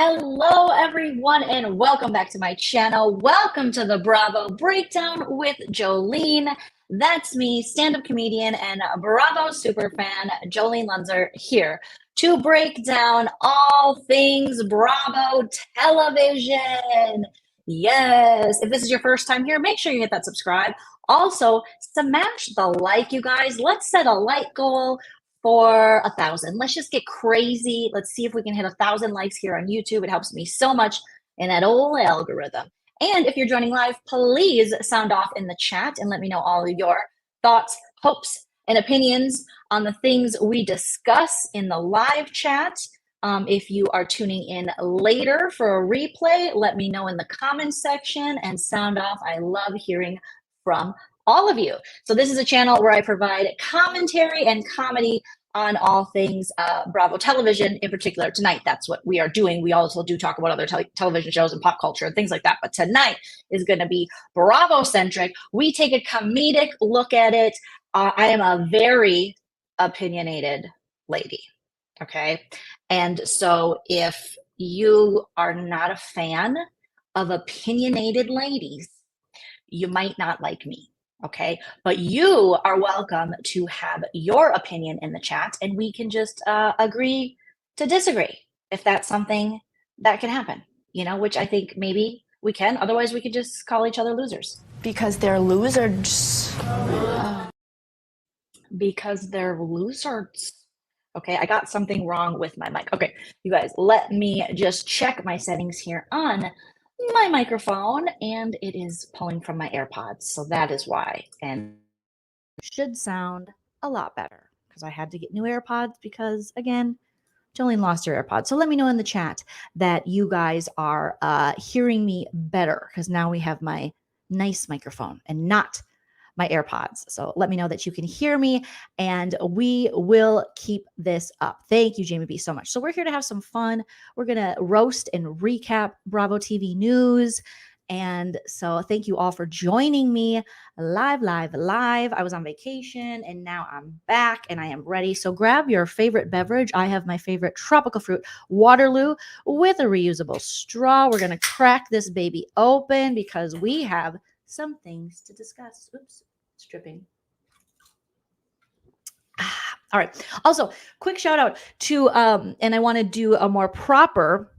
Hello, everyone, and welcome back to my channel. Welcome to the Bravo Breakdown with Joleen. That's me, stand-up comedian and Bravo superfan, Joleen Lunzer, here to break down all things Bravo television. Yes, if this is your first time here, make sure you hit that subscribe. Also, smash the like, you guys. Let's set a like goal for 1,000. Let's just get crazy. Let's see if we can hit 1,000 likes here on YouTube. It helps me so much in that old algorithm. And if you're joining live, please sound off in the chat and let me know all of your thoughts, hopes, and opinions on the things we discuss in the live chat. If you are tuning in later for a replay, let me know in the comments section and sound off. I love hearing from all of you. So this is a channel where I provide commentary and comedy on all things Bravo television in particular. Tonight, that's what we are doing. We also do talk about other television shows and pop culture and things like that. But tonight is going to be Bravo-centric. We take a comedic look at it. I am a very opinionated lady, okay? And so if you are not a fan of opinionated ladies, you might not like me. Okay, but you are welcome to have your opinion in the chat and we can just agree to disagree if that's something that can happen, you know, which I think maybe we can. Otherwise, we could just call each other losers. Because they're losers. Because they're losers. Okay, I got something wrong with my mic. Okay, you guys, let me just check my settings here on my microphone, and it is pulling from my AirPods, so that is why. And it should sound a lot better because I had to get new AirPods because, again, Jolene lost her AirPods. So let me know in the chat that you guys are hearing me better because now we have my nice microphone and not my AirPods. So let me know that you can hear me and we will keep this up. Thank you, Jamie B, so much. So we're here to have some fun. We're going to roast and recap Bravo TV news. And so thank you all for joining me live. I was on vacation and now I'm back and I am ready. So grab your favorite beverage. I have my favorite tropical fruit, Waterloo, with a reusable straw. We're going to crack this baby open because we have some things to discuss. Oops, it's dripping. All right. Also, quick shout out to, and I want to do a more proper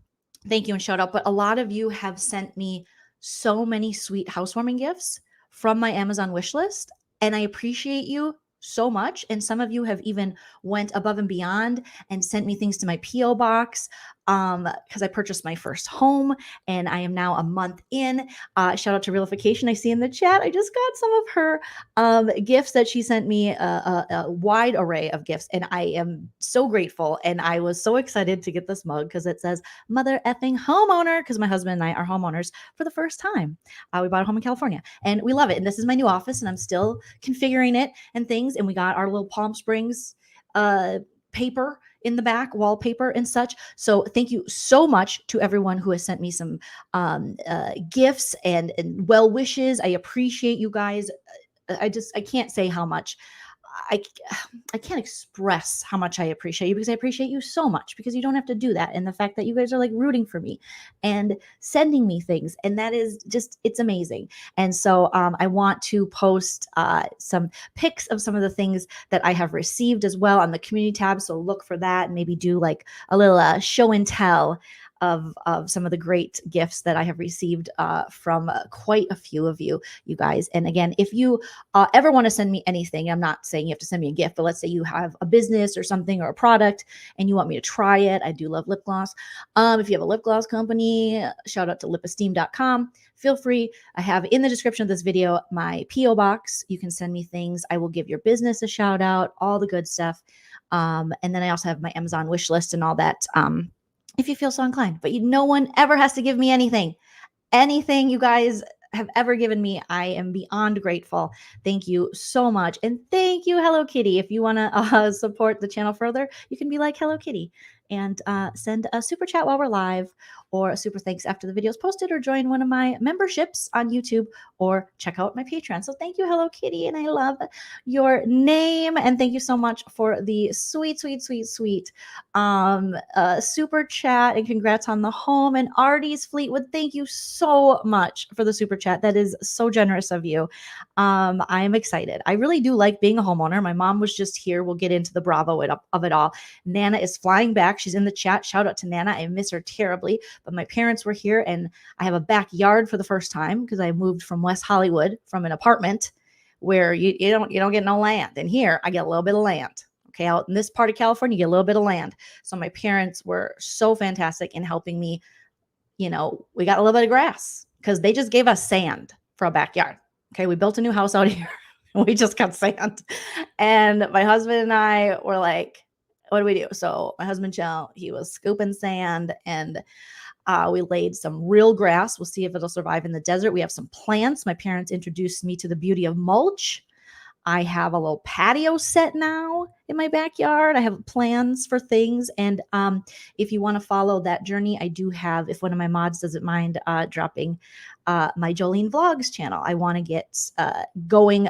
thank you and shout out, but a lot of you have sent me so many sweet housewarming gifts from my Amazon wish list, and I appreciate you so much. And some of you have even went above and beyond and sent me things to my P.O. box because I purchased my first home and I am now a month in. Shout out to Realification. I see in the chat, I just got some of her gifts that she sent me, a wide array of gifts. And I am so grateful. And I was so excited to get this mug because it says mother effing homeowner, because my husband and I are homeowners for the first time. We bought a home in California and we love it. And this is my new office and I'm still configuring it and things. And we got our little Palm Springs paper in the back, wallpaper and such. So thank you so much to everyone who has sent me some gifts and well wishes. I appreciate you guys. I can't say how much. I can't express how much I appreciate you because I appreciate you so much because you don't have to do that. And the fact that you guys are like rooting for me and sending me things. And that is just, it's amazing. And so I want to post some pics of some of the things that I have received as well on the community tab. So look for that and maybe do like a little show and tell of some of the great gifts that I have received from quite a few of you guys. And again, if you ever want to send me anything, I'm not saying you have to send me a gift, but let's say you have a business or something or a product and you want me to try it. I do love lip gloss. If you have a lip gloss company, shout out to lipesteem.com. Feel free. I have in the description of this video my P.O. box. You can send me things. I will give your business a shout out, all the good stuff. And then I also have my Amazon wish list and all that. If you feel so inclined, but no one ever has to give me anything you guys have ever given me. I am beyond grateful. Thank you so much. And thank you, Hello Kitty. If you want to support the channel further, you can be like Hello Kitty and send a super chat while we're live or a super thanks after the video is posted, or join one of my memberships on YouTube, or check out my Patreon. So thank you, Hello Kitty, and I love your name. And thank you so much for the sweet super chat, and congrats on the home. And Artie's Fleetwood, thank you so much for the super chat. That is so generous of you. I'm excited. I really do like being a homeowner. My mom was just here. We'll get into the Bravo of it all. Nana is flying back. She's in the chat. Shout out to Nana. I miss her terribly, but my parents were here, and I have a backyard for the first time because I moved from West Hollywood from an apartment where you don't get no land. And here I get a little bit of land. Okay, out in this part of California, you get a little bit of land. So my parents were so fantastic in helping me. We got a little bit of grass because they just gave us sand for a backyard. Okay, we built a new house out here. We just got sand. And my husband and I were like, what do we do? So my husband, Joe, he was scooping sand, and we laid some real grass. We'll see if it'll survive in the desert. We have some plants. My parents introduced me to the beauty of mulch. I have a little patio set now in my backyard. I have plans for things. And if you want to follow that journey, I do have, if one of my mods doesn't mind dropping my Joleen Vlogs channel. I want to get going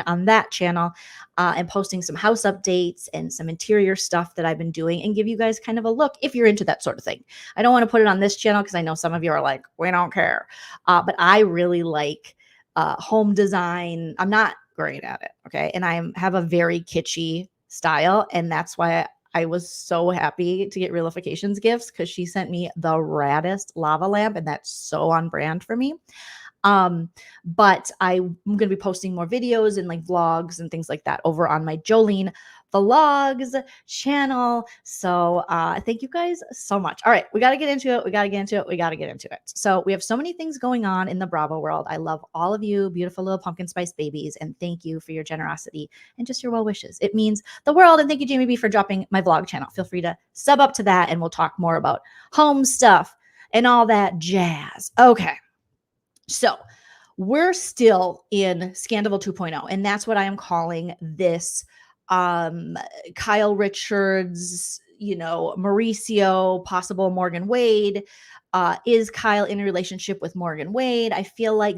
on that channel and posting some house updates and some interior stuff that I've been doing, and give you guys kind of a look if you're into that sort of thing. I don't want to put it on this channel because I know some of you are like, we don't care. But I really like home design. I'm not great at it. Okay. And I have a very kitschy style. And that's why I was so happy to get Realifications gifts, because she sent me the raddest lava lamp, and that's so on brand for me. But I'm going to be posting more videos and like vlogs and things like that over on my Joleen Vlogs channel. So thank you guys so much. All right, we got to get into it. So we have so many things going on in the Bravo world. I love all of you beautiful little pumpkin spice babies, and thank you for your generosity and just your well wishes. It means the world. And thank you, Jamie B, for dropping my vlog channel. Feel free to sub up to that, and we'll talk more about home stuff and all that jazz. Okay. So we're still in Scandoval 2.0, and that's what I am calling this Kyle Richards, Mauricio, possible Morgan Wade. Is Kyle in a relationship with Morgan Wade? I feel like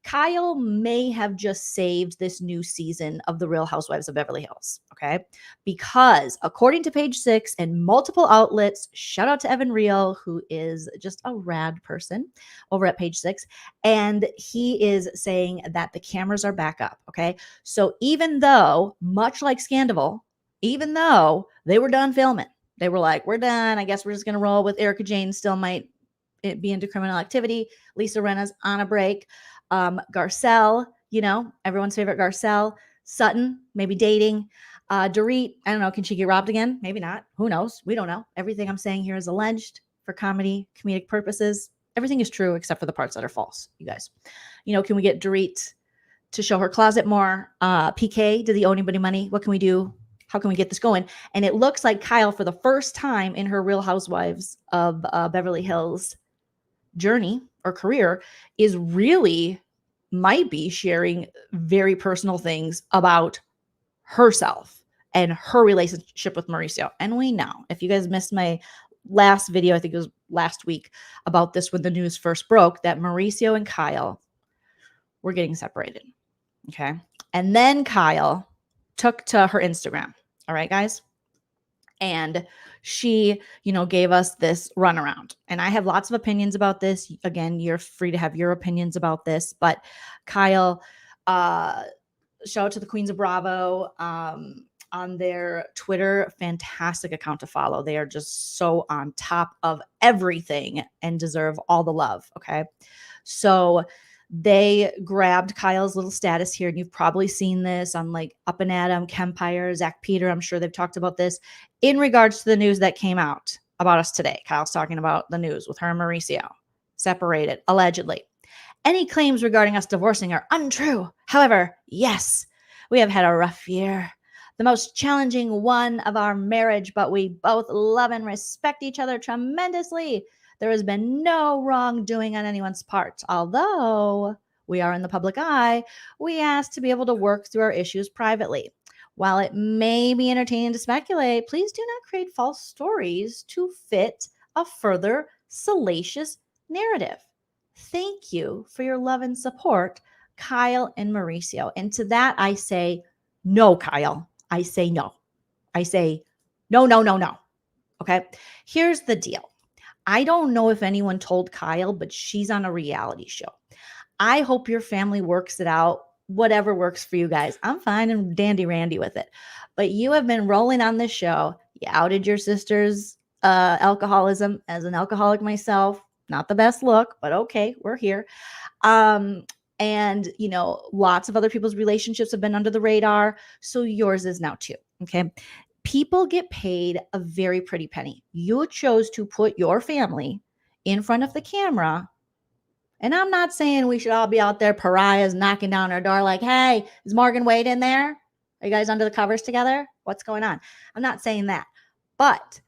Kyle may have just saved this new season of The Real Housewives of Beverly Hills, okay? Because according to Page 6 and multiple outlets, shout out to Evan Real, who is just a rad person over at Page 6, and he is saying that the cameras are back up, okay? So even though, much like Scandoval, even though they were done filming, they were like, we're done. I guess we're just going to roll with Erica Jane still might be into criminal activity. Lisa Rinna's on a break. Garcelle, everyone's favorite Garcelle. Sutton, maybe dating. Dorit, I don't know. Can she get robbed again? Maybe not. Who knows? We don't know. Everything I'm saying here is alleged for comedic purposes. Everything is true except for the parts that are false, you guys. Can we get Dorit to show her closet more? PK, did he owe anybody money? What can we do? How can we get this going? And it looks like Kyle, for the first time in her Real Housewives of Beverly Hills journey or career, might be sharing very personal things about herself and her relationship with Mauricio. And we know, if you guys missed my last video, I think it was last week, about this when the news first broke, that Mauricio and Kyle were getting separated. Okay. And then Kyle took to her Instagram. All right, guys. And she, gave us this runaround. And I have lots of opinions about this. Again, you're free to have your opinions about this. But Kyle, shout out to the Queens of Bravo on their Twitter. Fantastic account to follow. They are just so on top of everything and deserve all the love. Okay. So they grabbed Kyle's little status here, and you've probably seen this on like Up and Adam, Kempire, Zach Peter. I'm sure they've talked about this in regards to the news that came out about us today. Kyle's talking about the news with her and Mauricio, separated, allegedly. Any claims regarding us divorcing are untrue. However, yes, we have had a rough year, the most challenging one of our marriage, but we both love and respect each other tremendously. There has been no wrongdoing on anyone's part. Although we are in the public eye, we ask to be able to work through our issues privately. While it may be entertaining to speculate, please do not create false stories to fit a further salacious narrative. Thank you for your love and support, Kyle and Mauricio. And to that, I say, no, Kyle. I say no. I say, no, no, no, no. Okay. Here's the deal. I don't know if anyone told Kyle, but she's on a reality show. I hope your family works it out, whatever works for you guys. I'm fine and dandy randy with it. But you have been rolling on this show. You outed your sister's alcoholism. As an alcoholic myself, not the best look, but okay, we're here. And, lots of other people's relationships have been under the radar. So yours is now too. Okay. People get paid a very pretty penny. You chose to put your family in front of the camera. And I'm not saying we should all be out there pariahs knocking down our door like, hey, is Morgan Wade in there? Are you guys under the covers together? What's going on? I'm not saying that. But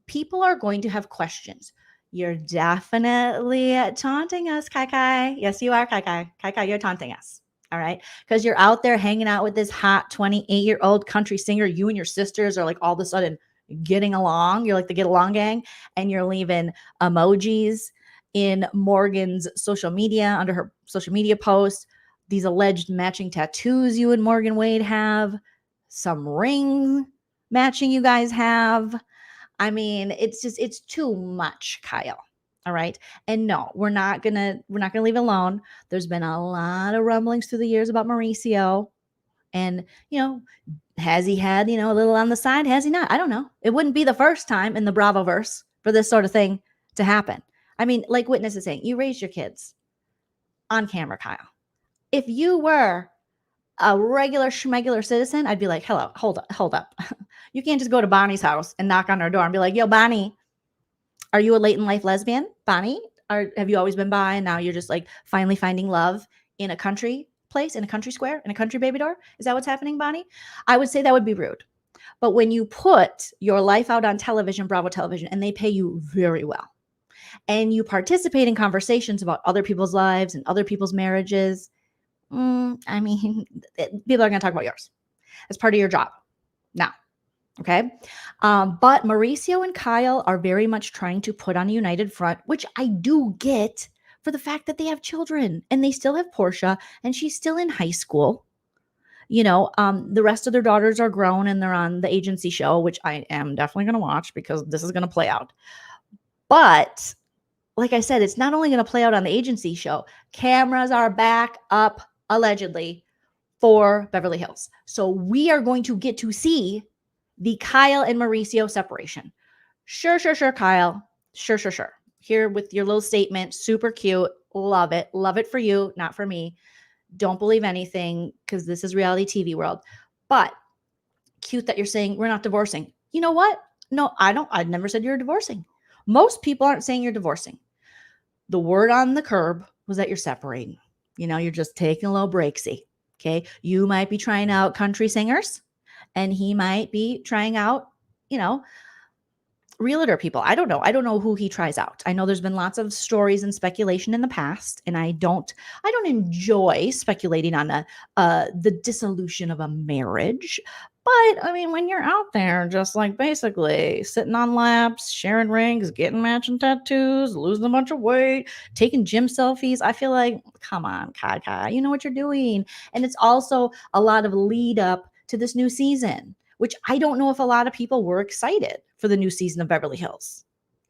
people are going to have questions. You're definitely taunting us, Kai Kai. Yes, you are, Kai Kai. Kai Kai, you're taunting us. All right. Because you're out there hanging out with this hot 28-year-old country singer. You and your sisters are like all of a sudden getting along. You're like the get along gang. And you're leaving emojis in Morgan's social media, under her social media posts, these alleged matching tattoos you and Morgan Wade have, some ring matching you guys have. I mean, it's too much, Kyle. All right. And no, we're not gonna leave it alone. There's been a lot of rumblings through the years about Mauricio. And, has he had, a little on the side? Has he not? I don't know. It wouldn't be the first time in the Bravoverse for this sort of thing to happen. I mean, like Witness is saying, you raised your kids on camera, Kyle. If you were a regular schmegular citizen, I'd be like, hello, hold up. You can't just go to Bonnie's house and knock on her door and be like, yo, Bonnie, are you a late in life lesbian? Bonnie, have you always been bi and now you're just like finally finding love in a country place, in a country square, in a country baby door? Is that what's happening, Bonnie? I would say that would be rude. But when you put your life out on television, Bravo Television, and they pay you very well, and you participate in conversations about other people's lives and other people's marriages, I mean, people are going to talk about yours. It's part of your job now. Okay. But Mauricio and Kyle are very much trying to put on a united front, which I do get for the fact that they have children and they still have Portia and she's still in high school. The rest of their daughters are grown and they're on the agency show, which I am definitely going to watch because this is going to play out. But like I said, it's not only going to play out on the agency show. Cameras are back up, allegedly, for Beverly Hills. So we are going to get to see the Kyle and Mauricio separation. Sure, Kyle. Sure. Here with your little statement. Super cute. Love it. Love it for you, not for me. Don't believe anything because this is reality TV world. But cute that you're saying we're not divorcing. You know what? No, I don't. I've never said you're divorcing. Most people aren't saying you're divorcing. The word on the curb was that you're separating. You're just taking a little breaksy. Okay. You might be trying out country singers and he might be trying out, realtor people. I don't know. I don't know who he tries out. I know there's been lots of stories and speculation in the past, and I don't enjoy speculating on the dissolution of a marriage. But I mean, when you're out there just like basically sitting on laps, sharing rings, getting matching tattoos, losing a bunch of weight, taking gym selfies, I feel like, come on, Kai, you know what you're doing. And it's also a lot of lead up to this new season, which I don't know if a lot of people were excited for the new season of Beverly Hills.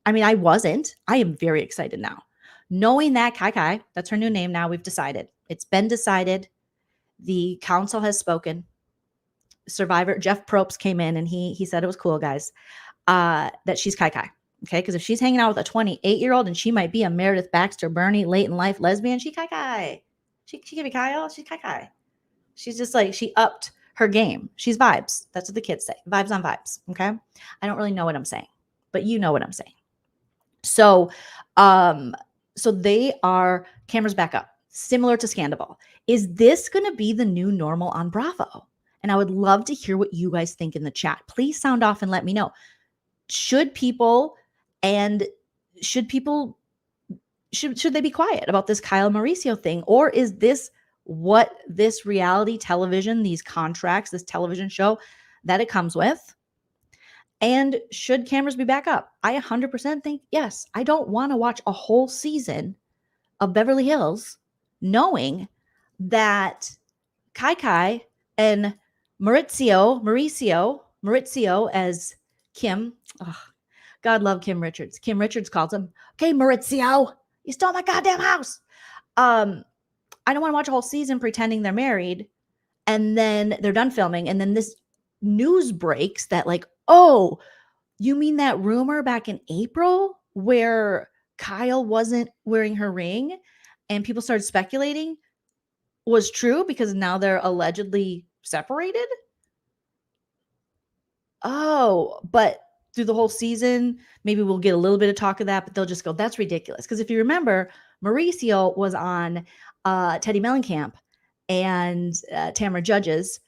I mean, I wasn't. I am very excited now. Knowing that Kai, that's her new name now, we've decided. It's been decided. The council has spoken. Survivor Jeff Probst came in and he said it was cool, guys, that she's Kai. Okay, because if she's hanging out with a 28-year-old and she might be a Meredith Baxter Bernie late in life lesbian, she Kai. She can be Kyle. She's Kai. She's just like, she upped her game. She's vibes. That's what the kids say. Vibes on vibes. Okay. I don't really know what I'm saying, but you know what I'm saying. So, so they are cameras back up, similar to Scandoval. Is this going to be the new normal on Bravo? And I would love to hear what you guys think in the chat. Please sound off and let me know. Should they be quiet about this Kyle Mauricio thing? Or is this what this reality television, these contracts, this television show that it comes with? And should cameras be back up? I 100% think yes. I don't want to watch a whole season of Beverly Hills knowing that Kai and Maurizio as Kim. Oh, God love Kim Richards. Kim Richards calls him, okay, Maurizio, you stole my goddamn house. I don't want to watch a whole season pretending they're married and then they're done filming. And then this news breaks that, like, oh, you mean that rumor back in April where Kyle wasn't wearing her ring and people started speculating was true because now they're allegedly separated? Oh, but through the whole season, maybe we'll get a little bit of talk of that, but they'll just go, that's ridiculous. Because if you remember, Mauricio was on Teddy Mellencamp and Tamara Judge's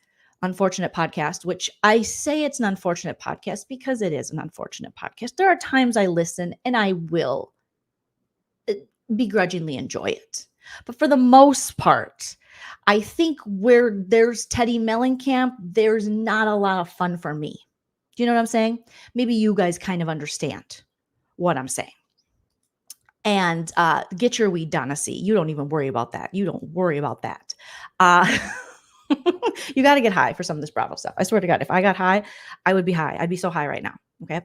Unfortunate Podcast, which I say it's an unfortunate podcast because it is an unfortunate podcast. There are times I listen and I will begrudgingly enjoy it. But for the most part, I think where there's Teddy Mellencamp, there's not a lot of fun for me. Do you know what I'm saying? Maybe you guys kind of understand what I'm saying. And get your weed, Donna C. You don't even worry about that. You don't worry about that. You got to get high for some of this Bravo stuff. I swear to God, if I got high, I would be high. I'd be so high right now. Okay.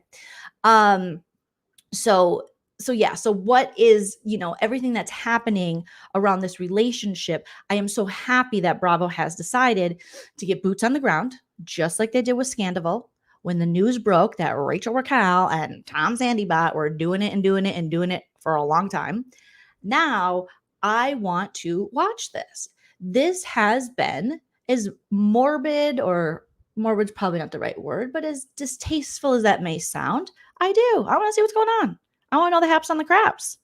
So yeah. So what is, everything that's happening around this relationship? I am so happy that Bravo has decided to get boots on the ground, just like they did with Scandoval. When the news broke that Rachel Raquel and Tom Sandybot were doing it for a long time. Now I want to watch this. This has been as morbid's probably not the right word, but as distasteful as that may sound, I do. I want to see what's going on. I want to know the haps on the craps.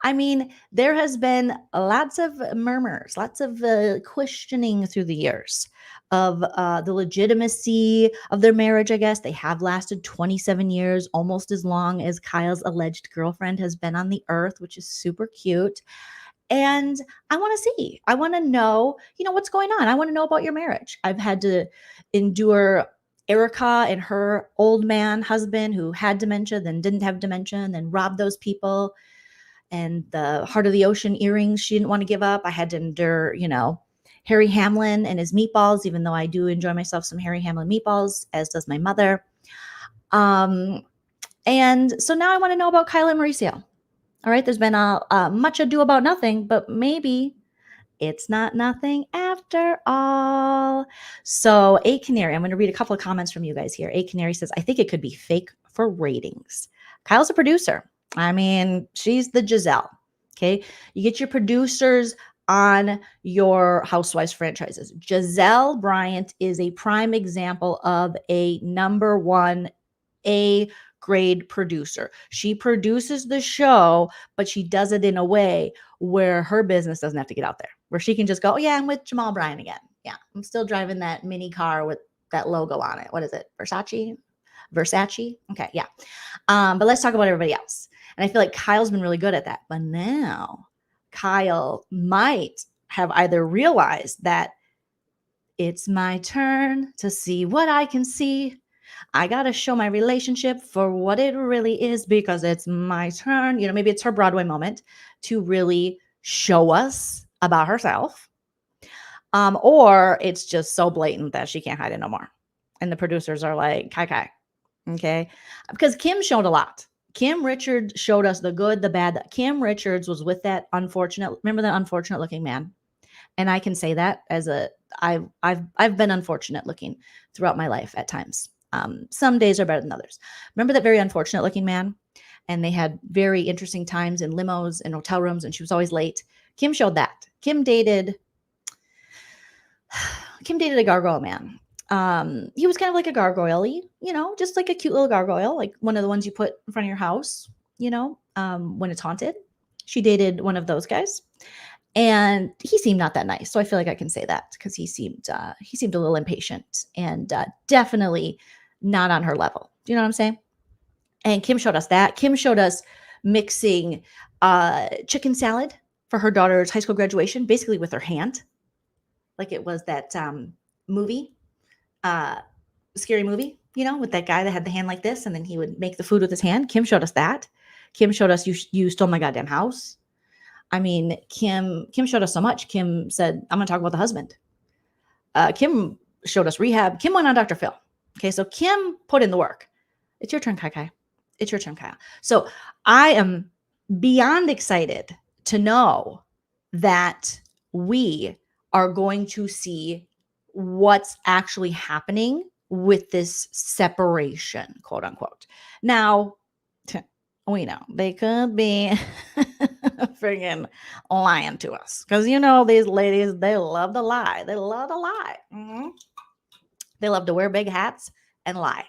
I mean, there has been lots of murmurs, lots of questioning through the years of the legitimacy of their marriage. I guess they have lasted 27 years, almost as long as Kyle's alleged girlfriend has been on the earth, which is super cute. And I want to see, I want to know, what's going on. I want to know about your marriage. I've had to endure Erica and her old man husband who had dementia, then didn't have dementia, and then robbed those people. And the Heart of the Ocean earrings she didn't want to give up. I had to endure, Harry Hamlin and his meatballs, even though I do enjoy myself some Harry Hamlin meatballs, as does my mother. And so now I want to know about Kyle and Mauricio. All right, there's been a much ado about nothing, but maybe it's not nothing after all. So A Canary, I'm going to read a couple of comments from you guys here. A Canary says, I think it could be fake for ratings. Kyle's a producer. I mean, she's the Giselle. Okay. You get your producers on your Housewives franchises. Giselle Bryant is a prime example of a number one A grade producer. She produces the show, but she does it in a way where her business doesn't have to get out there, where she can just go, oh, yeah, I'm with Jamal Bryant again. Yeah, I'm still driving that mini car with that logo on it. What is it? Versace? Okay, yeah. But let's talk about everybody else. And I feel like Kyle's been really good at that. But now Kyle might have either realized that it's my turn to see what I can see. I got to show my relationship for what it really is because it's my turn. Maybe it's her Broadway moment to really show us about herself. Or it's just so blatant that she can't hide it no more. And the producers are like, Kai. Okay. Because Kim showed a lot. Kim Richards showed us the good, the bad. Kim Richards was with that remember that unfortunate looking man? And I can say that as I've been unfortunate looking throughout my life at times. Some days are better than others. Remember that very unfortunate looking man? And they had very interesting times in limos and hotel rooms, and she was always late. Kim showed that. Kim dated a gargoyle man. He was kind of like a gargoyle-y, just like a cute little gargoyle, like one of the ones you put in front of your house, when it's haunted. She dated one of those guys. And he seemed not that nice. So I feel like I can say that because he seemed a little impatient and definitely not on her level. Do you know what I'm saying? And Kim showed us that. Kim showed us mixing chicken salad for her daughter's high school graduation, basically with her hand. Like it was that movie, Scary Movie, with that guy that had the hand like this, and then he would make the food with his hand. Kim showed us that. Kim showed us you stole my goddamn house. I mean, Kim showed us so much. Kim said, I'm going to talk about the husband. Kim showed us rehab. Kim went on Dr. Phil. Okay, so Kim put in the work. It's your turn, Kai. It's your turn, Kyle. So I am beyond excited to know that we are going to see what's actually happening with this separation, quote unquote. Now, we know they could be friggin' lying to us because these ladies, they love to lie. They love to lie. They love to wear big hats and lie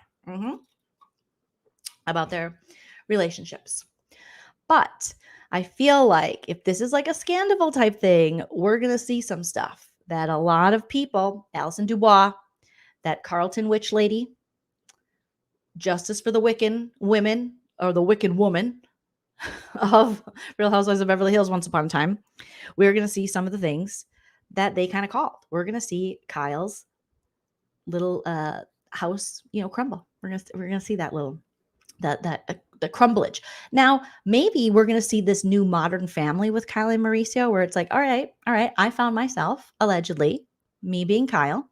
about their relationships. But I feel like if this is like a Scandoval type thing, we're going to see some stuff that a lot of people, Alison Dubois, that Carlton witch lady, Justice for the Wiccan women, or the Wiccan woman of Real Housewives of Beverly Hills once upon a time, we're going to see some of the things that they kind of called. We're going to see Kyle's little house, crumble. We're going to see that little the crumblage. Now, maybe we're going to see this new modern family with Kyle and Mauricio where it's like, all right, I found myself, allegedly, me being Kyle,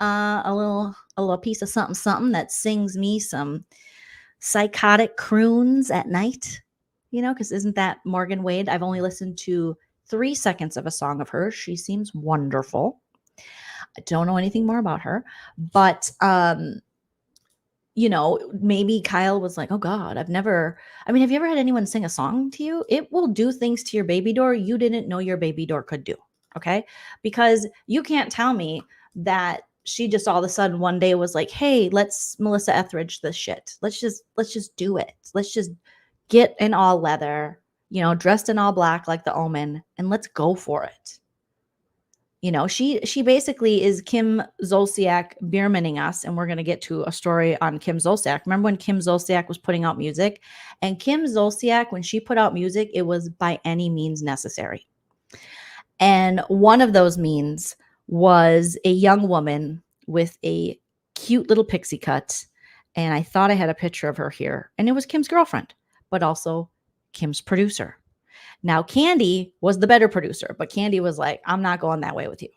a little piece of something that sings me some psychotic croons at night, because isn't that Morgan Wade? I've only listened to 3 seconds of a song of hers. She seems wonderful. I don't know anything more about her, but maybe Kyle was like, oh God, have you ever had anyone sing a song to you? It will do things to your baby door you didn't know your baby door could do. Okay. Because you can't tell me that she just all of a sudden one day was like, hey, let's Melissa Etheridge this shit. Let's just do it. Let's just get in all leather, dressed in all black like the Omen, and let's go for it. She basically is Kim Zolciak beermaning us, and we're going to get to a story on Kim Zolciak. Remember when Kim Zolciak was putting out music? And Kim Zolciak, when she put out music, it was by any means necessary. And one of those means was a young woman with a cute little pixie cut. And I thought I had a picture of her here. And it was Kim's girlfriend, but also Kim's producer. Now, Candy was the better producer, but Candy was like, I'm not going that way with you.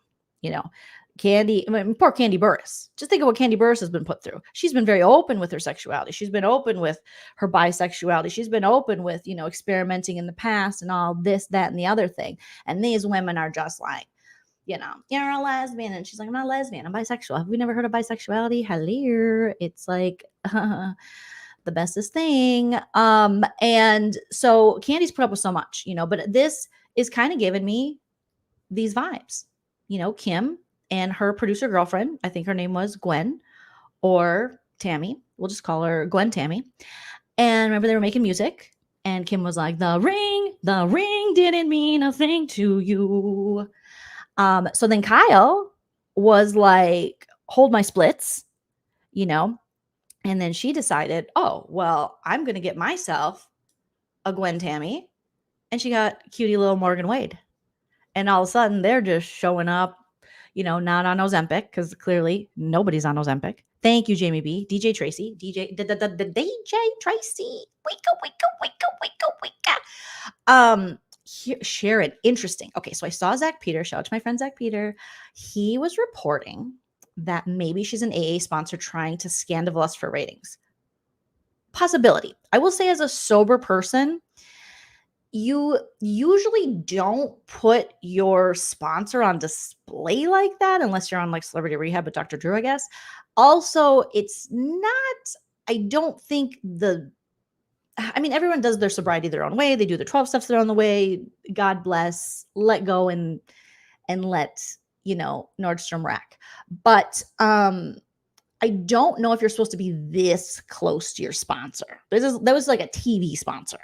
Candy, poor Candy Burris. Just think of what Candy Burris has been put through. She's been very open with her sexuality. She's been open with her bisexuality. She's been open with, experimenting in the past and all this, that, and the other thing. And these women are just like, you're a lesbian. And she's like, I'm not a lesbian. I'm bisexual. Have we never heard of bisexuality? Hello. It's like the bestest thing. And so Candy's put up with so much, but this is kind of giving me these vibes, Kim and her producer girlfriend. I think her name was Gwen or Tammy. We'll just call her Gwen Tammy. And remember they were making music and Kim was like, the ring didn't mean a thing to you. So then Kyle was like, hold my splits, and then she decided, oh, well, I'm going to get myself a Gwen Tammy. And she got cutie little Morgan Wade. And all of a sudden, they're just showing up, not on Ozempic, because clearly nobody's on Ozempic. Thank you, Jamie B. DJ Tracy. DJ Tracy. Wake up. Sharon, interesting. Okay, so I saw Zach Peter. Shout out to my friend Zach Peter. He was reporting that maybe she's an AA sponsor trying to Scandoval us for ratings. Possibility. I will say as a sober person, you usually don't put your sponsor on display like that unless you're on like Celebrity Rehab with Dr. Drew, I guess. Also, it's not, I don't think everyone does their sobriety their own way. They do the 12 steps their own way. God bless, let go and let, Nordstrom rack. But I don't know if you're supposed to be this close to your sponsor. That was like a TV sponsor.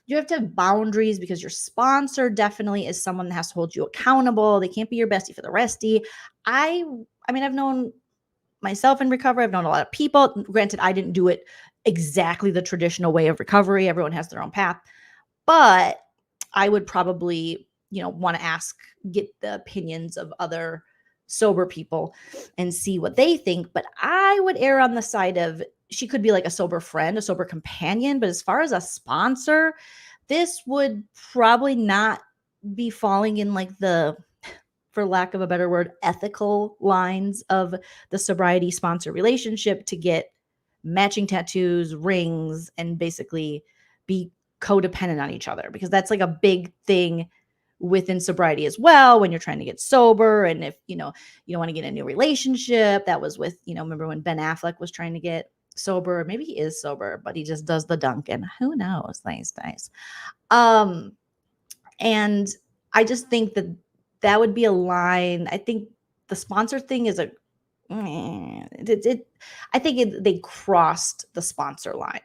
You have to have boundaries because your sponsor definitely is someone that has to hold you accountable. They can't be your bestie for the restie. I've known myself in recovery. I've known a lot of people. Granted, I didn't do it exactly the traditional way of recovery. Everyone has their own path. But I would probably, want to get the opinions of other sober people and see what they think. But I would err on the side of she could be like a sober friend, a sober companion. But as far as a sponsor, this would probably not be falling in like the, for lack of a better word, ethical lines of the sobriety sponsor relationship to get matching tattoos, rings, and basically be codependent on each other, because that's like a big thing within sobriety as well when you're trying to get sober. And if you don't want to get in a new relationship, that was with, remember when Ben Affleck was trying to get sober? Maybe he is sober, but he just does the Dunkin'. Who knows these days? And I just think that would be a line. I think the sponsor thing is I think they crossed the sponsor line,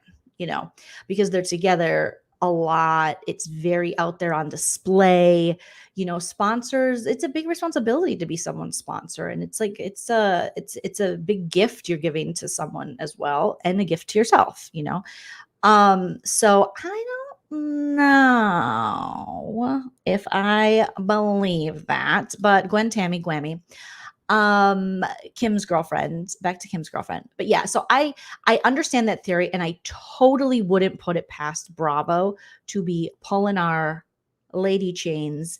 because they're together a lot. It's very out there on display. Sponsors, it's a big responsibility to be someone's sponsor. And it's like, it's a big gift you're giving to someone as well, and a gift to yourself, so I don't know if I believe that, but Gwen Tammy Gwammy, Kim's girlfriend, back to Kim's girlfriend. But yeah, so I understand that theory, and I totally wouldn't put it past Bravo to be pulling our lady chains,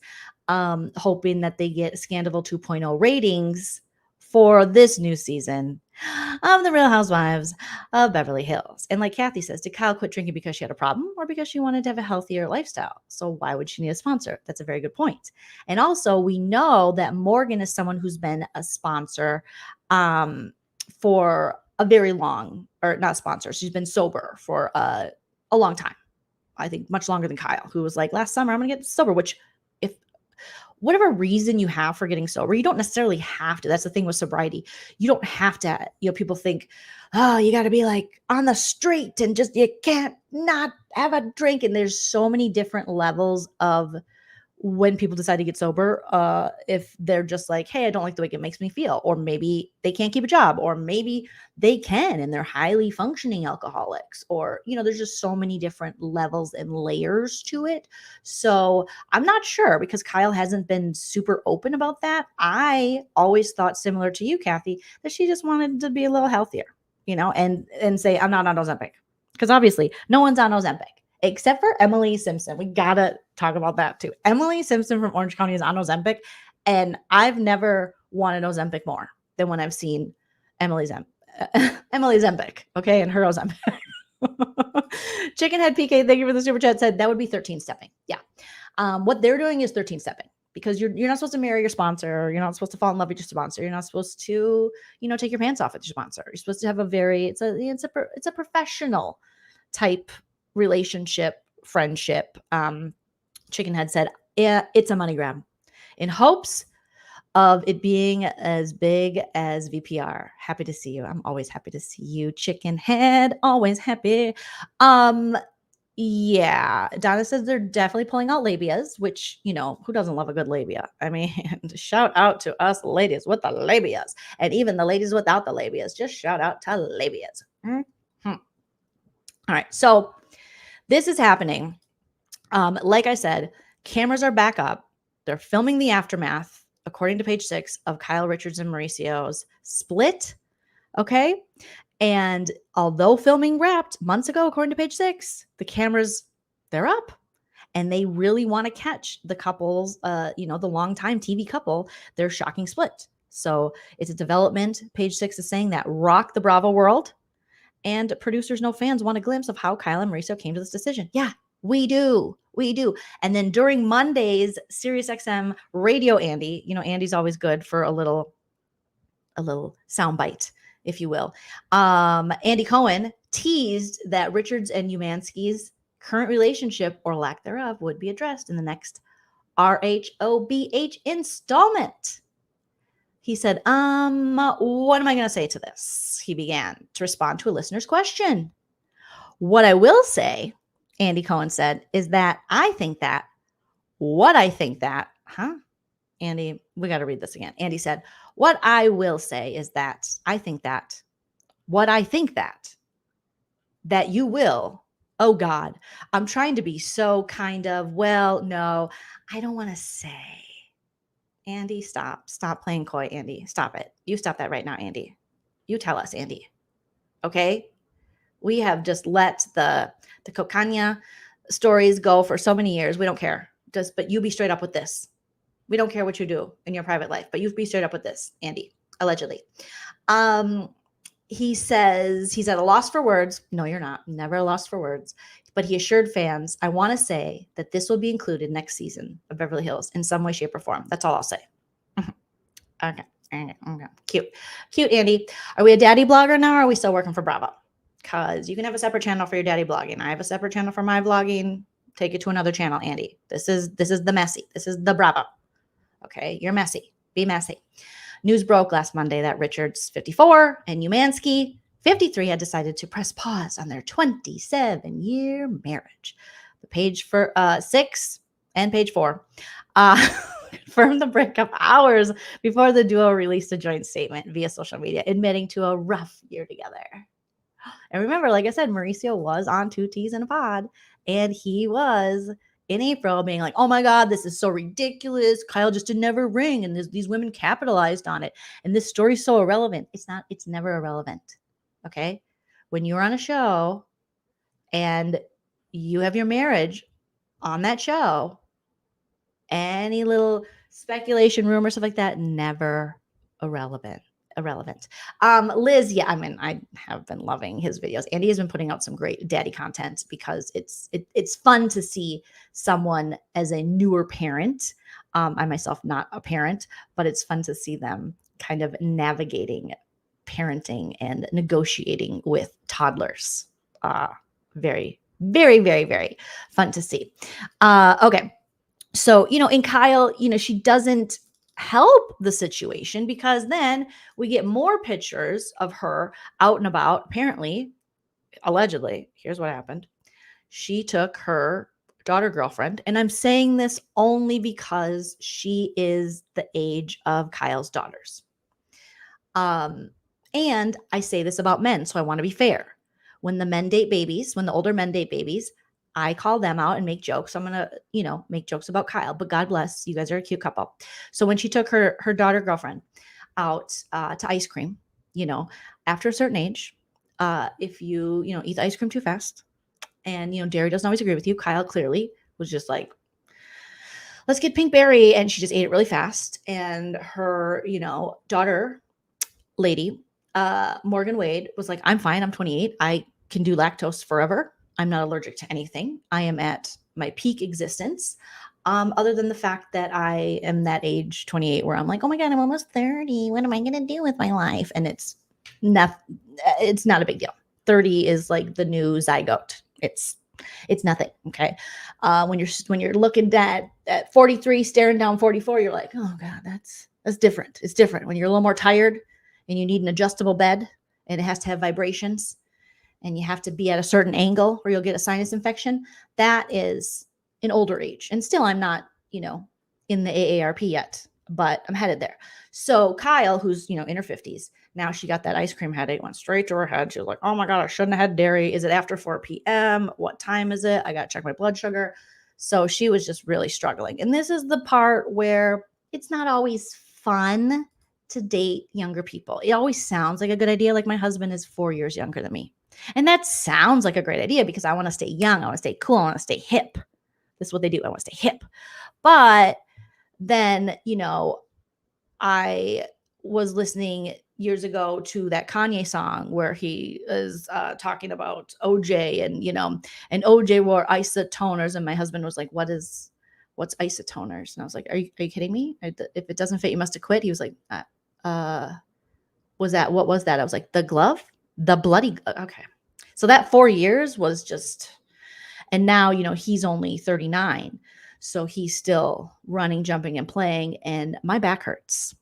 hoping that they get Scandoval 2.0 ratings for this new season of The Real Housewives of Beverly Hills. And like Kathy says, did Kyle quit drinking because she had a problem, or because she wanted to have a healthier lifestyle? So why would she need a sponsor? That's a very good point. And also, we know that Morgan is someone who's been a sponsor for a very long, or not sponsor, she's been sober for a long time. I think much longer than Kyle, who was like, last summer, I'm going to get sober, which if whatever reason you have for getting sober, you don't necessarily have to. That's the thing with sobriety. You don't have to, people think, oh, you got to be like on the street and just, you can't not have a drink. And there's so many different levels of when people decide to get sober, if they're just like, hey, I don't like the way it makes me feel, or maybe they can't keep a job, or maybe they can and they're highly functioning alcoholics, or there's just so many different levels and layers to it. So I'm not sure, because Kyle hasn't been super open about that. I always thought, similar to you, Kathy, that she just wanted to be a little healthier, and say, I'm not on Ozempic, because obviously no one's on Ozempic except for Emily Simpson. We gotta talk about that too. Emily Simpson from Orange County is on Ozempic, and I've never wanted Ozempic more than when I've seen Emily's Ozempic, okay, and her Ozempic. Chickenhead PK, thank you for the super chat, said that would be 13 stepping. Yeah. What they're doing is 13 stepping, because you're not supposed to marry your sponsor. You're not supposed to fall in love with your sponsor. You're not supposed to, take your pants off with your sponsor. You're supposed to have it's a professional type relationship, friendship. Chickenhead said, yeah, it's a money grab in hopes of it being as big as VPR. Happy to see you. I'm always happy to see you, Chickenhead. Always happy. Yeah. Donna says they're definitely pulling out labias, which, who doesn't love a good labia? I mean, shout out to us ladies with the labias, and even the ladies without the labias. Just shout out to labias. Mm-hmm. All right. So this is happening. Like I said, cameras are back up. They're filming the aftermath, according to page 6, of Kyle Richards and Mauricio's split. Okay. And although filming wrapped months ago, according to page 6, the cameras, they're up. And they really want to catch the couples, the longtime TV couple, their shocking split. So it's a development. Page 6 is saying that rocked the Bravo world. And producers know fans want a glimpse of how Kyle and Mauricio came to this decision. Yeah, we do. And then during Monday's SiriusXM radio, Andy, Andy's always good for a little soundbite, if you will. Andy Cohen teased that Richards and Umansky's current relationship, or lack thereof, would be addressed in the next RHOBH installment. He said, what am I going to say to this? He began to respond to a listener's question. What I will say, Andy Cohen said, is that I think that, Andy, we got to read this again. Andy said, what I will say is that I think that, that you will, oh God, I'm trying to be so kind of, well, no, I don't want to say. Andy, stop. Stop playing coy, Andy. Stop it. You stop that right now, Andy. You tell us, Andy. Okay? We have just let the cocaña stories go for so many years. We don't care. But you be straight up with this. We don't care what you do in your private life, but you be straight up with this, Andy, allegedly. He says he's at a loss for words. No, you're not. Never a loss for words. But he assured fans, I want to say that this will be included next season of Beverly Hills in some way, shape, or form. That's all I'll say. Okay. Cute, Andy. Are we a daddy blogger now, or are we still working for Bravo? Because you can have a separate channel for your daddy blogging. I have a separate channel for my vlogging. Take it to another channel, Andy. This is the messy. This is the Bravo. Okay, you're messy. Be messy. News broke last Monday that Richards, 54, and Umansky, 53, had decided to press pause on their 27-year marriage. The page for 6 and page 4 confirmed the breakup hours before the duo released a joint statement via social media, admitting to a rough year together. And remember, like I said, Mauricio was on 2 T's in a pod, and he was in April being like, oh my God, this is so ridiculous. Kyle just didn't ever ring, and these women capitalized on it. And this story's so irrelevant. It's never irrelevant. Okay? When you're on a show and you have your marriage on that show, any little speculation, rumor, stuff like that, never irrelevant. Liz, yeah, I mean, I have been loving his videos. Andy has been putting out some great daddy content because it's fun to see someone as a newer parent. I myself not a parent, but it's fun to see them kind of navigating parenting and negotiating with toddlers. Very, very, very, very fun to see. Okay. So, in Kyle, she doesn't help the situation, because then we get more pictures of her out and about. Apparently, allegedly, here's what happened. She took her daughter girlfriend, and I'm saying this only because she is the age of Kyle's daughters. And I say this about men, so I want to be fair. When the older men date babies, I call them out and make jokes. I'm going to, make jokes about Kyle, but God bless, you guys are a cute couple. So when she took her daughter girlfriend out to ice cream, after a certain age, if you, eat the ice cream too fast and, dairy doesn't always agree with you, Kyle clearly was just like, let's get pink berry. And she just ate it really fast. And her, daughter lady, Morgan Wade, was like, I'm fine. I'm 28. I can do lactose forever. I'm not allergic to anything. I am at my peak existence. Other than the fact that I am that age, 28, where I'm like, oh my God, I'm almost 30. What am I going to do with my life? And it's not a big deal. 30 is like the new zygote. It's nothing. Okay. When you're looking at 43, staring down 44, you're like, oh God, that's different. It's different. When you're a little more tired and you need an adjustable bed and it has to have vibrations, and you have to be at a certain angle or you'll get a sinus infection, that is an older age. And still, I'm not, in the AARP yet, but I'm headed there. So Kyle, who's, in her 50s, now she got that ice cream headache, went straight to her head. She was like, oh my God, I shouldn't have had dairy. Is it after 4 p.m.? What time is it? I got to check my blood sugar. So she was just really struggling. And this is the part where it's not always fun to date younger people. It always sounds like a good idea. Like, my husband is 4 years younger than me. And that sounds like a great idea because I want to stay young. I want to stay cool. I want to stay hip. This is what they do. I want to stay hip. But then, I was listening years ago to that Kanye song where he is talking about OJ and OJ wore isotoners. And my husband was like, what's isotoners? And I was like, are you kidding me? If it doesn't fit, you must have quit. He was like, what was that? I was like, the glove? The bloody, okay. So that 4 years was just, and now, he's only 39. So he's still running, jumping, and playing. And my back hurts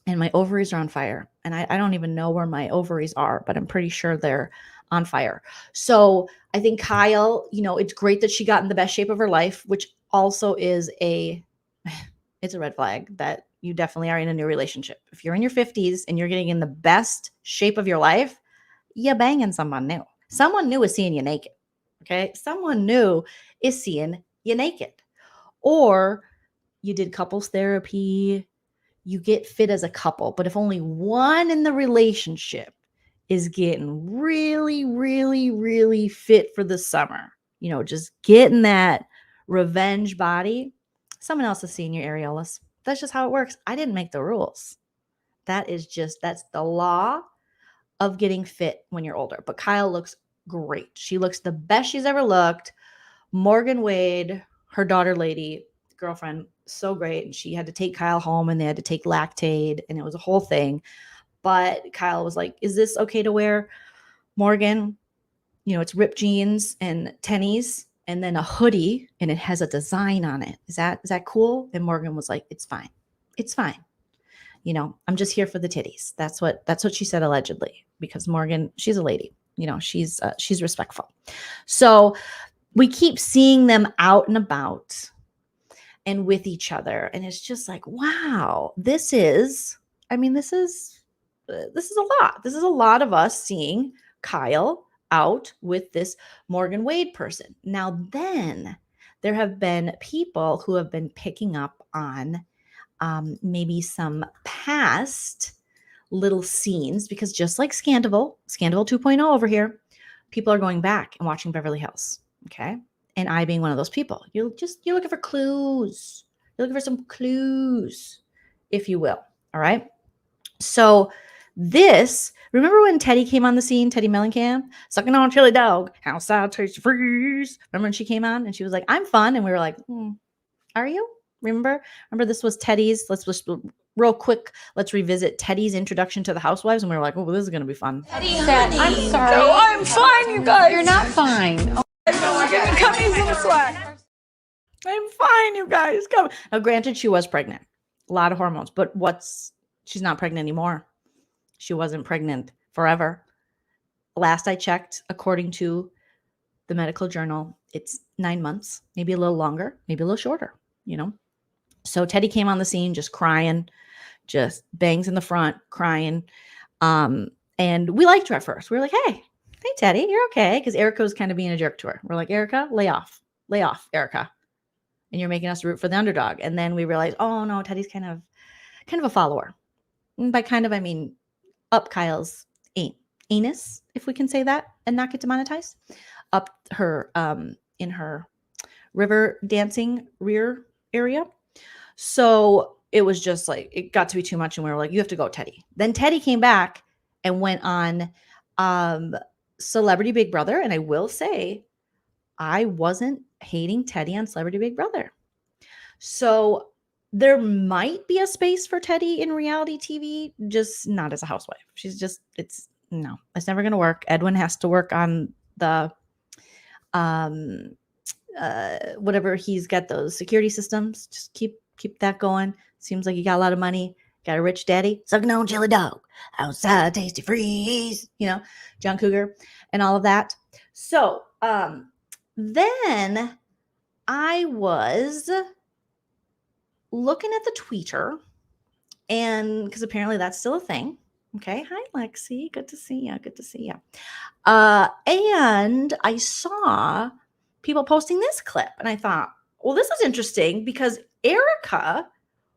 and my ovaries are on fire. And I don't even know where my ovaries are, but I'm pretty sure they're on fire. So I think Kyle, it's great that she got in the best shape of her life, which also is it's a red flag that you definitely are in a new relationship. If you're in your 50s and you're getting in the best shape of your life, you're banging someone new. Someone new is seeing you naked. Okay. Someone new is seeing you naked. Or you did couples therapy, you get fit as a couple. But if only one in the relationship is getting really, really, really fit for the summer, just getting that revenge body, someone else is seeing your areolas. That's just how it works. I didn't make the rules. That's the law of getting fit when you're older. But Kyle looks great. She looks the best she's ever looked. Morgan Wade, her daughter lady, girlfriend, so great. And she had to take Kyle home and they had to take Lactaid and it was a whole thing. But Kyle was like, is this okay to wear, Morgan? It's ripped jeans and tennies and then a hoodie and it has a design on it. Is that cool? And Morgan was like, it's fine. It's fine. I'm just here for the titties. That's what she said allegedly, because Morgan, she's a lady, she's respectful. So we keep seeing them out and about and with each other. And it's just like, wow, this is a lot. This is a lot of us seeing Kyle out with this Morgan Wade person. Now, then there have been people who have been picking up on maybe some past little scenes, because just like Scandoval 2.0 over here, people are going back and watching Beverly Hills. Okay. And I being one of those people, you're looking for clues. You're looking for some clues, if you will. All right. So remember when Teddy came on the scene, Teddy Mellencamp, sucking on chili dog, outside tasty freeze. Remember when she came on and she was like, I'm fun. And we were like, are you? Remember this was Teddy's. Let's just real quick. Let's revisit Teddy's introduction to the Housewives. And we were like, oh, well, this is going to be fun. Teddy said, I'm sorry. No, I'm fine, you guys. You're not fine. Oh, I'm fine, you guys. Come. Now, granted, she was pregnant. A lot of hormones. But she's not pregnant anymore. She wasn't pregnant forever. Last I checked, according to the medical journal, it's 9 months, maybe a little longer, maybe a little shorter, So Teddy came on the scene just crying, just bangs in the front, crying. And we liked her at first. We were like, hey, Teddy, you're okay. Because Erica was kind of being a jerk to her. We're like, Erica, lay off, Erica. And you're making us root for the underdog. And then we realized, oh no, Teddy's kind of a follower. And by kind of, I mean up Kyle's anus, if we can say that and not get demonetized, up her in her river dancing rear area. So it was just like, it got to be too much. And we were like, you have to go, Teddy. Then Teddy came back and went on Celebrity Big Brother. And I will say, I wasn't hating Teddy on Celebrity Big Brother. So there might be a space for Teddy in reality TV, just not as a housewife. It's never going to work. Edwin has to work on the whatever, he's got those security systems. Just keep that going. Seems like you got a lot of money, got a rich daddy, sucking on chili dog, outside tasty freeze, John Cougar and all of that. So then I was looking at the tweeter, and because apparently that's still a thing. Okay. Hi, Lexi. Good to see you. And I saw people posting this clip, and I thought, well, this is interesting because Erica,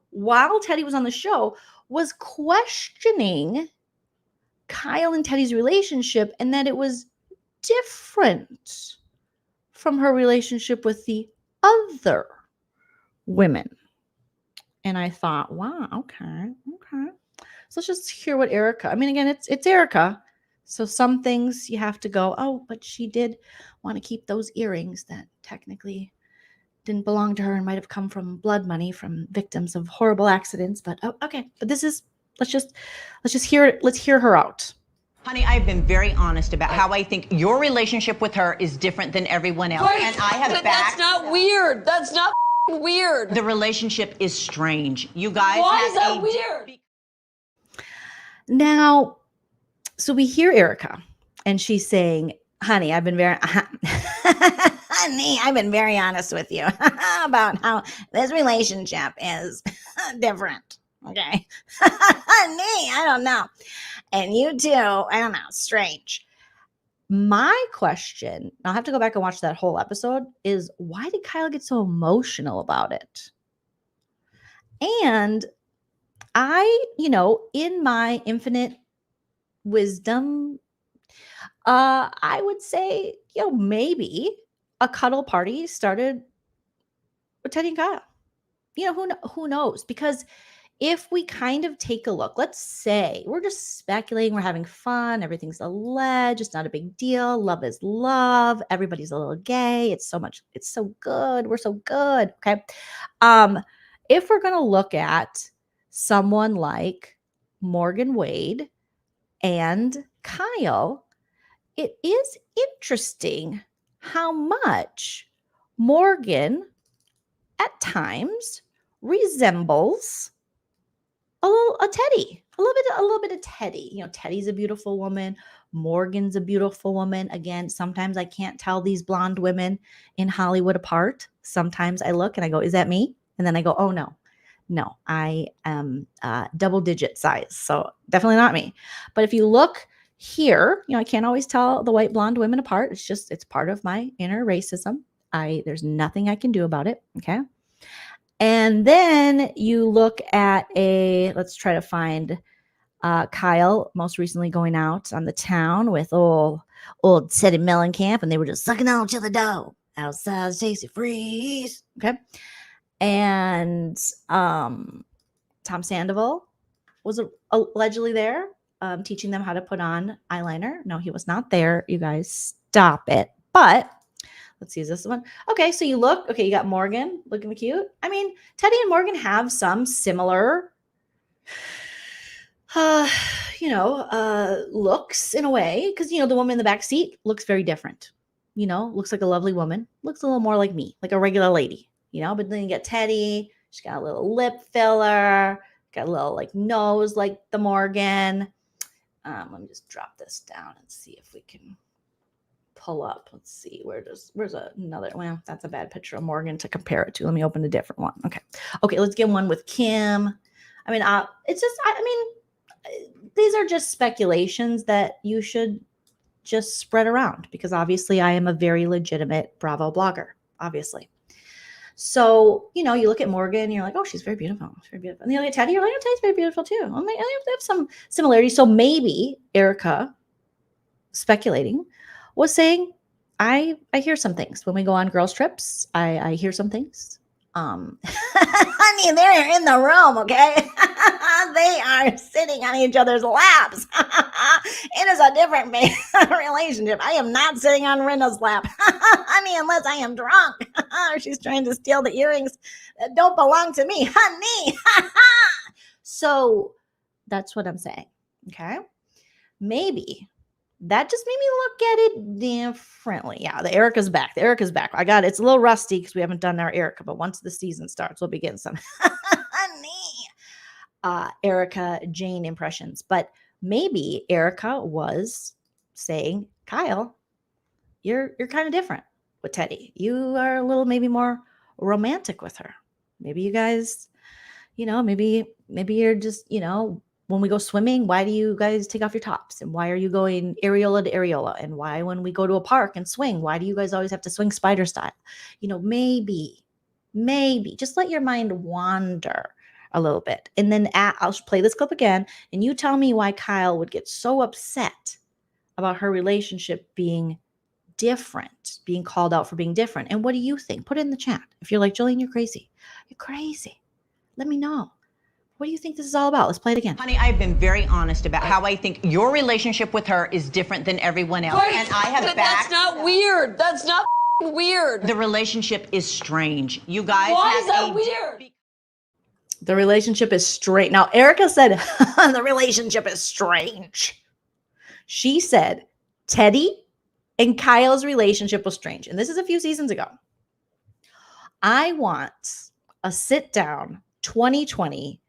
while Teddy was on the show, was questioning Kyle and Teddy's relationship and that it was different from her relationship with the other women. And I thought, wow, okay. So let's just hear what Erica, again, it's Erica. So some things you have to go, oh, but she did want to keep those earrings that technically didn't belong to her and might have come from blood money from victims of horrible accidents. But okay. But let's just hear it. Let's hear her out. Honey, I've been very honest about how I think your relationship with her is different than everyone else. Right. And I have but that's not weird. That's not weird. The relationship is strange. You guys Why have is that weird? Now, so we hear Erica and she's saying, honey, I've been very honest with you about how this relationship is different. Okay. Honey, I don't know. And you too, I don't know, strange. My question, I'll have to go back and watch that whole episode, is why did Kyle get so emotional about it? And in my infinite wisdom, I would say, maybe a cuddle party started with Teddy and Kyle. Who knows? Because if we kind of take a look, let's say we're just speculating, we're having fun, everything's alleged, it's not a big deal. Love is love. Everybody's a little gay. It's so good. We're so good. Okay. If we're going to look at someone like Morgan Wade and Kyle, it is interesting how much Morgan at times resembles a Teddy, a little bit of Teddy. Teddy's a beautiful woman. Morgan's a beautiful woman. Again, sometimes I can't tell these blonde women in Hollywood apart. Sometimes I look and I go, is that me? And then I go, oh no, I am double digit size. So definitely not me. But if you look here, I can't always tell the white blonde women apart. It's part of my inner racism. There's nothing I can do about it. Okay. And then you look at let's try to find Kyle most recently going out on the town with old Teddy Mellencamp, and they were just sucking on each other dough outside Stacy Freeze. Okay. And Tom Sandoval was allegedly there teaching them how to put on eyeliner. No, he was not there. You guys stop it. But let's see, is this one? Okay, so you got Morgan looking cute. I mean, Teddy and Morgan have some similar, looks in a way, because, the woman in the back seat looks very different. Looks like a lovely woman. Looks a little more like me, like a regular lady, but then you get Teddy. She's got a little lip filler, got a little nose like the Morgan. Let me just drop this down and see if we can pull up. Let's see, where's another, well, that's a bad picture of Morgan to compare it to. Let me open a different one. Okay, let's get one with Kim. I mean, these are just speculations that you should just spread around, because obviously I am a very legitimate Bravo blogger, obviously. So, you look at Morgan and you're like, oh, she's very beautiful. She's very beautiful. And then you look at Teddy, you're like, oh, Teddy's very beautiful too. I mean, they have some similarities. So maybe Erica, speculating, was saying, I hear some things when we go on girls trips. I hear some things. Honey, they're in the room, okay? They are sitting on each other's laps. It is a different relationship. I am not sitting on Rinda's lap, honey, unless I am drunk. Or she's trying to steal the earrings that don't belong to me, honey. So that's what I'm saying, okay? Maybe that just made me look at it differently. Yeah, the Erica's back. I got it. It's a little rusty because we haven't done our Erica, but once the season starts, we'll be getting some Erica Jane impressions. But maybe Erica was saying, Kyle, you're kind of different with Teddy. You are a little maybe more romantic with her. Maybe you guys, maybe you're just, when we go swimming, why do you guys take off your tops? And why are you going areola to areola? And why, when we go to a park and swing, why do you guys always have to swing spider style? Maybe just let your mind wander a little bit. And then I'll play this clip again. And you tell me why Kyle would get so upset about her relationship being different, being called out for being different. And what do you think? Put it in the chat. If you're like, Joleen, you're crazy. You're crazy. Let me know. What do you think this is all about? Let's play it again. Honey, I've been very honest about how I think your relationship with her is different than everyone else. Right. And I have But backed. that's not weird. That's not weird. The relationship is strange. You guys Why have is that a weird? The relationship is straight. Now, Erica said the relationship is strange. She said Teddy and Kyle's relationship was strange. And this is a few seasons ago. I want a sit down 2020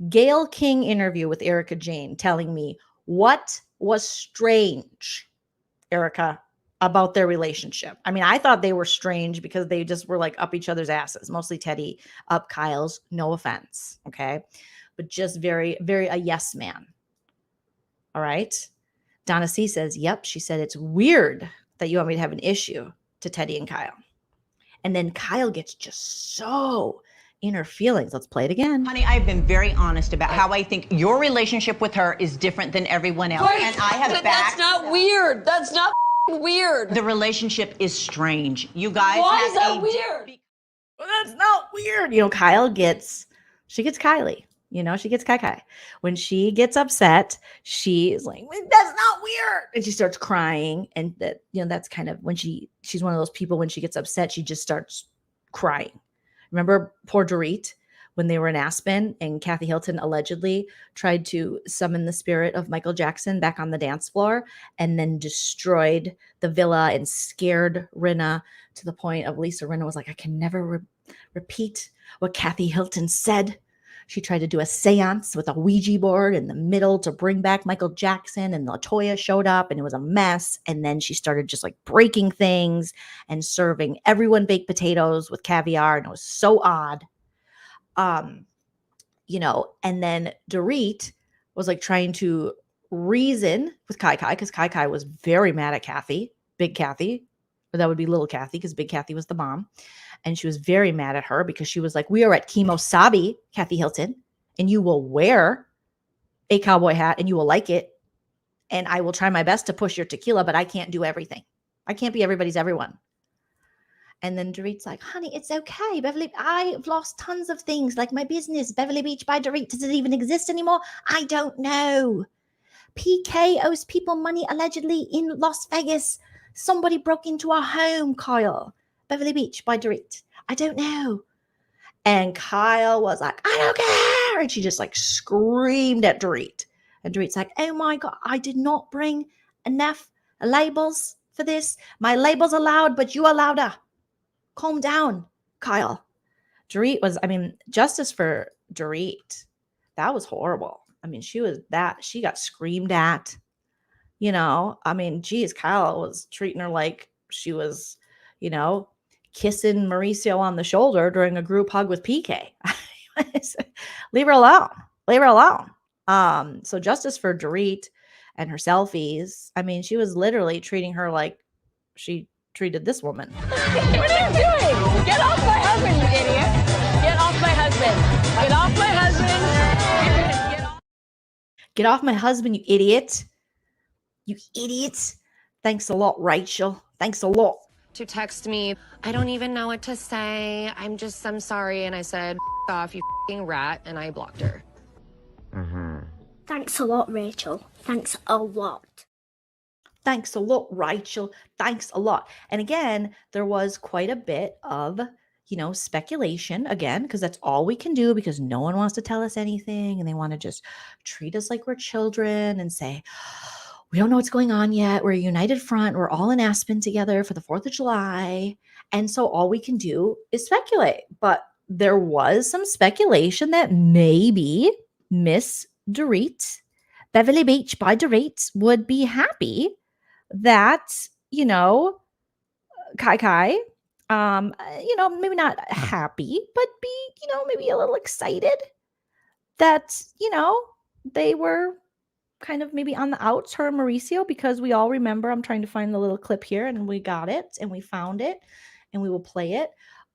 Gayle King interview with Erica Jane telling me what was strange, Erica, about their relationship. I mean, I thought they were strange because they just were up each other's asses, mostly Teddy up Kyle's, no offense, okay? But just very, very a yes man. All right. Donna C says, yep. She said, it's weird that you want me to have an issue to Teddy and Kyle. And then Kyle gets just so in her feelings. Let's play it again. Honey, I've been very honest about how I think your relationship with her is different than everyone else. Wait, And I have but backed. that's not weird. That's not weird. The relationship is strange. You guys Why have is that a weird? Well, that's not weird. She gets Kylie. She gets Kai. When she gets upset, she's like, that's not weird. And she starts crying. And that's kind of when she's one of those people, when she gets upset, she just starts crying. Remember poor Dorit when they were in Aspen and Kathy Hilton allegedly tried to summon the spirit of Michael Jackson back on the dance floor and then destroyed the villa and scared Rinna to the point of Lisa Rinna was like, I can never repeat what Kathy Hilton said. She tried to do a seance with a Ouija board in the middle to bring back Michael Jackson, and LaToya showed up and it was a mess. And then she started just like breaking things and serving everyone baked potatoes with caviar. And it was so odd. And then Dorit was like trying to reason with Kai because Kai was very mad at Kathy, big Kathy, or that would be little Kathy because big Kathy was the mom. And she was very mad at her because she was like, we are at Kimosabi, Kathy Hilton, and you will wear a cowboy hat and you will like it. And I will try my best to push your tequila, but I can't do everything. I can't be everybody's everyone. And then Dorit's like, honey, it's okay. Beverly, I've lost tons of things, like my business, Beverly Beach by Dorit. Does it even exist anymore? I don't know. PK owes people money allegedly in Las Vegas. Somebody broke into our home, Kyle. Beverly Beach by Dorit. I don't know. And Kyle was like, I don't care. And she just like screamed at Dorit. And Dorit's like, oh my God, I did not bring enough labels for this. My labels are loud, but you are louder. Calm down, Kyle. Dorit was, justice for Dorit. That was horrible. She got screamed at. Geez, Kyle was treating her like she was, kissing Mauricio on the shoulder during a group hug with PK. Leave her alone. Leave her alone. So justice for Dorit and her selfies. She was literally treating her like she treated this woman. What are you doing? Get off my husband, you idiot. Get off my husband. Get off my husband. Get off my husband, you idiot. You idiot. Thanks a lot, Rachel. Thanks a lot. To text me, I don't even know what to say. I'm sorry. And I said, off, you f***ing rat. And I blocked her. Thanks a lot, Rachel. Thanks a lot. Thanks a lot, Rachel. Thanks a lot. And again, there was quite a bit of, speculation again, because that's all we can do because no one wants to tell us anything. And they want to just treat us like we're children and say, we don't know what's going on yet. We're a united front. We're all in Aspen together for the 4th of July. And so all we can do is speculate. But there was some speculation that maybe Miss Dorit, Beverly Beach by Dorit, would be happy that, Kai, maybe not happy, but be, maybe a little excited that, they were kind of maybe on the outs, her and Mauricio, because we all remember, I'm trying to find the little clip here and we got it and we found it and we will play it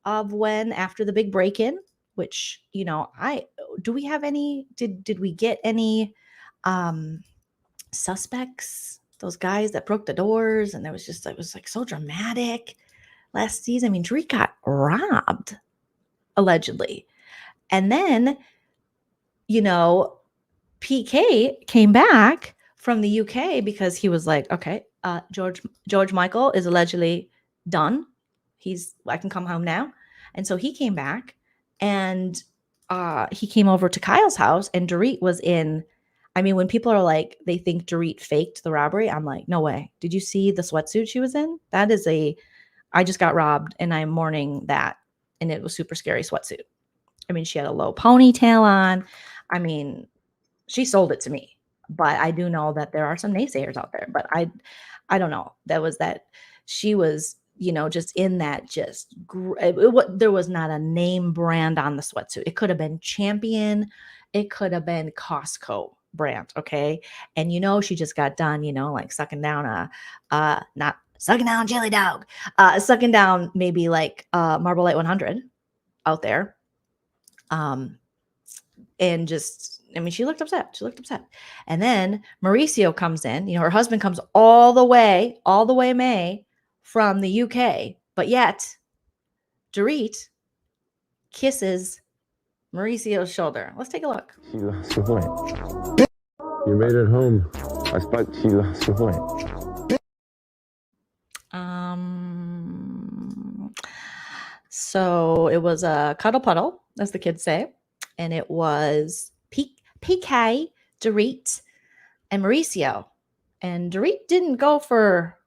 of when after the big break-in, which, do we have any, did we get any suspects, those guys that broke the doors? And it was like so dramatic last season. Dorit got robbed allegedly. And then, PK came back from the UK because he was like, okay, George Michael is allegedly done. I can come home now. And so he came back and he came over to Kyle's house and Dorit was in. When people are like, they think Dorit faked the robbery, I'm like, no way. Did you see the sweatsuit she was in? That is I just got robbed and I'm mourning that. And it was super scary sweatsuit. She had a low ponytail on. She sold it to me, but I do know that there are some naysayers out there, but I don't know. That she was, just in that, there was not a name brand on the sweatsuit. It could have been Champion. It could have been Costco brand. Okay. And, she just got done, like sucking down not sucking down Jelly Dog, sucking down maybe like Marble Light 100 out there. And just, I mean, she looked upset. She looked upset. And then Mauricio comes in, her husband comes all the way, May from the UK, but yet Dorit kisses Mauricio's shoulder. Let's take a look. She lost her weight. You made it home. I thought she lost her weight. So it was a cuddle puddle, as the kids say, and it was PK, Dorit, and Mauricio. And Dorit didn't go for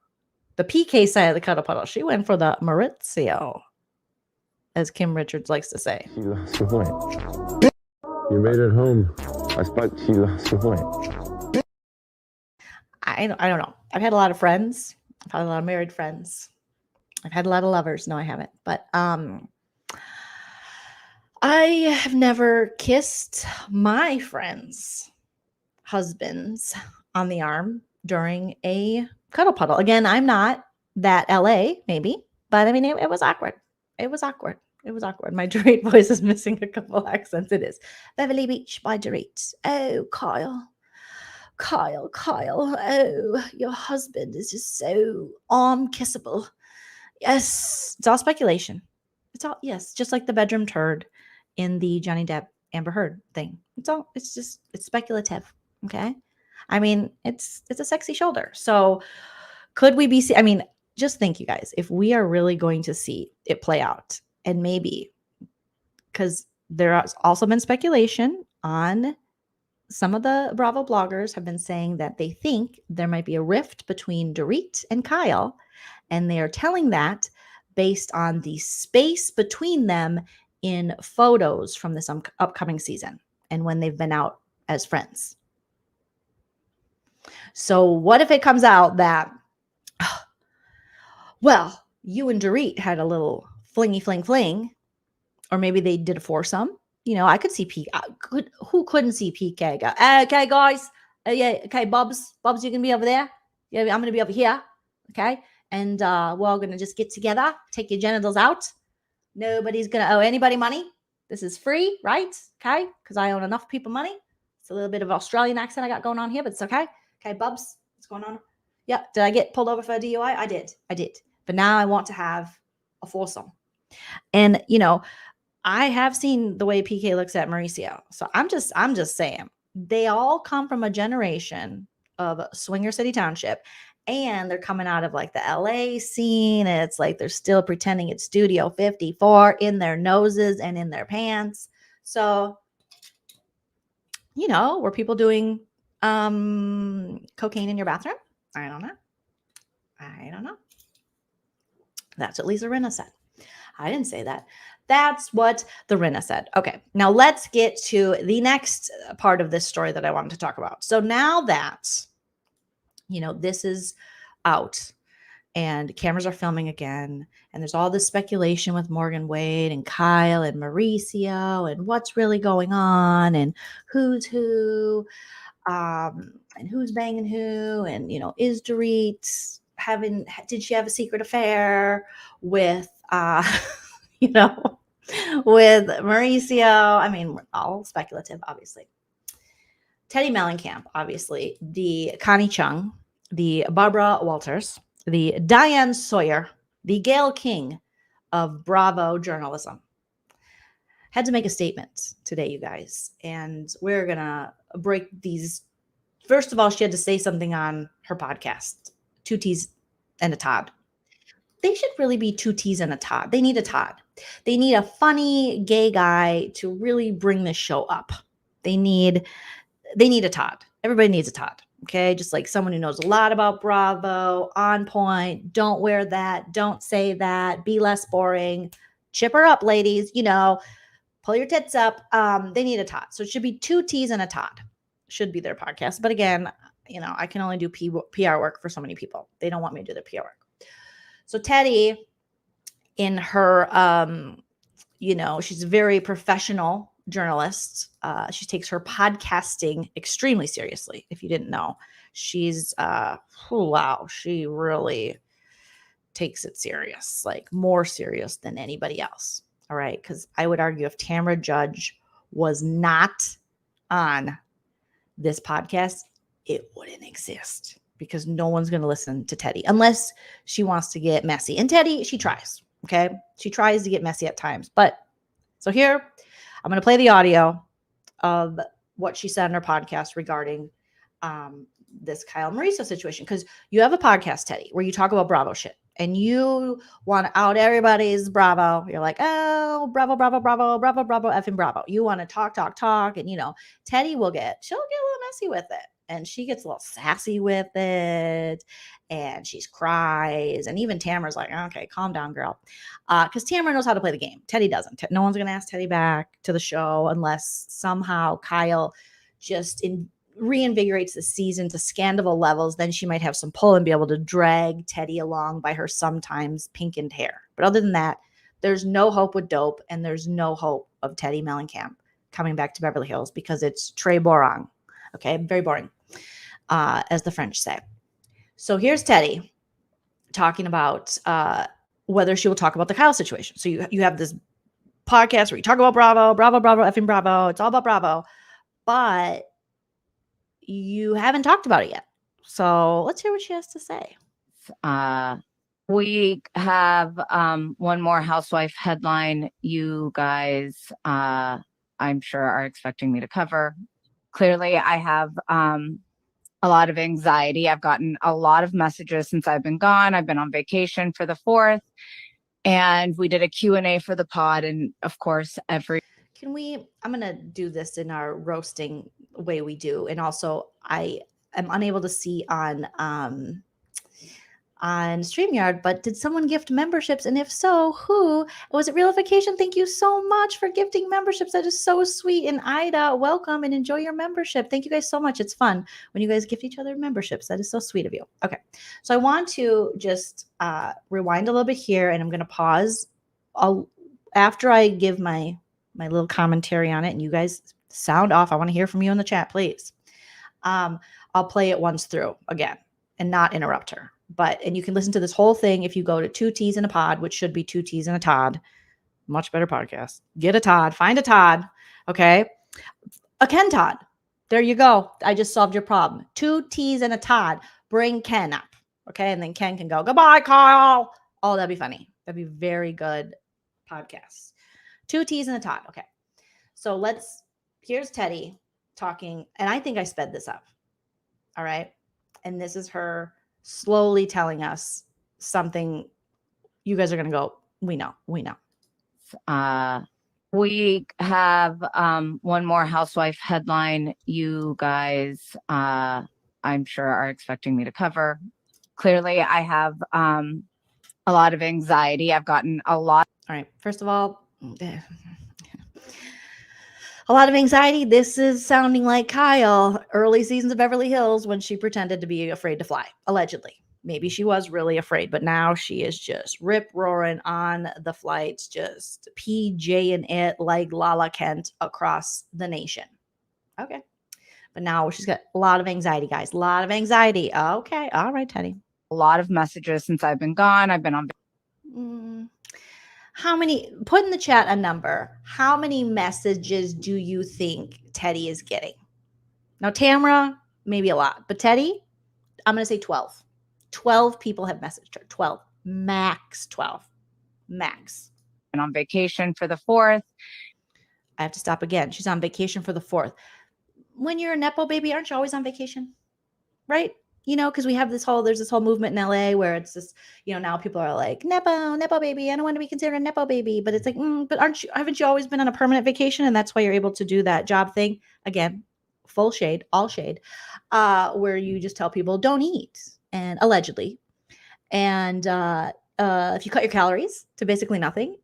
the PK side of the cuddle puddle. She went for the Maurizio, as Kim Richards likes to say. She lost her weight. You made it home. I thought she lost her weight. I don't know. I've had a lot of friends. I've had a lot of married friends. I've had a lot of lovers. No, I haven't. But I have never kissed my friends' husbands on the arm during a cuddle puddle. Again, I'm not that LA, maybe, but I mean, it was awkward. It was awkward. It was awkward. My Dorit voice is missing a couple accents. It is. Beverly Beach by Dorit. Oh, Kyle. Oh, your husband is just so arm kissable. Yes. It's all speculation. It's all, yes, just like the bedroom turd in the Johnny Depp Amber Heard thing. It's speculative. Okay. I mean, it's a sexy shoulder. So could we be, I mean, just think, you guys, if we are really going to see it play out, and maybe, because there has also been speculation on some of the Bravo bloggers have been saying that they think there might be a rift between Dorit and Kyle, and they are telling that based on the space between them in photos from this upcoming season and when they've been out as friends. So what if it comes out that, well, you and Dorit had a little fling, or maybe they did a foursome. I could see PK. Who couldn't see PK go, okay, guys? Yeah, okay, Bobs, you can be over there. Yeah, I'm going to be over here. Okay. And we're all going to just get together, take your genitals out. Nobody's going to owe anybody money. This is free, right? Okay. Because I owe enough people money. It's a little bit of Australian accent I got going on here, but it's okay. Okay, Bobs, what's going on? Yeah. Did I get pulled over for a DUI? I did. But now I want to have a foursome. And, I have seen the way PK looks at Mauricio. So I'm just saying, they all come from a generation of Swinger City Township, and they're coming out of like the LA scene. And it's like they're still pretending it's Studio 54 in their noses and in their pants. So, were people doing cocaine in your bathroom? I don't know. That's what Lisa Rinna said. I didn't say that. That's what the Rinna said. Okay, now let's get to the next part of this story that I wanted to talk about. So now that, this is out and cameras are filming again, and there's all this speculation with Morgan Wade and Kyle and Mauricio and what's really going on and who's who, and who's banging who, and, is Dorit did she have a secret affair with, with Mauricio? I mean, all speculative, obviously. Teddy Mellencamp, obviously, the Connie Chung, the Barbara Walters, the Diane Sawyer, the Gayle King of Bravo journalism, had to make a statement today, you guys. And we're going to break these. First of all, she had to say something on her podcast, Two T's and a Todd. They should really be two T's and a Todd. They need a Todd. They need a funny gay guy to really bring this show up. They need a Todd. Everybody needs a Todd. Okay. Just like someone who knows a lot about Bravo, on point. Don't wear that. Don't say that. Be less boring. Chip her up, ladies. Pull your tits up. They need a Todd. So it should be two T's and a Todd. Should be their podcast. But again, I can only do PR work for so many people. They don't want me to do their PR work. So Teddy, in her, she's a very professional journalist. She takes her podcasting extremely seriously. If you didn't know, she's, she really takes it serious, like more serious than anybody else. All right. Because I would argue if Tamra Judge was not on this podcast, it wouldn't exist because no one's going to listen to Teddy unless she wants to get messy. And Teddy, she tries. Okay. She tries to get messy at times. But so here, I'm going to play the audio of what she said on her podcast regarding this Kyle Mauricio situation. Because you have a podcast, Teddy, where you talk about Bravo shit and you want to out everybody's Bravo. You're like, oh, Bravo, Bravo, Bravo, Bravo, Bravo, effing Bravo. You want to talk. And, Teddy she'll get a little messy with it. And she gets a little sassy with it. And she cries. And even Tamara's like, okay, calm down, girl. Because Tamara knows how to play the game. Teddy doesn't. No one's going to ask Teddy back to the show unless somehow Kyle just reinvigorates the season to Scandoval levels. Then she might have some pull and be able to drag Teddy along by her sometimes pinkened hair. But other than that, there's no hope with Dope. And there's no hope of Teddy Mellencamp coming back to Beverly Hills because it's très boring. Okay, very boring, as the French say. So here's Teddy talking about whether she will talk about the Kyle situation. So you have this podcast where you talk about Bravo, Bravo, Bravo, effing Bravo. It's all about Bravo, but you haven't talked about it yet. So let's hear what she has to say. We have one more housewife headline you guys, I'm sure, are expecting me to cover. Clearly, I have a lot of anxiety. I've gotten a lot of messages since I've been gone. I've been on vacation for the 4th, and we did a Q&A for the pod. And of course, I'm going to do this in our roasting way we do. And also I am unable to see on StreamYard, but did someone gift memberships? And if so, who? Was it Real Vacation? Thank you so much for gifting memberships. That is so sweet. And Ida, welcome and enjoy your membership. Thank you guys so much. It's fun when you guys gift each other memberships. That is so sweet of you. Okay. So I want to just rewind a little bit here, and I'm going to pause after I give my little commentary on it, and you guys sound off. I want to hear from you in the chat, please. I'll play it once through again and not interrupt her. And you can listen to this whole thing if you go to 2 T's in a Pod, which should be 2 T's in a Todd. Much better podcast. Get a Todd. Find a Todd. Okay. A Ken Todd. There you go. I just solved your problem. 2 T's in a Todd. Bring Ken up. Okay. And then Ken can go, goodbye, Kyle. Oh, that'd be funny. That'd be very good podcast. 2 T's in a Todd. Okay. So here's Teddy talking. And I think I sped this up. All right. And this is her slowly telling us something you guys are going to go, we know. We have one more housewife headline you guys, I'm sure, are expecting me to cover. Clearly, I have a lot of anxiety. I've gotten a lot. All right. First of all, a lot of anxiety. This is sounding like Kyle, early seasons of Beverly Hills, when she pretended to be afraid to fly, allegedly. Maybe she was really afraid, but now she is just rip-roaring on the flights, just PJing it like Lala Kent across the nation. Okay. But now she's got a lot of anxiety, guys. A lot of anxiety. Okay. All right, Teddy. A lot of messages since I've been gone. I've been on. How many, put in the chat a number. How many messages do you think Teddy is getting? Now, Tamra, maybe a lot, but Teddy, I'm going to say 12. 12 people have messaged her. 12. Max 12. Max. And on vacation for the 4th. I have to stop again. She's on vacation for the 4th. When you're a Nepo baby, aren't you always on vacation? Right? Because there's this whole movement in LA where it's just, now people are like, Nepo baby. I don't want to be considered a Nepo baby. But it's like, but haven't you always been on a permanent vacation? And that's why you're able to do that job thing. Again, full shade, all shade, where you just tell people don't eat, and allegedly. And if you cut your calories to basically nothing,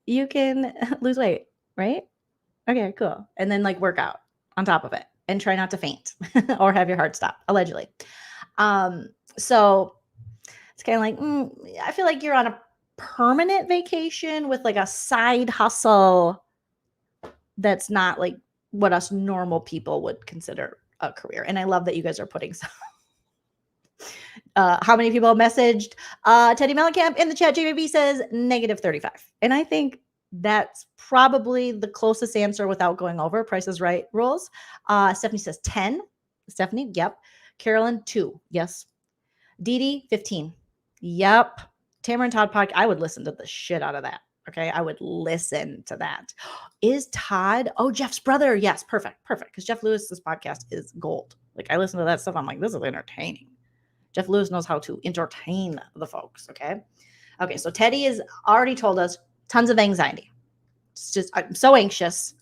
you can lose weight, right? Okay, cool. And then work out on top of it. And try not to faint or have your heart stop, allegedly. So it's kind of like, I feel like you're on a permanent vacation with a side hustle that's not what us normal people would consider a career. And I love that you guys are putting some. How many people messaged Teddy Mellencamp in the chat? JBB says -35. And I think That's probably the closest answer without going over Price is Right rules. Stephanie says 10. Stephanie, yep. Carolyn, 2. Yes. Dee Dee, 15. Yep. Tamara and Todd podcast. I would listen to the shit out of that. Okay. I would listen to that. Is Todd, Jeff's brother? Yes. Perfect. Perfect. Because Jeff Lewis's podcast is gold. Like, I listen to that stuff. I'm like, this is entertaining. Jeff Lewis knows how to entertain the folks. Okay. Okay. So Teddy has already told us tons of anxiety. It's just, I'm so anxious.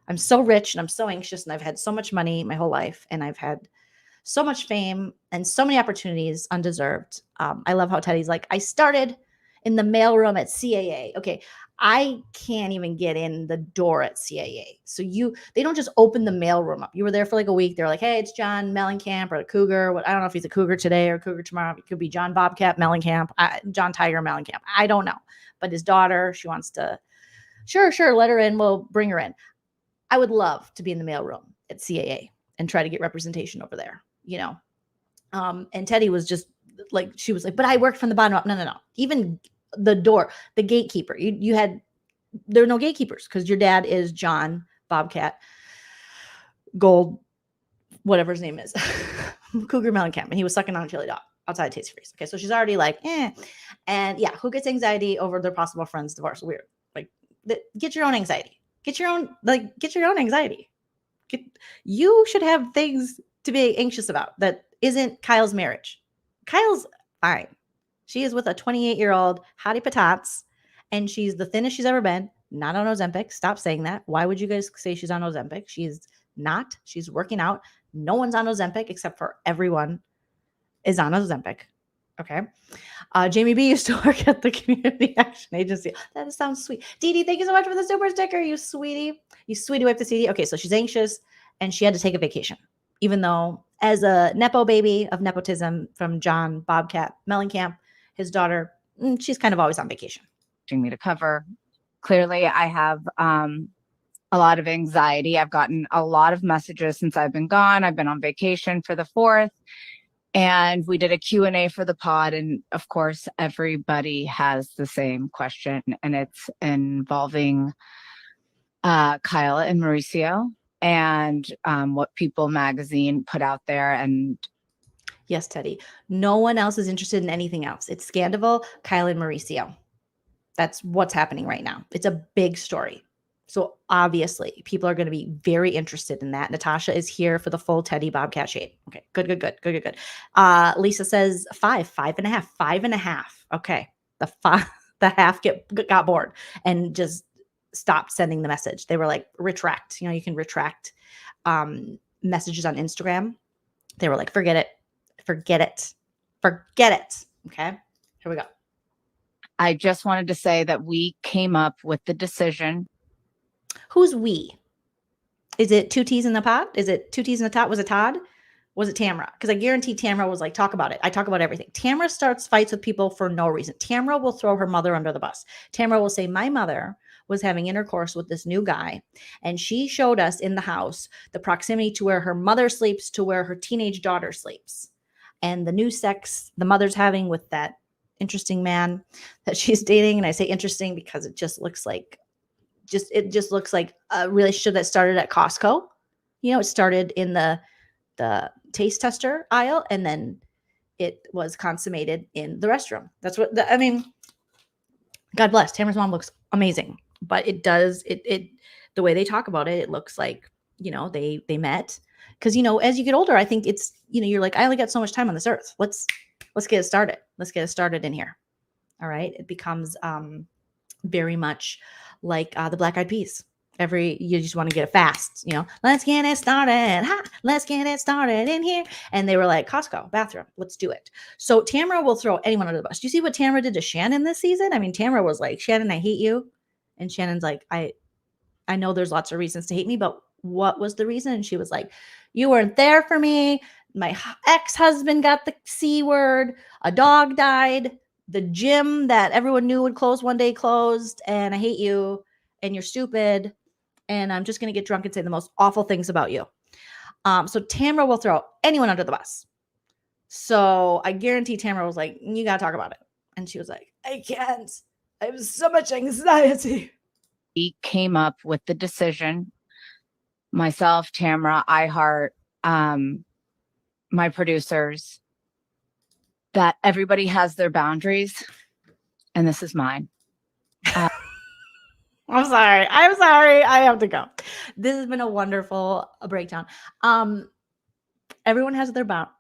I'm so rich and I'm so anxious, and I've had so much money my whole life, and I've had so much fame and so many opportunities undeserved. I love how Teddy's like, I started in the mailroom at CAA. Okay. I can't even get in the door at CAA. So they don't just open the mailroom up. You were there for like a week. They're like, hey, it's John Mellencamp or a Cougar. I don't know if he's a Cougar today or Cougar tomorrow. It could be John Bobcat Mellencamp, John Tiger Mellencamp. I don't know. But his daughter, she wants to, sure, let her in. We'll bring her in. I would love to be in the mailroom at CAA and try to get representation over there, you know? And Teddy was just like, she was like, but I worked from the bottom up. No. Even the door, the gatekeeper, there were no gatekeepers because your dad is John Bobcat Gold, whatever his name is, Cougar Mellencamp. And he was sucking on a chili dog outside Tasty Freeze. Okay. So she's already like, And yeah, who gets anxiety over their possible friend's divorce? Weird. Like, get your own anxiety. Get your own anxiety. You should have things to be anxious about that isn't Kyle's marriage. Kyle's fine. She is with a 28-year-old hottie patats, and she's the thinnest she's ever been. Not on Ozempic. Stop saying that. Why would you guys say she's on Ozempic? She's not. She's working out. No one's on Ozempic except for everyone is on Ozempic. Okay. Jamie B used to work at the Community Action Agency. That sounds sweet. Dee Dee, thank you so much for the super sticker, you sweetie. You sweetie wipe the CD. Okay, so she's anxious and she had to take a vacation, even though as a Nepo baby of nepotism from John Bobcat Mellencamp, his daughter, she's kind of always on vacation. Me to cover. Clearly, I have a lot of anxiety. I've gotten a lot of messages since I've been gone. I've been on vacation for the 4th. And we did a Q&A for the pod. And of course, everybody has the same question. And it's involving Kyle and Mauricio and what People magazine put out there. And yes, Teddy, no one else is interested in anything else. It's Scandoval, Kyle, and Mauricio. That's what's happening right now. It's a big story. So obviously people are going to be very interested in that. Natasha is here for the full Teddy Bobcat shade. Okay, good. Lisa says 5.5. Okay. The half got bored and just stopped sending the message. They were like, retract. You know, you can retract messages on Instagram. They were like, forget it. Okay, here we go. I just wanted to say that we came up with the decision. Who's we? Is it 2 T's in the pot? Is it 2 T's in the tot? Was it Todd? Was it Tamara? Because I guarantee Tamara was like, talk about it. I talk about everything. Tamara starts fights with people for no reason. Tamara will throw her mother under the bus. Tamara will say, my mother was having intercourse with this new guy, and she showed us in the house the proximity to where her mother sleeps to where her teenage daughter sleeps. And the new sex the mother's having with that interesting man that she's dating. And I say interesting because it just looks like a relationship that started at Costco. You know, it started in the taste tester aisle, and then it was consummated in the restroom. That's what God bless. Tamara's mom looks amazing, but the way they talk about it, it looks like, you know, they met. Because, you know, as you get older, I think it's, you know, you're like, I only got so much time on this earth. Let's get it started. Let's get it started in here. All right. It becomes very much like the Black Eyed Peas. You just want to get it fast, you know, let's get it started. Let's get it started in here. And they were like, Costco, bathroom, let's do it. So Tamara will throw anyone under the bus. Do you see what Tamara did to Shannon this season? I mean, Tamara was like, Shannon, I hate you. And Shannon's like, I know there's lots of reasons to hate me, but what was the reason? And she was like, you weren't there for me. My ex-husband got the C word. A dog died. The gym that everyone knew would close one day closed. And I hate you. And you're stupid. And I'm just going to get drunk and say the most awful things about you. So Tamara will throw anyone under the bus. So I guarantee Tamara was like, you got to talk about it. And she was like, I can't. I have so much anxiety. We came up with the decision, myself, Tamara, iHeart, my producers, that everybody has their boundaries, and this is mine. I'm sorry. I have to go. This has been a wonderful breakdown. Everyone has their bound.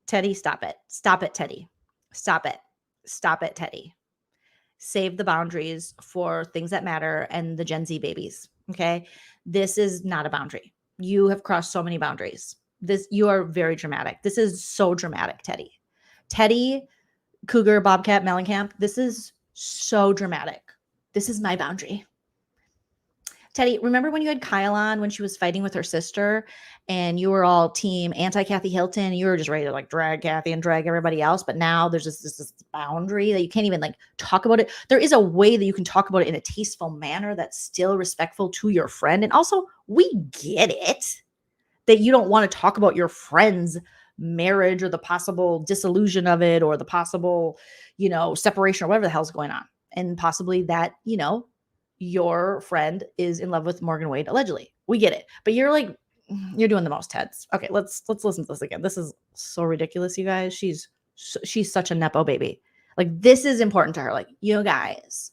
Teddy, stop it. Stop it, Teddy. Stop it. Stop it, Teddy. Save the boundaries for things that matter and the Gen Z babies. Okay. This is not a boundary. You have crossed so many boundaries. You are very dramatic. This is so dramatic, Teddy. Teddy, Cougar, Bobcat, Mellencamp. This is so dramatic. This is my boundary. Teddy, remember when you had Kyle on when she was fighting with her sister and you were all team anti-Kathy Hilton? You were just ready to like drag Kathy and drag everybody else. But now there's just this boundary that you can't even like talk about it. There is a way that you can talk about it in a tasteful manner that's still respectful to your friend. And also, we get it that you don't want to talk about your friend's marriage or the possible disillusion of it or the possible, separation or whatever the hell's going on. And possibly that, your friend is in love with Morgan Wade, allegedly. We get it. But you're doing the most, Teds. Okay, let's listen to this again. This is so ridiculous, you guys. She's such a Nepo baby. Like, this is important to her. Like, you guys,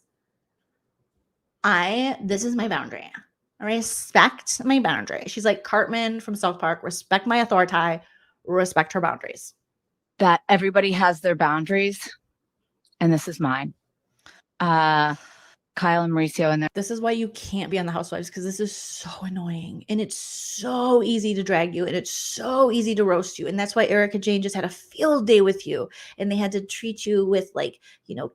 this is my boundary. I respect my boundary. She's like Cartman from South Park. Respect my authority. Respect her boundaries. That everybody has their boundaries, and this is mine. Kyle and Mauricio, and this is why you can't be on the Housewives, because this is so annoying and it's so easy to drag you and it's so easy to roast you. And that's why Erica Jane just had a field day with you and they had to treat you with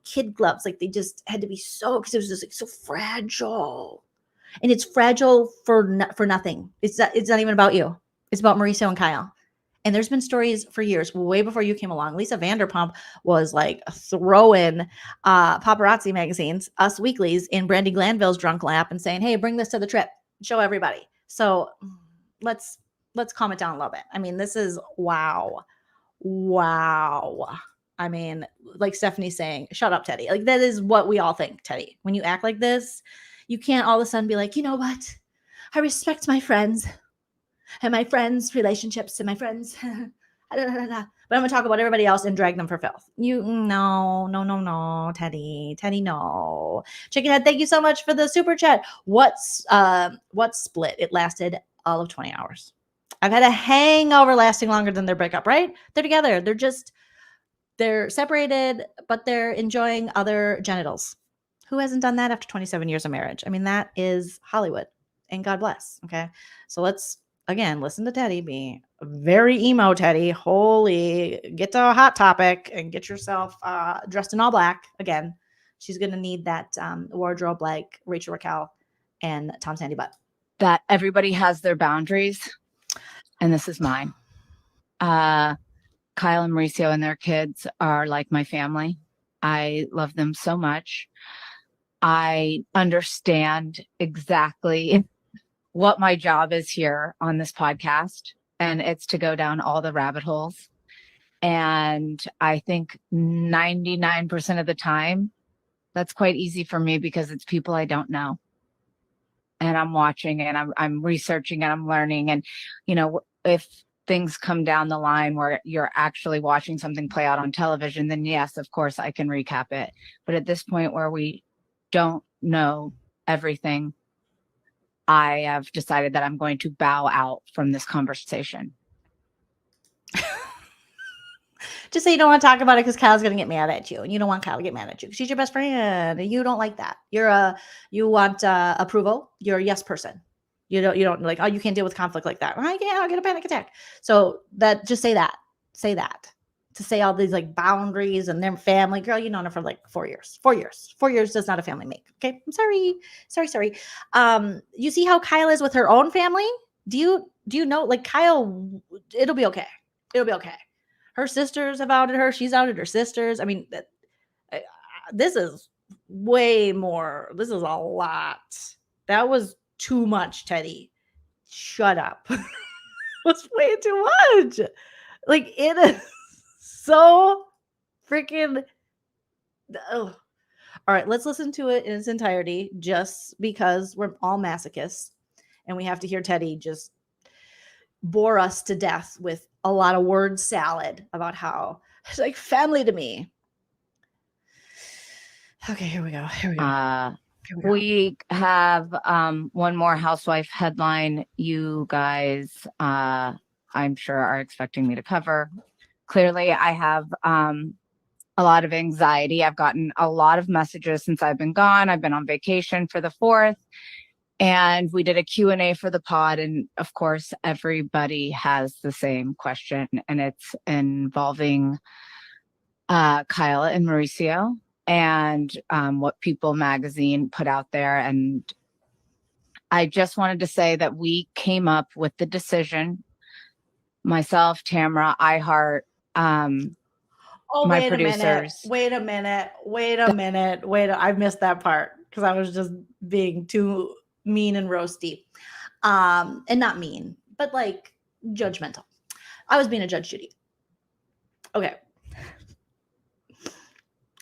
kid gloves. Like, they just had to be because it was just so fragile. And it's fragile for nothing. It's not even about you. It's about Mauricio and Kyle. And there's been stories for years, way before you came along. Lisa Vanderpump was like throwing paparazzi magazines, Us Weeklies, in Brandi Glanville's drunk lap and saying, hey, bring this to the trip. Show everybody. So let's calm it down a little bit. I mean, this is wow. I mean, like Stephanie's saying, shut up, Teddy. Like, that is what we all think, Teddy. When you act like this, you can't all of a sudden be like, you know what? I respect my friends. And my friends' relationships and my friends, but I'm going to talk about everybody else and drag them for filth. No, Teddy, no. Chickenhead, thank you so much for the super chat. What's split? It lasted all of 20 hours. I've had a hangover lasting longer than their breakup, right? They're together. They're separated, but they're enjoying other genitals. Who hasn't done that after 27 years of marriage? I mean, that is Hollywood, and God bless. Okay. So again, listen to Teddy, be very emo, Teddy. Get to a hot topic and get yourself dressed in all black. Again, she's going to need that wardrobe like Rachel Raquel and Tom Sandy Butt. That everybody has their boundaries, and this is mine. Kyle and Mauricio and their kids are like my family. I love them so much. I understand exactly what my job is here on this podcast, and it's to go down all the rabbit holes. And I think 99% of the time, that's quite easy for me because it's people I don't know. And I'm watching and I'm researching and I'm learning. And, if things come down the line where you're actually watching something play out on television, then yes, of course I can recap it. But at this point where we don't know everything, I have decided that I'm going to bow out from this conversation. Just say you don't want to talk about it because Kyle's going to get mad at you, and you don't want Kyle to get mad at you because she's your best friend, and you don't like that. You want approval. You're a yes person. You don't like, oh, you can't deal with conflict like that. I can't. I'll get a panic attack. So just say that. To say all these like boundaries and their family. Girl, you known her for like 4 years. 4 years. 4 years does not a family make. Okay. I'm sorry. You see how Kyle is with her own family? Do you know, like, Kyle, it'll be okay. Her sisters have outed her. She's outed her sisters. I mean, this is way more. This is a lot. That was too much, Teddy. Shut up. It was way too much. Like, it is so freaking. All All right, let's listen to it in its entirety just because we're all masochists and we have to hear Teddy just bore us to death with a lot of word salad about how it's like family to me. Okay, here we go. Here we go. We have one more housewife headline you guys, I'm sure, are expecting me to cover. Clearly, I have a lot of anxiety. I've gotten a lot of messages since I've been gone. I've been on vacation for the 4th. And we did a Q&A for the pod. And of course, everybody has the same question. And it's involving Kyle and Mauricio and what People magazine put out there. And I just wanted to say that we came up with the decision, myself, Tamara, iHeart, my producers. Wait a minute. I missed that part because I was just being too mean and roasty. And not mean, but like judgmental. I was being a Judge Judy. Okay.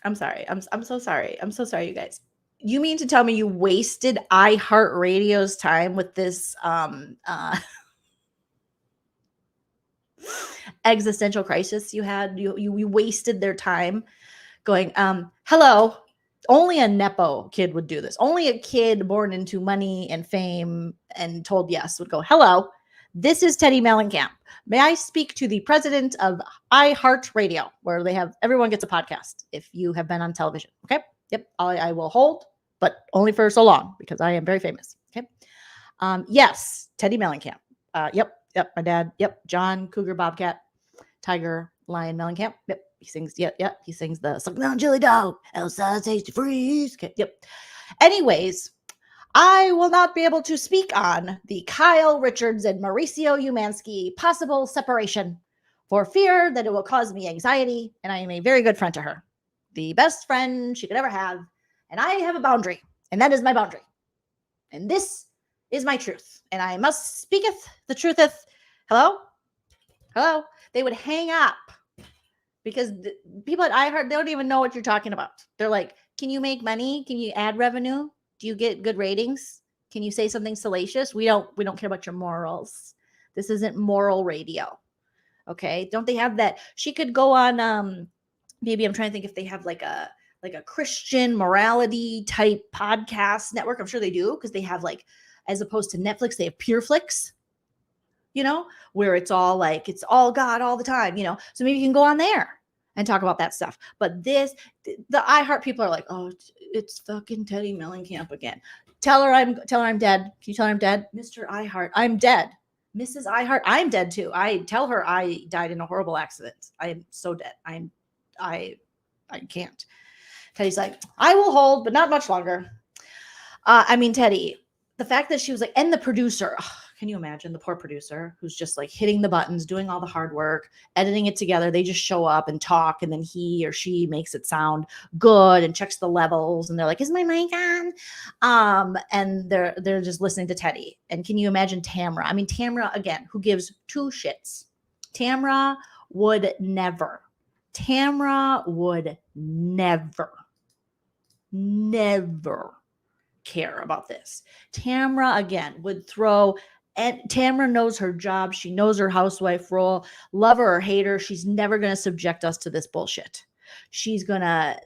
I'm sorry. I'm so sorry. I'm so sorry, you guys. You mean to tell me you wasted iHeartRadio's time with this existential crisis you had? You wasted their time going, hello. Only a Nepo kid would do this. Only a kid born into money and fame and told yes would go, hello, this is Teddy Mellencamp. May I speak to the president of iHeartRadio, where they have everyone gets a podcast if you have been on television. Okay. Yep. I will hold, but only for so long because I am very famous. Okay. Yes, Teddy Mellencamp. Yep. My dad. Yep. John Cougar Bobcat Tiger Lion Mellencamp. Yep. He sings. Yep. He sings the "Suck Down Chili Dog, Elsa Tasty Freeze." Okay, yep. Anyways, I will not be able to speak on the Kyle Richards and Mauricio Umansky possible separation for fear that it will cause me anxiety, and I am a very good friend to her, the best friend she could ever have, and I have a boundary, and that is my boundary, and this is my truth, and I must speaketh the trutheth. Hello. They would hang up. Because people at iHeart, they don't even know what you're talking about. They're like, can you make money? Can you add revenue? Do you get good ratings? Can you say something salacious? We don't care about your morals. This isn't moral radio. Okay. Don't they have that? She could go on, maybe I'm trying to think if they have like a Christian morality type podcast network. I'm sure they do because they have like, as opposed to Netflix, they have PureFlix. Where it's all like, it's all God all the time, so maybe you can go on there and talk about that stuff. But the iHeart people are like, oh, it's fucking Teddy Mellencamp again. Tell her I'm dead. Can you tell her I'm dead? Mr. iHeart, I'm dead. Mrs. iHeart, I'm dead too. I tell her I died in a horrible accident. I am so dead. I can't. Teddy's like, I will hold, but not much longer. Teddy, the fact that she was like, and the producer, can you imagine the poor producer who's just like hitting the buttons, doing all the hard work, editing it together? They just show up and talk, and then he or she makes it sound good and checks the levels, and they're like, "Is my mic on?" And they're just listening to Teddy. And can you imagine Tamara? Tamara again, who gives two shits. Tamara would never care about this. Tamara again would throw. And Tamara knows her job. She knows her housewife role. Love her or hate her, she's never going to subject us to this bullshit. She's going to,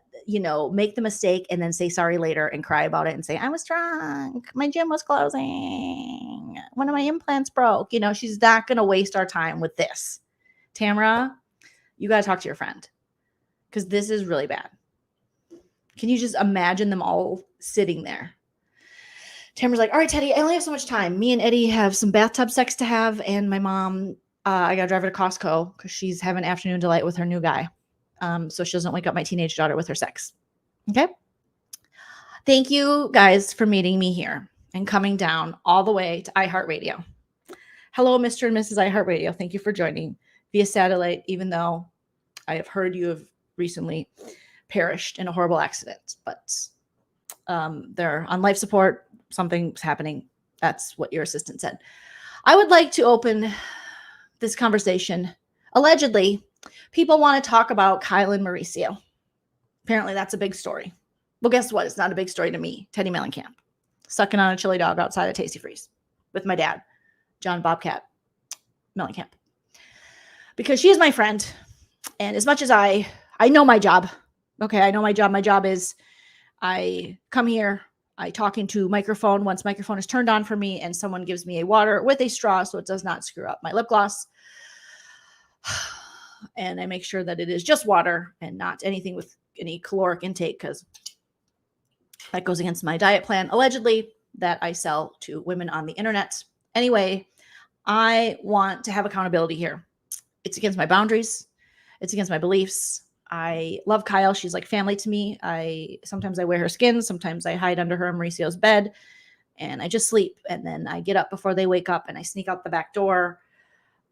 make the mistake and then say sorry later and cry about it and say, I was drunk. My gym was closing. One of my implants broke. She's not going to waste our time with this. Tamara, you got to talk to your friend because this is really bad. Can you just imagine them all sitting there? Tamara's like, all right, Teddy, I only have so much time. Me and Eddie have some bathtub sex to have. And my mom, I got to drive her to Costco because she's having afternoon delight with her new guy. So she doesn't wake up my teenage daughter with her sex. Okay. Thank you guys for meeting me here and coming down all the way to iHeartRadio. Hello, Mr. and Mrs. iHeartRadio. Thank you for joining via satellite, even though I have heard you have recently perished in a horrible accident, but they're on life support. Something's happening. That's what your assistant said. I would like to open this conversation. Allegedly, people want to talk about Kyle and Mauricio. Apparently, that's a big story. Well, guess what? It's not a big story to me. Teddy Mellencamp, sucking on a chili dog outside of Tasty Freeze with my dad, John Bobcat Mellencamp. Because she is my friend. And as much as I know my job, okay, I know my job. My job is I come here, I talk into microphone. Once microphone is turned on for me and someone gives me a water with a straw so it does not screw up my lip gloss. And I make sure that it is just water and not anything with any caloric intake because that goes against my diet plan, allegedly, that I sell to women on the internet. Anyway, I want to have accountability here. It's against my boundaries. It's against my beliefs. I love Kyle. She's like family to me. Sometimes I wear her skin. Sometimes I hide under her and Mauricio's bed and I just sleep. And then I get up before they wake up and I sneak out the back door.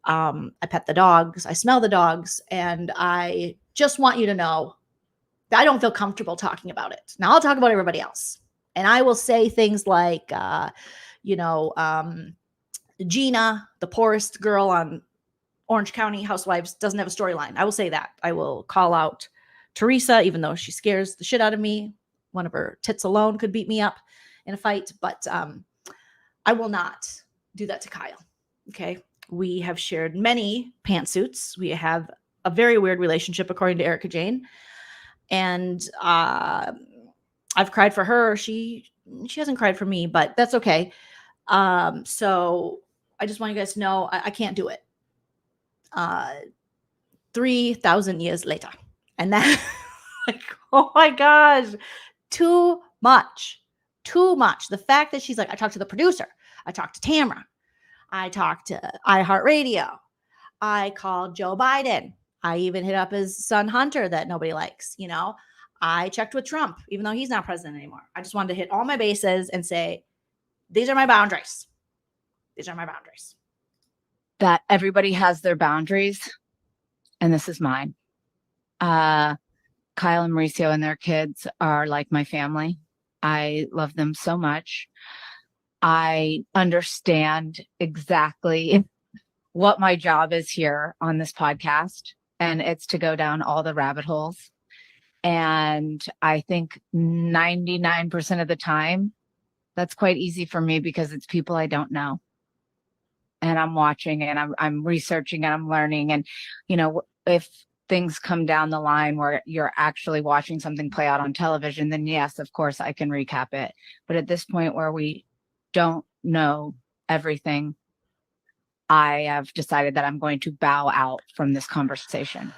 I pet the dogs. I smell the dogs. And I just want you to know that I don't feel comfortable talking about it. Now I'll talk about everybody else. And I will say things like, Gina, the poorest girl on Orange County Housewives, doesn't have a storyline. I will say that. I will call out Teresa, even though she scares the shit out of me. One of her tits alone could beat me up in a fight, but I will not do that to Kyle. Okay. We have shared many pantsuits. We have a very weird relationship, according to Erica Jane. And I've cried for her. She hasn't cried for me, but that's okay. So I just want you guys to know I can't do it. 3,000 years later. And that, like, oh my gosh, too much. The fact that she's like, I talked to the producer, I talked to Tamara, I talked to iHeartRadio, I called Joe Biden, I even hit up his son Hunter that nobody likes, I checked with Trump, even though he's not president anymore. I just wanted to hit all my bases and say, these are my boundaries. That everybody has their boundaries, and this is mine. Kyle and Mauricio and their kids are like my family. I love them so much. I understand exactly what my job is here on this podcast, and it's to go down all the rabbit holes. And I think 99% of the time, that's quite easy for me because it's people I don't know. And I'm watching and I'm researching and I'm learning. And, if things come down the line where you're actually watching something play out on television, then yes, of course I can recap it. But at this point where we don't know everything, I have decided that I'm going to bow out from this conversation.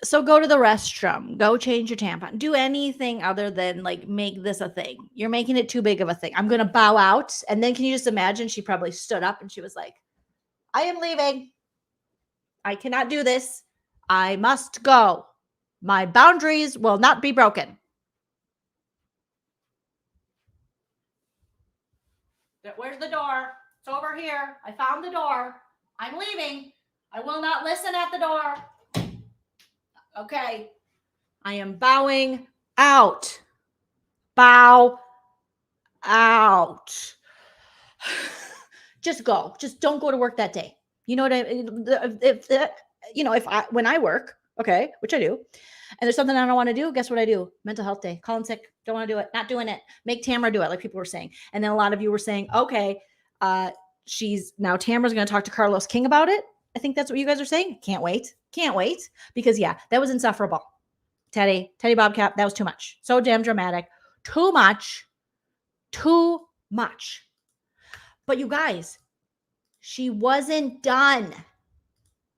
So go to the restroom, go change your tampon, do anything other than like make this a thing. You're making it too big of a thing. I'm going to bow out. And then can you just imagine? She probably stood up and she was like, I am leaving. I cannot do this. I must go. My boundaries will not be broken. Where's the door? It's over here. I found the door. I'm leaving. I will not listen at the door. Okay. I am bowing out. Bow out. Just go. Just don't go to work that day. You know what I mean? When I work, okay, which I do, and there's something I don't want to do, guess what I do? Mental health day. Calling sick. Don't want to do it. Not doing it. Make Tamara do it, like people were saying. And then a lot of you were saying, okay, Tamara's going to talk to Carlos King about it. I think that's what you guys are saying. Can't wait. Because yeah, that was insufferable. Teddy Bobcat, that was too much. So damn dramatic. Too much. But you guys, she wasn't done.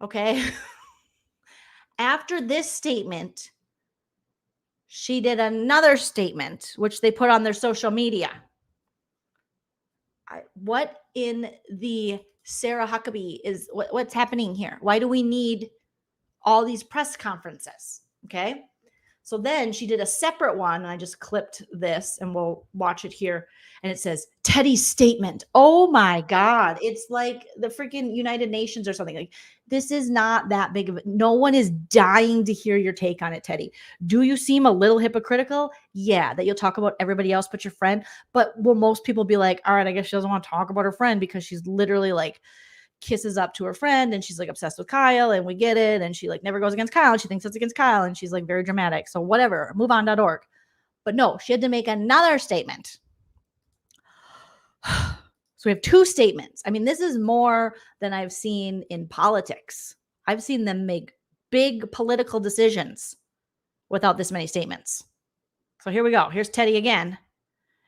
Okay. After this statement, she did another statement, which they put on their social media. What in the Sarah Huckabee is what's happening here? Why do we need all these press conferences? Okay. So then she did a separate one. And I just clipped this and we'll watch it here. And it says Teddy's statement. Oh my God. It's like the freaking United Nations or something. Like, this is not that big of it. No one is dying to hear your take on it, Teddy. Do you seem a little hypocritical? Yeah, that you'll talk about everybody else but your friend. But will most people be like, all right, I guess she doesn't want to talk about her friend because she's literally like kisses up to her friend and she's like obsessed with Kyle and we get it. And she like never goes against Kyle and she thinks it's against Kyle and she's like very dramatic. So whatever, moveon.org. But no, she had to make another statement. So we have two statements. I mean, this is more than I've seen in politics. I've seen them make big political decisions without this many statements. So here we go. Here's Teddy again.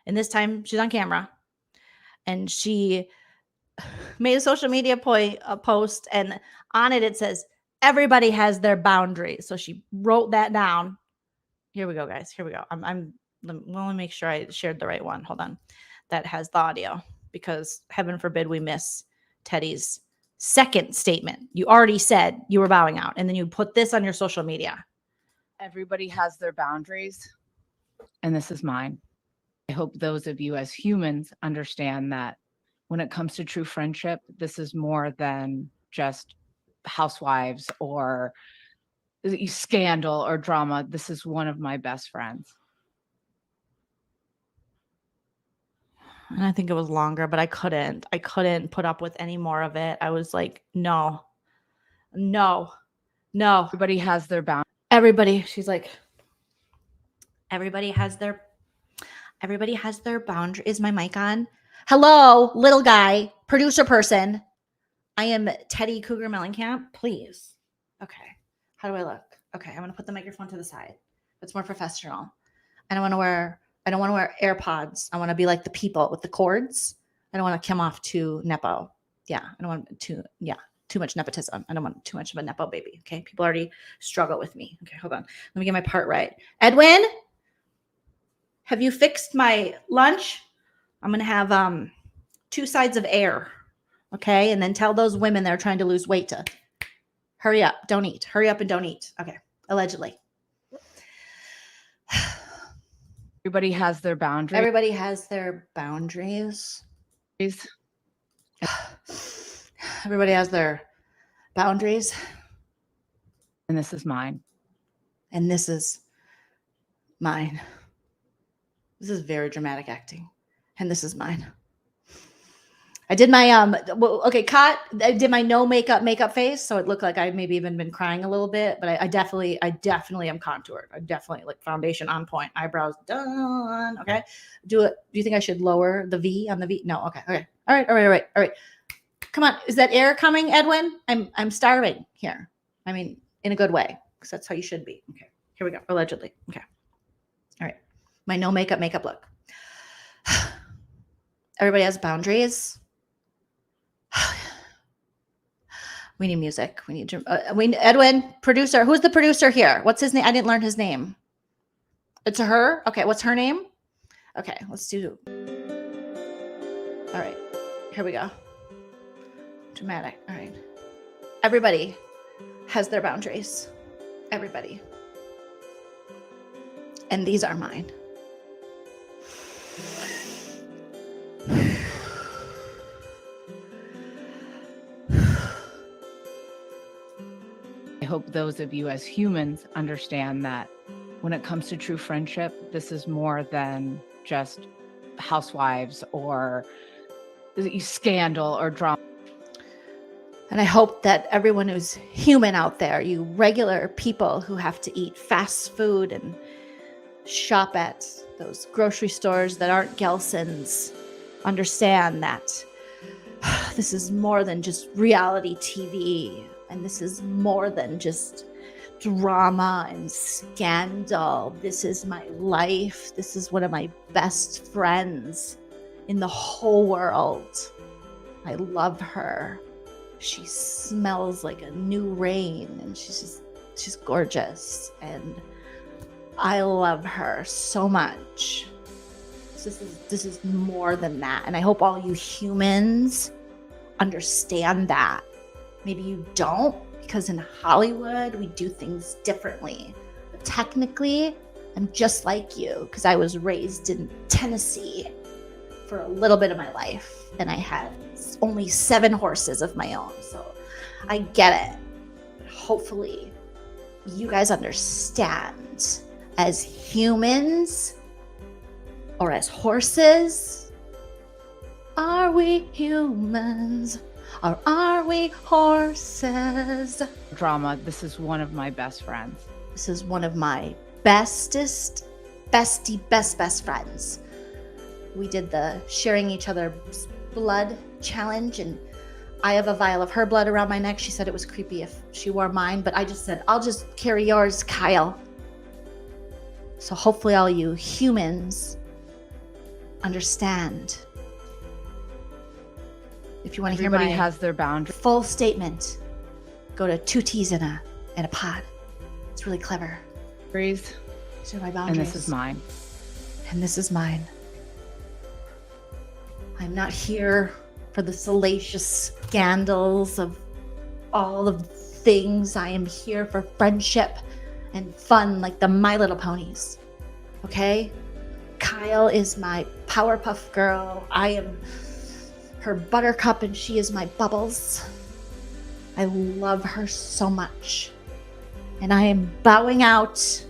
And this time she's on camera. And she made a social media post. And on it, it says, everybody has their boundaries. So she wrote that down. Here we go, guys. Here we go. Let me make sure I shared the right one. Hold on. That has the audio, because heaven forbid we miss Teddy's second statement. You already said you were bowing out, and then you put this on your social media. Everybody has their boundaries, and this is mine. I hope those of you as humans understand that when it comes to true friendship, this is more than just housewives or scandal or drama. This is one of my best friends. And I think it was longer, but I couldn't put up with any more of it. I was like, no. Everybody has their boundaries. Everybody, she's like, everybody has their boundary. Is my mic on? Hello, little guy, producer person. I am Teddy Cougar Mellencamp. Please. Okay. How do I look? Okay, I'm gonna put the microphone to the side. It's more professional. I don't want to wear AirPods. I want to be like the people with the cords. I don't want to come off too nepo. Yeah, I don't want too much nepotism. I don't want too much of a nepo baby. Okay, people already struggle with me. Okay, hold on. Let me get my part right. Edwin, have you fixed my lunch? I'm gonna have 2 sides of air. Okay, and then tell those women that are trying to lose weight to hurry up, don't eat. Hurry up and don't eat. Okay, allegedly. Everybody has their boundaries. Everybody has their boundaries. Everybody has their boundaries. And this is mine. And this is mine. This is very dramatic acting. And this is mine. I did my cut. I did my no makeup face, so it looked like I maybe even been crying a little bit, but I definitely am contoured. I definitely like foundation on point, eyebrows done. Okay, do you think I should lower the V on the V? No. Okay. All right. Come on, is that air coming, Edwin? I'm starving here. I mean, in a good way, because that's how you should be. Okay, here we go. Allegedly. Okay. All right. My no makeup look. Everybody has boundaries. We need music. We need Edwin, producer. Who's the producer here? What's his name? I didn't learn his name. It's a her. Okay, what's her name? Okay, let's do. All right, here we go. Dramatic. All right. Everybody has their boundaries. Everybody. And these are mine. I hope those of you as humans understand that when it comes to true friendship, this is more than just housewives or scandal or drama. And I hope that everyone who's human out there, you regular people who have to eat fast food and shop at those grocery stores that aren't Gelson's, understand that this is more than just reality TV. And this is more than just drama and scandal. This is my life. This is one of my best friends in the whole world. I love her. She smells like a new rain, and she's gorgeous. And I love her so much. This is more than that. And I hope all you humans understand that. Maybe you don't, because in Hollywood, we do things differently. But technically, I'm just like you, because I was raised in Tennessee for a little bit of my life, and I had only 7 horses of my own. So I get it. Hopefully, you guys understand as humans or as horses. Are we humans? Or are we horses? Drama. This is one of my best friends. This is one of my bestest best friends. We did the sharing each other's blood challenge, and I have a vial of her blood around my neck. She said it was creepy if she wore mine, but I just said, I'll just carry yours, Kyle. So hopefully all you humans understand. If you want to hear Everybody my has their boundaries. full statement, go to 2 T's in a pod. It's really clever. These are my And boundaries. this is mine. And this is mine. I'm not here for the salacious scandals of all of the things. I am here for friendship and fun like the My Little Ponies. Okay? Kyle is my Powerpuff Girl. I am her Buttercup and she is my Bubbles. I love her so much. And I am bowing out.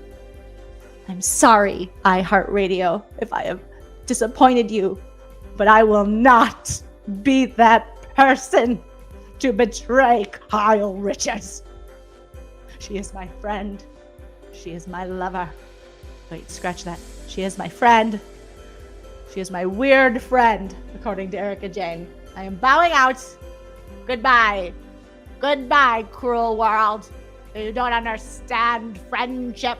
I'm sorry, iHeartRadio, if I have disappointed you, but I will not be that person to betray Kyle Richards. She is my friend. She is my lover. Wait, scratch that. She is my friend. She is my weird friend, according to Erica Jane. I am bowing out. Goodbye. Goodbye, cruel world. You don't understand friendship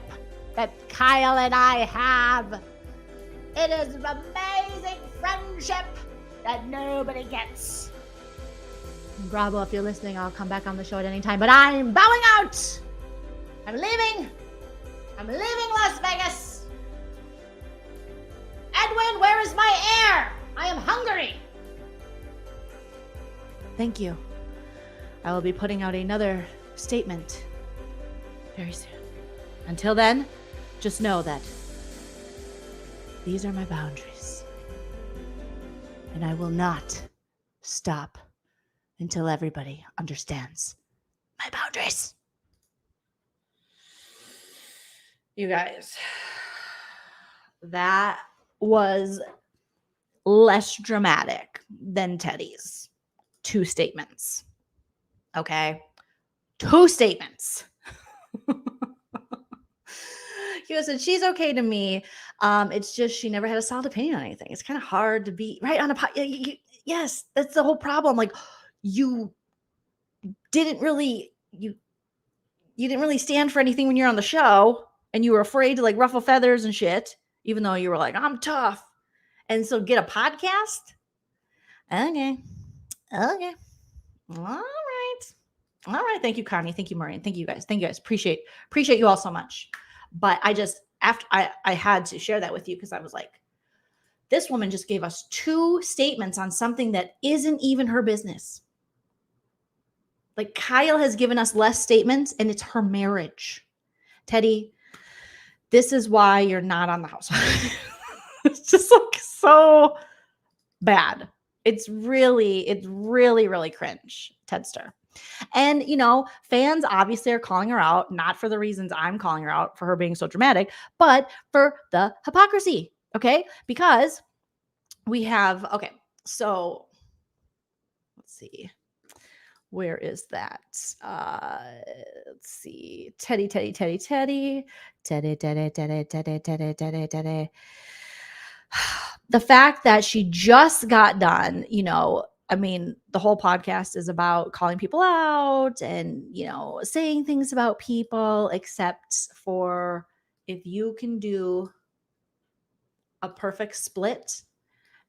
that Kyle and I have. It is an amazing friendship that nobody gets. Bravo, if you're listening, I'll come back on the show at any time, but I'm bowing out. I'm leaving. I'm leaving Las Vegas. Edwin, where is my air? I am hungry. Thank you. I will be putting out another statement very soon. Until then, just know that these are my boundaries. And I will not stop until everybody understands my boundaries. You guys, that was less dramatic than Teddy's 2 statements. Okay? 2 statements. He said, she's okay to me. It's just she never had a solid opinion on anything. It's kind of hard to be right on a yes, that's the whole problem. Like you didn't really stand for anything when you're on the show, and you were afraid to like ruffle feathers and shit, even though you were like, I'm tough. And so get a podcast. Okay. All right. Thank you, Connie. Thank you, Maureen. Thank you guys. Appreciate you all so much. But I just, after I had to share that with you because I was like, this woman just gave us 2 statements on something that isn't even her business. Like Kyle has given us less statements and it's her marriage. Teddy, this is why you're not on the house. It's just like so bad. It's really cringe, Tedster. And, fans obviously are calling her out, not for the reasons I'm calling her out for her being so dramatic, but for the hypocrisy. Okay. Because we have, so let's see. Where is that? Let's see. Teddy. The fact that she just got done, the whole podcast is about calling people out and, saying things about people, except for if you can do a perfect split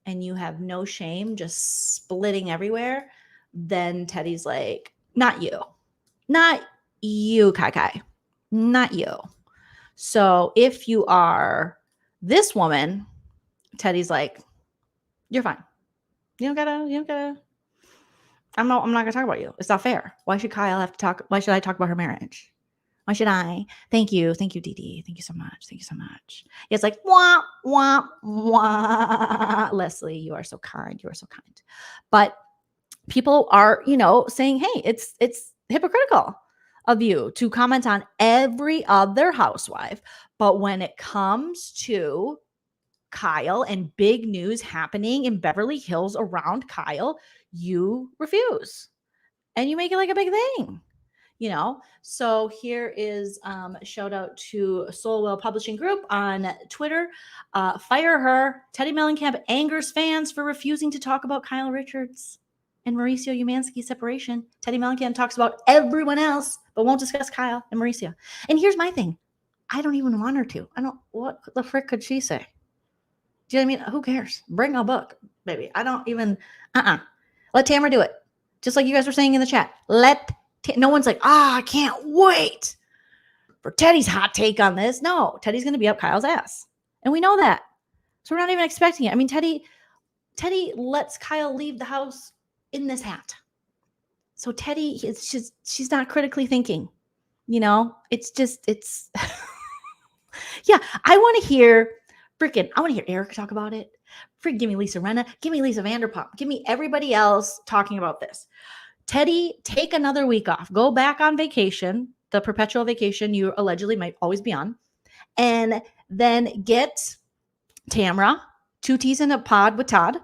and you have no shame, just splitting everywhere, then Teddy's like, not you, Kai, not you. So if you are this woman, Teddy's like, you're fine. You don't gotta. I'm not gonna talk about you. It's not fair. Why should Kyle have to talk? Why should I talk about her marriage? Why should I? Thank you, Dee Dee. Thank you so much. It's like wah wah wah. Leslie, you are so kind. But people are, saying, hey, it's hypocritical of you to comment on every other housewife, but when it comes to Kyle and big news happening in Beverly Hills around Kyle, you refuse. And you make it like a big thing. So here is a shout out to Soulwell Publishing Group on Twitter. Fire her. Teddy Mellencamp angers fans for refusing to talk about Kyle Richards and Mauricio Umansky's separation. Teddy Mellencamp talks about everyone else, but won't discuss Kyle and Mauricio. And here's my thing. I don't even want her to. What the frick could she say? Do you know what I mean? Who cares? Bring a book, baby. I don't even, Let Tamara do it. Just like you guys were saying in the chat. No one's like, I can't wait for Teddy's hot take on this. No, Teddy's going to be up Kyle's ass. And we know that. So we're not even expecting it. I mean, Teddy lets Kyle leave the house in this hat. So Teddy, she's not critically thinking, it's yeah, I want to hear Erica talk about it. Give me Lisa Rinna, give me Lisa Vanderpump, give me everybody else talking about this. Teddy, take another week off, go back on vacation, the perpetual vacation you allegedly might always be on, and then get Tamara, 2 T's in a pod with Todd,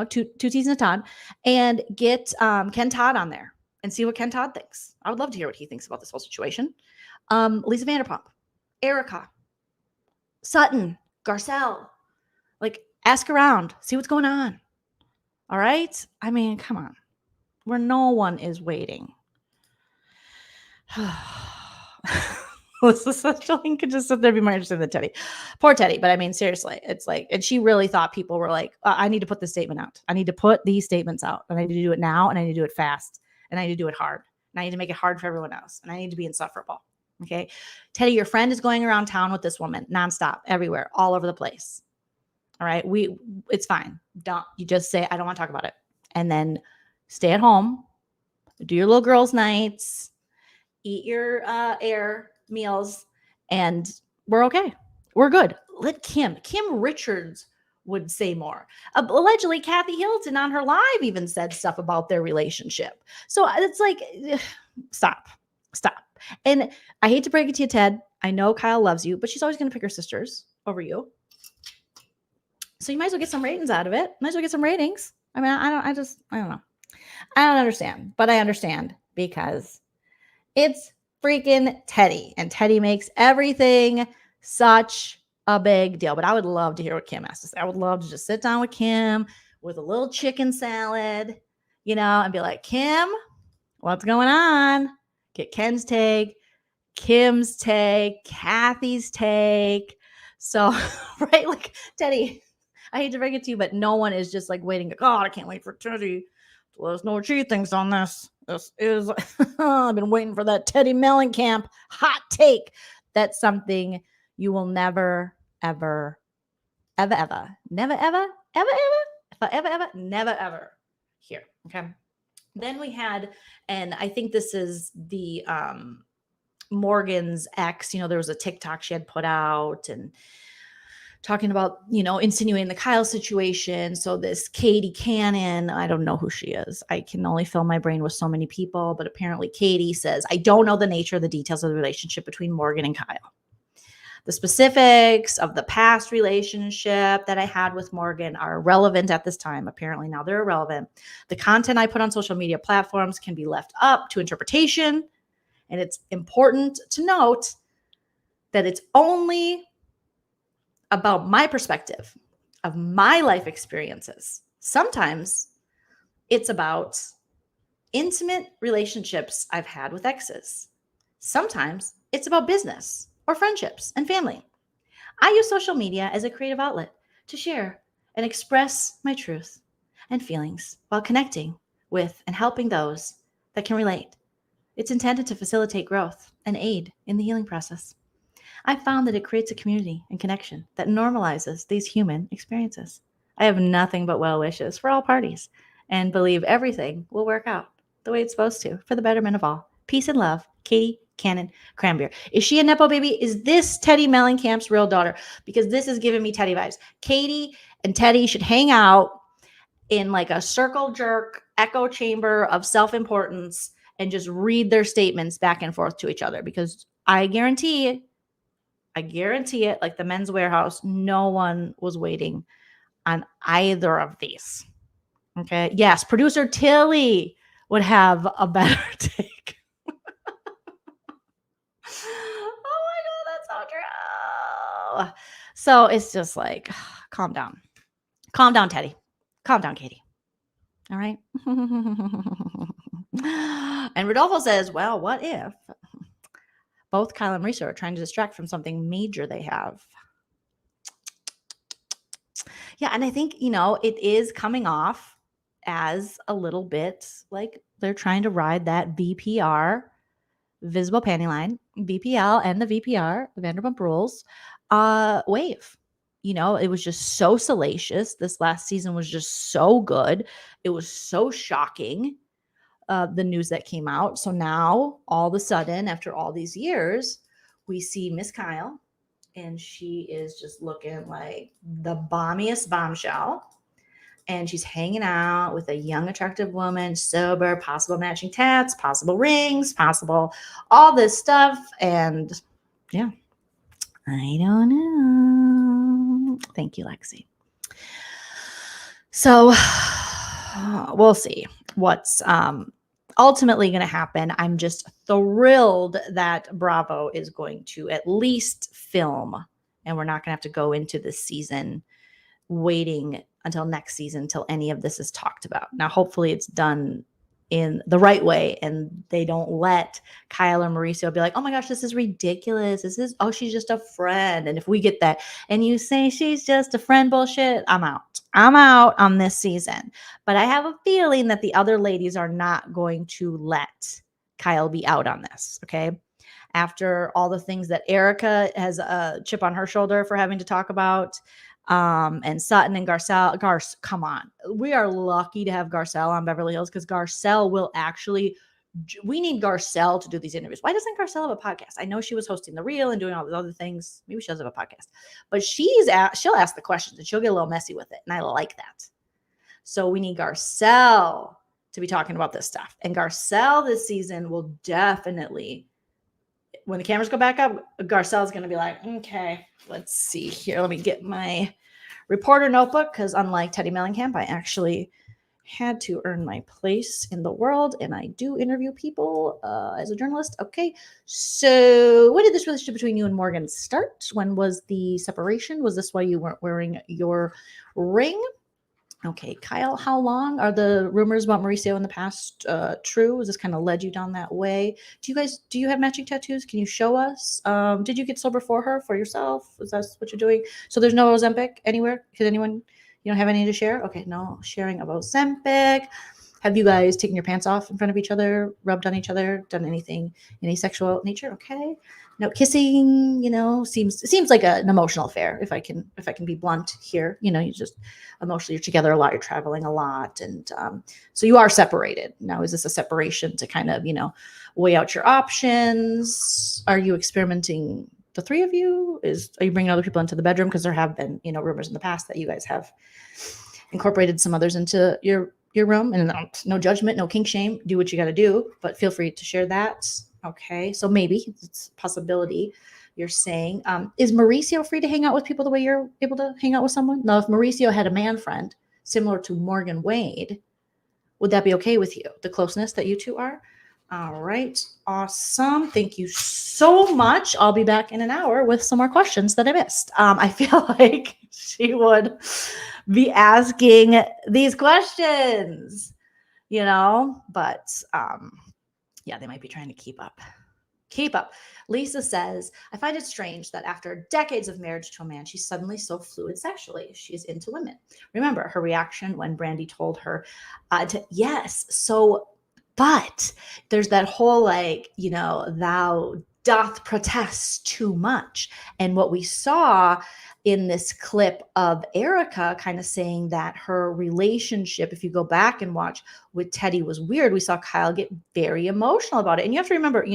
two T's in a Todd, and get Ken Todd on there and see what Ken Todd thinks. I would love to hear what he thinks about this whole situation. Lisa Vanderpump, Erica, Sutton, Garcelle, ask around, see what's going on. All right? I mean, come on. Where no one is waiting. Joleen could just sit there and be more interested than Teddy. Poor Teddy. But I mean, seriously, it's and she really thought people were like, I need to put this statement out. I need to put these statements out. And I need to do it now. And I need to do it fast. And I need to do it hard. And I need to make it hard for everyone else. And I need to be insufferable. Okay. Teddy, your friend is going around town with this woman nonstop, everywhere, all over the place. All right. It's fine. You just say, I don't want to talk about it. And then stay at home, do your little girls' nights, eat your air meals, and we're okay. We're good. Let Kim Richards would say more. Allegedly, Kathy Hilton on her live even said stuff about their relationship. So it's stop. And I hate to break it to you, Ted. I know Kyle loves you, but she's always going to pick her sisters over you. So you might as well get some ratings out of it. Might as well get some ratings. I mean, I don't know. I don't understand, but I understand because it's freaking Teddy, and Teddy makes everything such a big deal. But I would love to hear what Kim has to say. I would love to just sit down with Kim with a little chicken salad, and be like, Kim, what's going on? Get Ken's take, Kim's take, Kathy's take. So, right, Teddy, I hate to break it to you, but no one is just waiting. God, I can't wait for Teddy to let us know what she thinks on this. This is, I've been waiting for that Teddy Mellencamp hot take. That's something you will never, ever, ever, ever, never, ever, ever, ever, never, ever hear. Okay. Then we had, and I think this is the Morgan's ex, there was a TikTok she had put out and talking about, insinuating the Kyle situation. So this Katie Cannon, I don't know who she is. I can only fill my brain with so many people, but apparently Katie says, I don't know the nature of the details of the relationship between Morgan and Kyle. The specifics of the past relationship that I had with Morgan are irrelevant at this time. Apparently now they're irrelevant. The content I put on social media platforms can be left up to interpretation. And it's important to note that it's only about my perspective of my life experiences. Sometimes it's about intimate relationships I've had with exes. Sometimes it's about business or friendships and family. I use social media as a creative outlet to share and express my truth and feelings while connecting with and helping those that can relate. It's intended to facilitate growth and aid in the healing process. I found that it creates a community and connection that normalizes these human experiences. I have nothing but well wishes for all parties and believe everything will work out the way it's supposed to for the betterment of all. Peace and love, Katie Cannon Cranberry. Is she a Nepo baby? Is this Teddy Mellencamp's real daughter? Because this is giving me Teddy vibes. Katie and Teddy should hang out in a circle jerk echo chamber of self-importance and just read their statements back and forth to each other, because I guarantee it, like the Men's Warehouse, no one was waiting on either of these. Okay. Yes. Producer Tilly would have a better take. know. So it's just like, calm down. Calm down, Teddy. Calm down, Katie. All right. And Rodolfo says, well, what if both Kyle and Mauricio are trying to distract from something major they have? Yeah. And I think, it is coming off as a little bit like they're trying to ride that VPR, visible panty line, VPL and the VPR, the Vanderpump Rules, wave. It was just so salacious. This last season was just so good. It was so shocking, the news that came out. So now, all of a sudden, after all these years, we see Miss Kyle, and she is just looking like the bombiest bombshell. And she's hanging out with a young, attractive woman, sober, possible matching tats, possible rings, possible all this stuff. And yeah, I don't know. Thank you, Lexi. So we'll see what's ultimately going to happen. I'm just thrilled that Bravo is going to at least film, and we're not going to have to go into this season waiting until next season till any of this is talked about. Now, hopefully it's done in the right way and they don't let Kyle or Mauricio be like, oh my gosh, this is ridiculous. She's just a friend. And if we get that and you say she's just a friend bullshit, I'm out. I'm out on this season. But I have a feeling that the other ladies are not going to let Kyle be out on this. Okay. After all the things that Erica has a chip on her shoulder for having to talk about, and Sutton and Garcelle, come on. We are lucky to have Garcelle on Beverly Hills because Garcelle will actually, we need Garcelle to do these interviews. Why doesn't Garcelle have a podcast? I know she was hosting The Real and doing all these other things. Maybe she does have a podcast, but she'll ask the questions and she'll get a little messy with it. And I like that. So we need Garcelle to be talking about this stuff. And Garcelle this season will definitely, when the cameras go back up, Garcelle's going to be like, okay, let's see here. Let me get my reporter notebook because unlike Teddy Mellencamp, I actually had to earn my place in the world, and I do interview people as a journalist. Okay, so when did this relationship between you and Morgan start? When was the separation? Was this why you weren't wearing your ring? Okay, Kyle, how long are the rumors about Mauricio in the past true? Has this kind of led you down that way? Do you have matching tattoos? Can you show us? Did you get sober for yourself? Is that what you're doing? So there's no Ozempic anywhere? You don't have any to share? Okay, no sharing of Ozempic. Have you guys taken your pants off in front of each other, rubbed on each other, done anything, any sexual nature? Okay. No kissing, seems like an emotional affair. If I can be blunt here, you just emotionally you're together a lot, you're traveling a lot. And so you are separated. Now, is this a separation to kind of, weigh out your options? Are you experimenting, the three of you? Are you bringing other people into the bedroom? Because there have been, rumors in the past that you guys have incorporated some others into your room, and no judgment, no kink shame. Do what you got to do, but feel free to share that. Okay, so maybe it's a possibility. You're saying, is Mauricio free to hang out with people the way you're able to hang out with someone? Now, if Mauricio had a man friend similar to Morgan Wade, would that be okay with you? The closeness that you two are? All right, awesome. Thank you so much. I'll be back in an hour with some more questions that I missed. I feel like she would be asking these questions, but yeah, they might be trying to keep up. Lisa says, I find it strange that after decades of marriage to a man, she's suddenly so fluid sexually. She's into women. Remember her reaction when Brandy told her yes. So, but there's that whole thou doth protest too much. And what we saw in this clip of Erica kind of saying that her relationship, if you go back and watch, with Teddy was weird. We saw Kyle get very emotional about it. And you have to remember,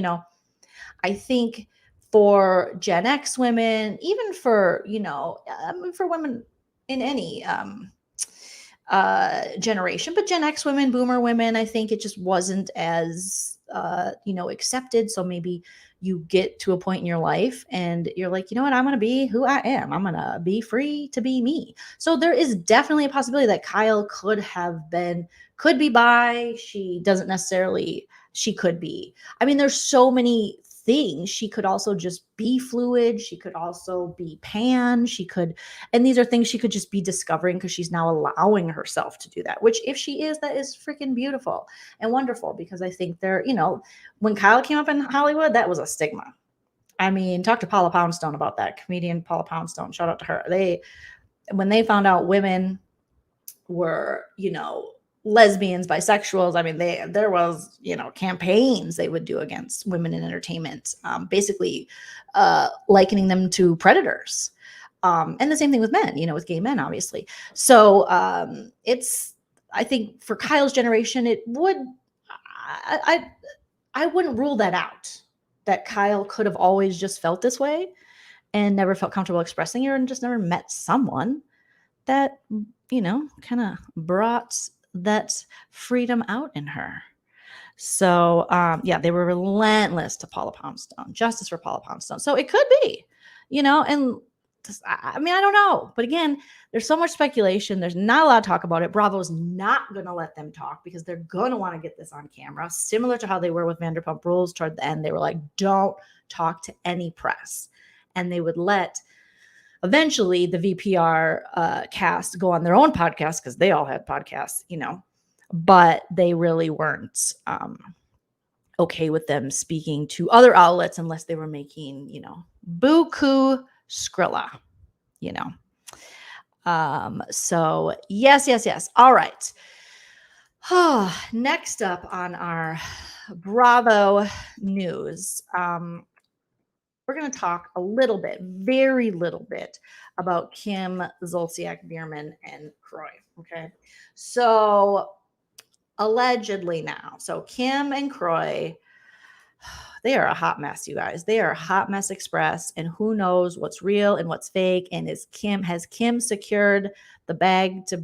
I think for Gen X women, even for, for women in any generation, but Gen X women, boomer women, I think it just wasn't as, accepted. So maybe you get to a point in your life and you're like, you know what, I'm going to be who I am. I'm going to be free to be me. So there is definitely a possibility that Kyle could be bi. She could be. I mean, there's so many things. She could also just be fluid. She could also be pan. And these are things she could just be discovering because she's now allowing herself to do that, which if she is, that is freaking beautiful and wonderful, because I think when Kyle came up in Hollywood, that was a stigma. I mean, talk to Paula Poundstone about that. Comedian Paula Poundstone, shout out to her. When they found out women were, lesbians, bisexuals, I mean, there was, campaigns they would do against women in entertainment, basically likening them to predators. And the same thing with men, with gay men, obviously. So I think for Kyle's generation, I wouldn't rule that out, that Kyle could have always just felt this way and never felt comfortable expressing it, and just never met someone that, kind of brought that freedom out in her. So, they were relentless to Paula Poundstone, justice for Paula Poundstone. So it could be, and I mean, I don't know. But again, there's so much speculation. There's not a lot to talk about it. Bravo's not going to let them talk because they're going to want to get this on camera, similar to how they were with Vanderpump Rules toward the end. They were like, don't talk to any press. And they would let eventually the VPR cast go on their own podcast because they all had podcasts, but they really weren't okay with them speaking to other outlets unless they were making, buku Skrilla, so yes. All right. Next up on our Bravo news, we're going to talk a little bit, very little bit, about Kim Zolciak Biermann and Kroy. Okay. So allegedly now, so Kim and Kroy, they are a hot mess, you guys. They are a hot mess express, and who knows what's real and what's fake. And has Kim secured the bag to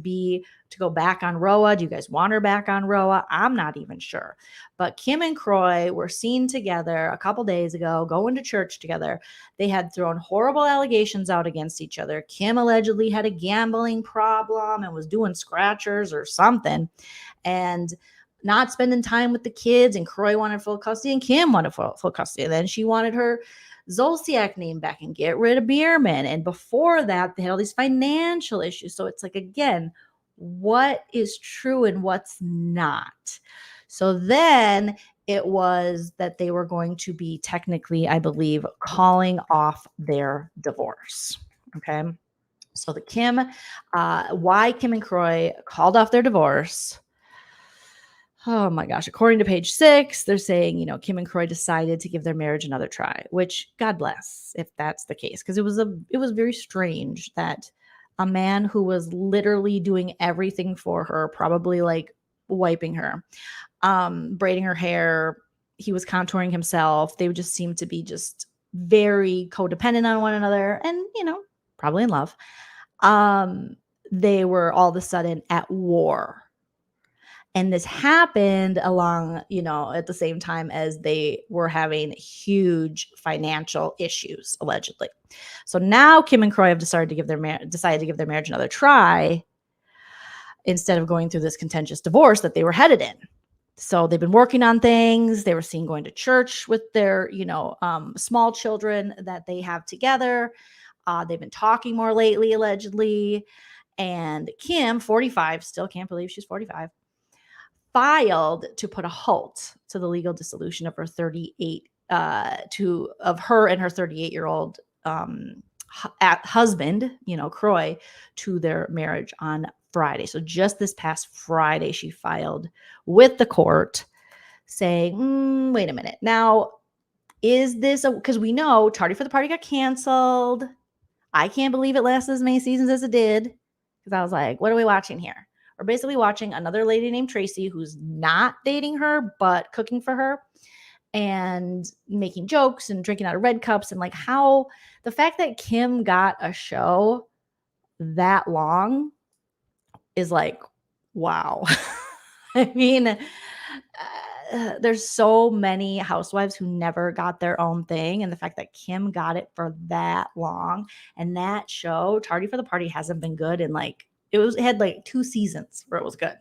go back on RHOBH? Do you guys want her back on RHOBH? I'm not even sure. But Kim and Kroy were seen together a couple days ago, going to church together. They had thrown horrible allegations out against each other. Kim allegedly had a gambling problem and was doing scratchers or something, and not spending time with the kids, and Kroy wanted full custody and Kim wanted full custody. And then she wanted her Zolciak name back and get rid of Biermann. And before that, they had all these financial issues. So it's like, again, what is true and what's not? So then it was that they were going to be technically, I believe, calling off their divorce. Okay. So why Kim and Kroy called off their divorce. Oh my gosh. According to page 6, they're saying, Kim and Kroy decided to give their marriage another try, which God bless if that's the case. Because it was very strange that a man who was literally doing everything for her, probably like wiping her, braiding her hair, he was contouring himself. They would just seem to be just very codependent on one another and, probably in love. They were all of a sudden at war. And this happened along, at the same time as they were having huge financial issues, allegedly. So now Kim and Kroy have decided to give their marriage another try instead of going through this contentious divorce that they were headed in. So they've been working on things. They were seen going to church with their, small children that they have together. They've been talking more lately, allegedly. And Kim, 45, still can't believe she's 45. Filed to put a halt to the legal dissolution of her 38 of her and her 38-year-old husband, Kroy, to their marriage on Friday. So just this past Friday, she filed with the court saying, wait a minute. Now, is this because we know Tardy for the Party got canceled. I can't believe it lasted as many seasons as it did. Because I was like, what are we watching here? We're basically watching another lady named Tracy who's not dating her, but cooking for her and making jokes and drinking out of red cups. And like how the fact that Kim got a show that long is like, wow. I mean, there's so many housewives who never got their own thing. And the fact that Kim got it for that long, and that show, Tardy for the Party, hasn't been good in like, it had like 2 seasons where it was good.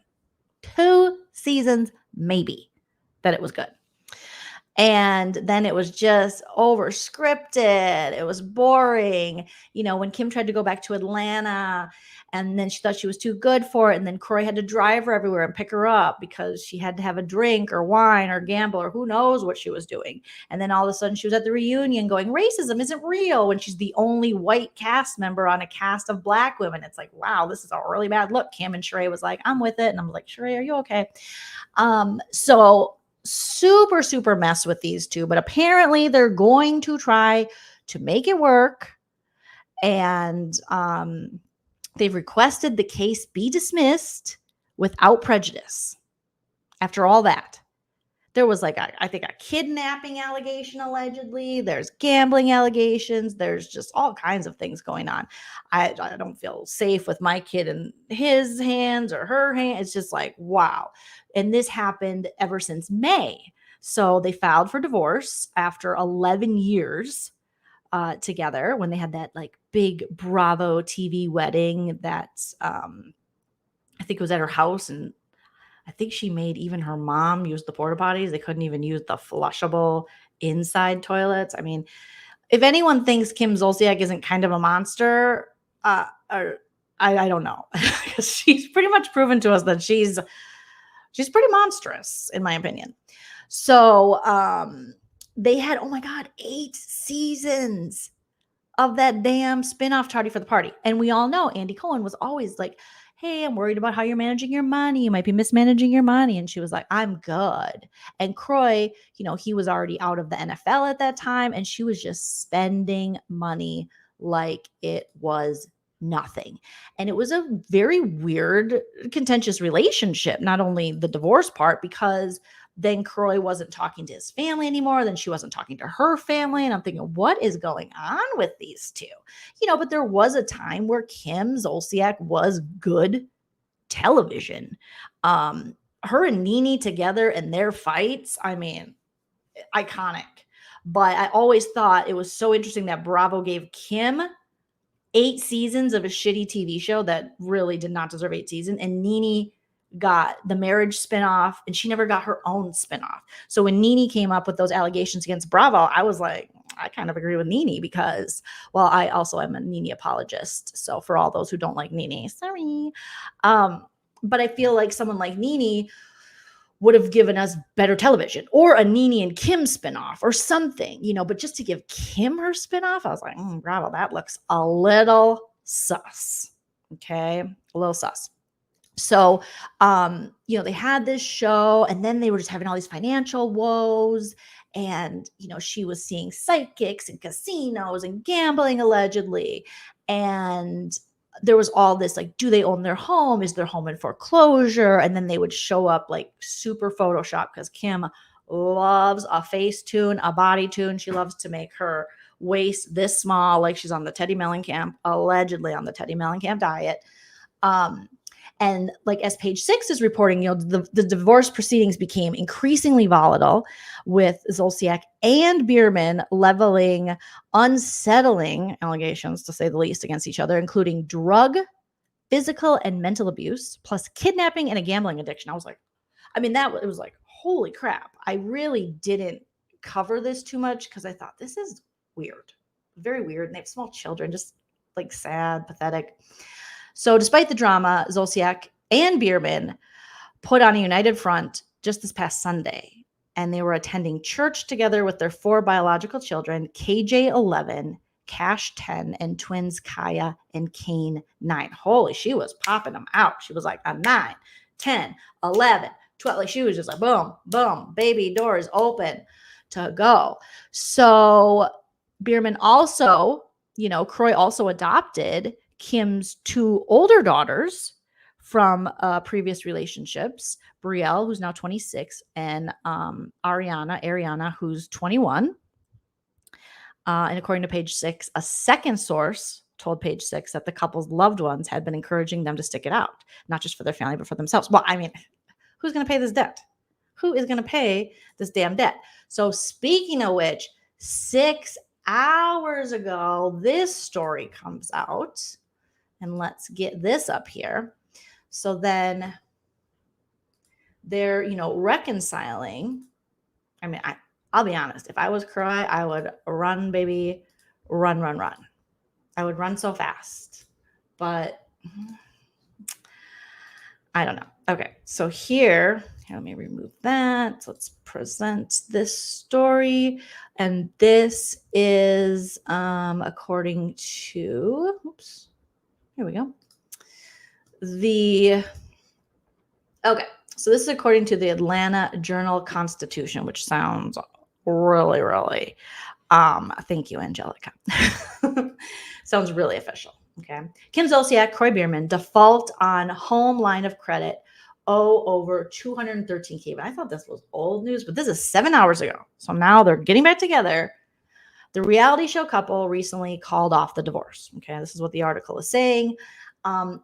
2 seasons, maybe, that it was good. And then it was just over scripted. It was boring. When Kim tried to go back to Atlanta and then she thought she was too good for it. And then Kroy had to drive her everywhere and pick her up because she had to have a drink or wine or gamble or who knows what she was doing. And then all of a sudden she was at the reunion going, racism isn't real, when she's the only white cast member on a cast of Black women. It's like, wow, this is a really bad look. Kim and Sheree was like, I'm with it. And I'm like, Sheree, are you okay? So super, super mess with these two, but apparently they're going to try to make it work. And they've requested the case be dismissed without prejudice. After all that, there was like, I think a kidnapping allegation allegedly. There's gambling allegations. There's just all kinds of things going on. I don't feel safe with my kid in his hands or her hand. It's just like, wow. And this happened ever since May. So they filed for divorce after 11 years together when they had that like big Bravo TV wedding that I think it was at her house, and I think she made even her mom use the porta potties. They couldn't even use the flushable inside toilets. I mean, if anyone thinks Kim Zolciak isn't kind of a monster, or I don't know, because she's pretty much proven to us that she's pretty monstrous, in my opinion. So they had, oh my God, 8 seasons of that damn spinoff Tardy for the Party. And we all know Andy Cohen was always like, hey, I'm worried about how you're managing your money. You might be mismanaging your money. And she was like, I'm good. And Kroy, he was already out of the NFL at that time. And she was just spending money like it was nothing. And it was a very weird, contentious relationship, not only the divorce part, because then Kroy wasn't talking to his family anymore. Then she wasn't talking to her family. And I'm thinking, what is going on with these two? But there was a time where Kim Zolciak was good television. Her and Nene together and their fights, I mean, iconic. But I always thought it was so interesting that Bravo gave Kim 8 seasons of a shitty TV show that really did not deserve 8 seasons. And Nene got the marriage spinoff, and she never got her own spinoff. So when Nene came up with those allegations against Bravo, I was like, I kind of agree with Nene because, well, I also am a Nene apologist. So for all those who don't like Nene, sorry. But I feel like someone like Nene would have given us better television, or a Nene and Kim spinoff or something, but just to give Kim her spinoff, I was like, Bravo, that looks a little sus. Okay. A little sus. So, they had this show, and then they were just having all these financial woes. And, she was seeing psychics and casinos and gambling allegedly. And there was all this, like, do they own their home? Is their home in foreclosure? And then they would show up like super Photoshop, because Kim loves a face tune, a body tune. She loves to make her waist this small, like she's on the Teddy Mellencamp, allegedly on the Teddy Mellencamp diet. And like as Page 6 is reporting, the divorce proceedings became increasingly volatile, with Zolciak and Bierman leveling unsettling allegations, to say the least, against each other, including drug, physical, and mental abuse, plus kidnapping and a gambling addiction. I was like, it was like, holy crap. I really didn't cover this too much because I thought this is weird, very weird. And they have small children, just like sad, pathetic. So despite the drama, Zolciak and Bierman put on a united front just this past Sunday, and they were attending church together with their 4 biological children, KJ 11, Cash 10, and twins Kaya and Kane 9. Holy, she was popping them out. She was like a 9, 10, 11, 12. Like she was just like boom, boom, baby doors open to go. So Bierman also, Kroy also adopted Kim's 2 older daughters from previous relationships, Brielle, who's now 26, and Ariana, who's 21. And according to Page 6, a second source told Page 6 that the couple's loved ones had been encouraging them to stick it out, not just for their family, but for themselves. Well, who's going to pay this debt? Who is going to pay this damn debt? So speaking of which, 6 hours ago, this story comes out. And let's get this up here. So then they're, reconciling. I'll be honest. If I was Croy, I would run, baby. Run, run, run. I would run so fast. But I don't know. Okay. So here, let me remove that. Let's present this story. And this is according to, oops, here we go. Okay. So this is according to the Atlanta Journal-Constitution, which sounds really, really, thank you, Angelica. Sounds really official. Okay. Kim Zolciak, Croy Bierman, default on home line of credit, over $213K. But I thought this was old news, but this is 7 hours ago. So now they're getting back together. The reality show couple recently called off the divorce. Okay. This is what the article is saying.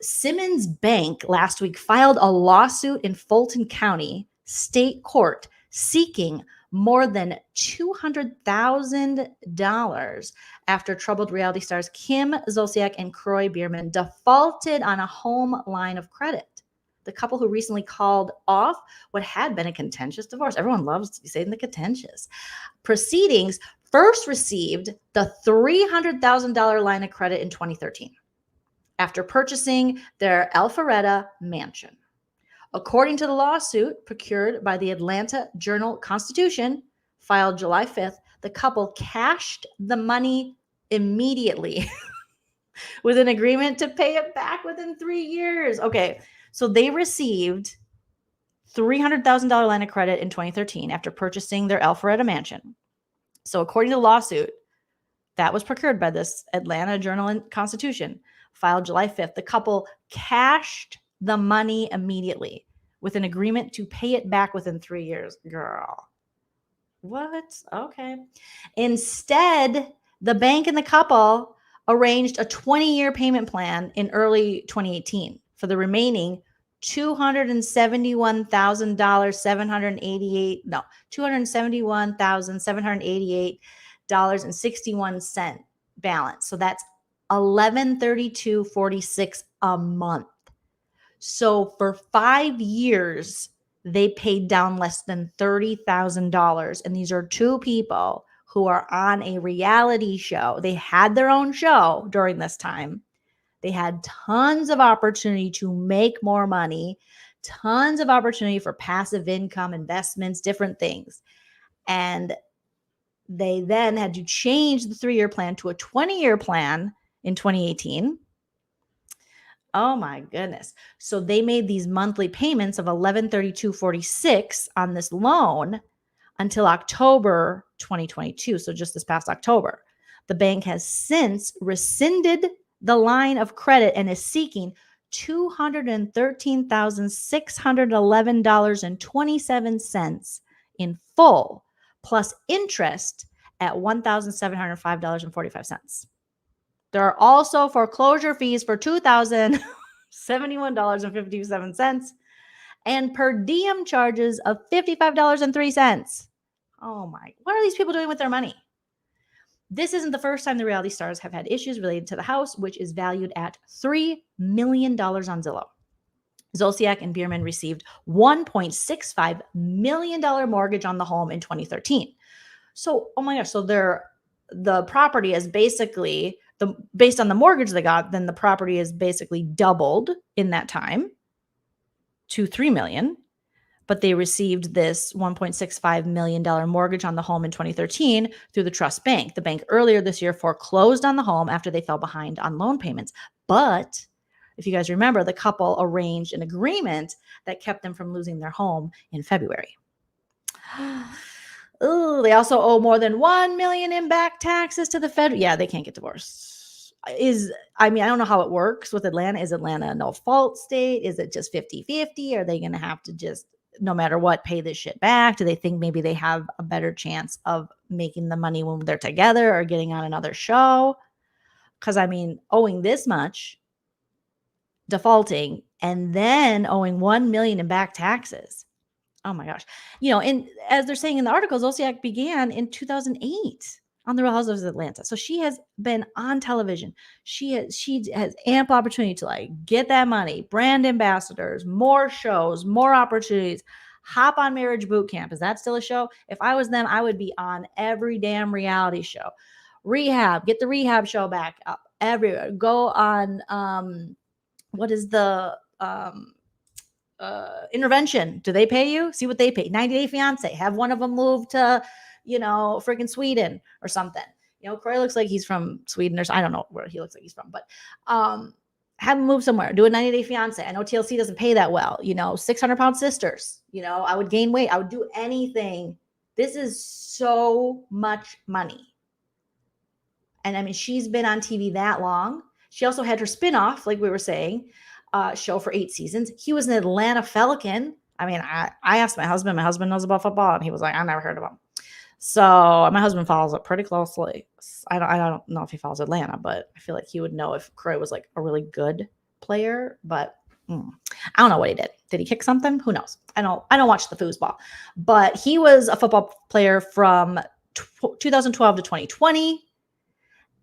Simmons Bank last week filed a lawsuit in Fulton County State Court seeking more than $200,000 after troubled reality stars Kim Zolciak and Croy Bierman defaulted on a home line of credit. The couple who recently called off what had been a contentious divorce. Everyone loves to say the contentious. Proceedings first received the $300,000 line of credit in 2013 after purchasing their Alpharetta mansion. According to the lawsuit procured by the Atlanta Journal-Constitution, filed July 5th, the couple cashed the money immediately with an agreement to pay it back within 3 years. Okay, so they received $300,000 line of credit in 2013 after purchasing their Alpharetta mansion. So according to the lawsuit that was procured by this Atlanta Journal-Constitution, filed July 5th, the couple cashed the money immediately with an agreement to pay it back within 3 years. Girl, what? Okay. Instead, the bank and the couple arranged a 20-year payment plan in early 2018 for the remaining $271,788.61 balance. So that's $1132.46 a month. So for 5 years, they paid down less than $30,000. And these are two people who are on a reality show. They had their own show during this time. They had tons of opportunity to make more money, tons of opportunity for passive income, investments, different things. And they then had to change the 3-year plan to a 20-year plan in 2018. Oh my goodness. So they made these monthly payments of $1132.46 on this loan until October 2022. So just this past October. The bank has since rescinded the line of credit and is seeking $213,611.27 in full, plus interest at $1,705.45. There are also foreclosure fees for $2,071.57 and per diem charges of $55.03. Oh my, what are these people doing with their money? This isn't the first time the reality stars have had issues related to the house, which is valued at $3 million on Zillow. Zolciak and Bierman received $1.65 million mortgage on the home in 2013. So, oh my gosh, so the property is basically, based on the mortgage they got, then the property is basically doubled in that time to $3 million. But they received this $1.65 million mortgage on the home in 2013 through the Trust Bank. The bank earlier this year foreclosed on the home after they fell behind on loan payments. But if you guys remember, the couple arranged an agreement that kept them from losing their home in February. Ooh, they also owe more than $1 million in back taxes to the Fed. Yeah, they can't get divorced. I don't know how it works with Atlanta. Is Atlanta a no fault state? Is it just 50-50? Are they going to have to just, no matter what, pay this shit back? Do they think maybe they have a better chance of making the money when they're together or getting on another show? Because owing this much, defaulting, and then owing $1 million in back taxes. Oh my gosh. And as they're saying in the article, Zolciak began in 2008 on the Real Housewives of Atlanta. So she has been on television. She has ample opportunity to get that money, brand ambassadors, more shows, more opportunities. Hop on Marriage Boot Camp. Is that still a show? If I was them, I would be on every damn reality show. Rehab, get the Rehab show back up everywhere. Go on, what is the Intervention? Do they pay you? See what they pay. 90 Day Fiance. Have one of them move to, freaking Sweden or something. Croy looks like he's from Sweden, or I don't know where he looks like he's from, but have him move somewhere. Do a 90 Day Fiance. I know TLC doesn't pay that well. 600-pound sisters. I would gain weight. I would do anything. This is so much money. And I mean, she's been on TV that long. She also had her spinoff, like we were saying, show for 8 seasons. He was an Atlanta Falcon. I mean, I asked my husband knows about football, and he was like, I never heard of him. So my husband follows it pretty closely. I don't know if he follows Atlanta, but I feel like he would know if Croy was like a really good player. But I don't know what he did. Did he kick something? Who knows? I don't watch the foosball. But he was a football player from 2012 to 2020.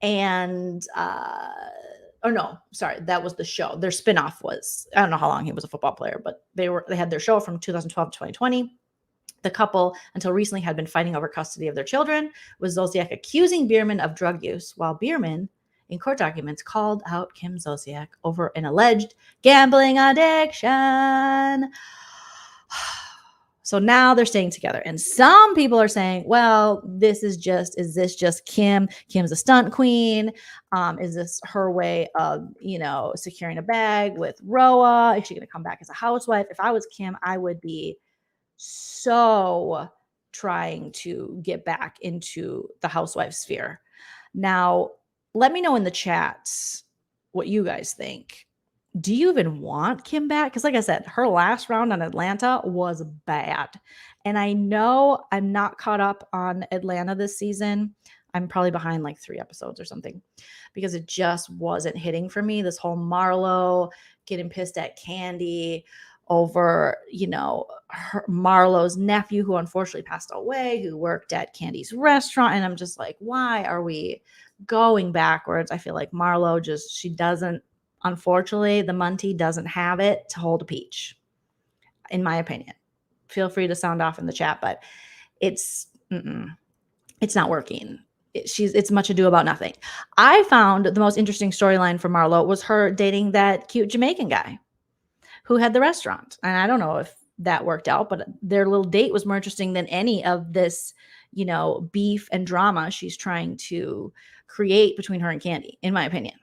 And or no, sorry, that was the show. Their spinoff was, I don't know how long he was a football player, but they had their show from 2012 to 2020. The couple, until recently, had been fighting over custody of their children, with Zolciak accusing Bierman of drug use, while Bierman, in court documents, called out Kim Zolciak over an alleged gambling addiction. So now they're staying together. And some people are saying, well, is this just Kim? Kim's a stunt queen. Is this her way of, securing a bag with RHOBH? Is she going to come back as a housewife? If I was Kim, I would be so trying to get back into the housewife sphere. Now, let me know in the chats what you guys think. Do you even want Kim back? Because like I said, her last round on Atlanta was bad. And I know I'm not caught up on Atlanta this season. I'm probably behind like 3 episodes or something, because it just wasn't hitting for me. This whole Marlo getting pissed at Candy over, Marlo's nephew, who unfortunately passed away, who worked at Candy's restaurant. And I'm just like, why are we going backwards? I feel like Marlo she doesn't, unfortunately, the Munty doesn't have it to hold a peach, in my opinion. Feel free to sound off in the chat, but it's not working. It's much ado about nothing. I found the most interesting storyline for Marlo was her dating that cute Jamaican guy who had the restaurant. And I don't know if that worked out, but their little date was more interesting than any of this, beef and drama she's trying to create between her and Candy, in my opinion.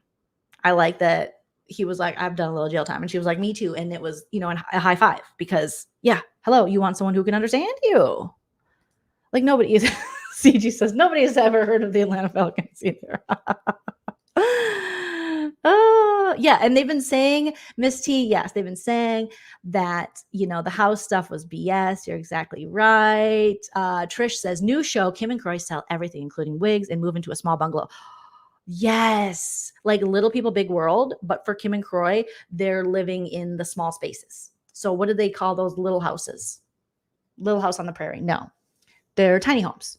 I like that he was like, I've done a little jail time. And she was like, me too. And it was, a high five, because hello, you want someone who can understand you. Like nobody is, CG says, nobody has ever heard of the Atlanta Falcons either. Yeah. And they've been saying, Miss T, yes, they've been saying that, the house stuff was BS. You're exactly right. Trish says, new show, Kim and Croy sell everything, including wigs, and move into a small bungalow. Yes. Like Little People, Big World. But for Kim and Croy, they're living in the small spaces. So what do they call those little houses? Little House on the Prairie. No, they're tiny homes.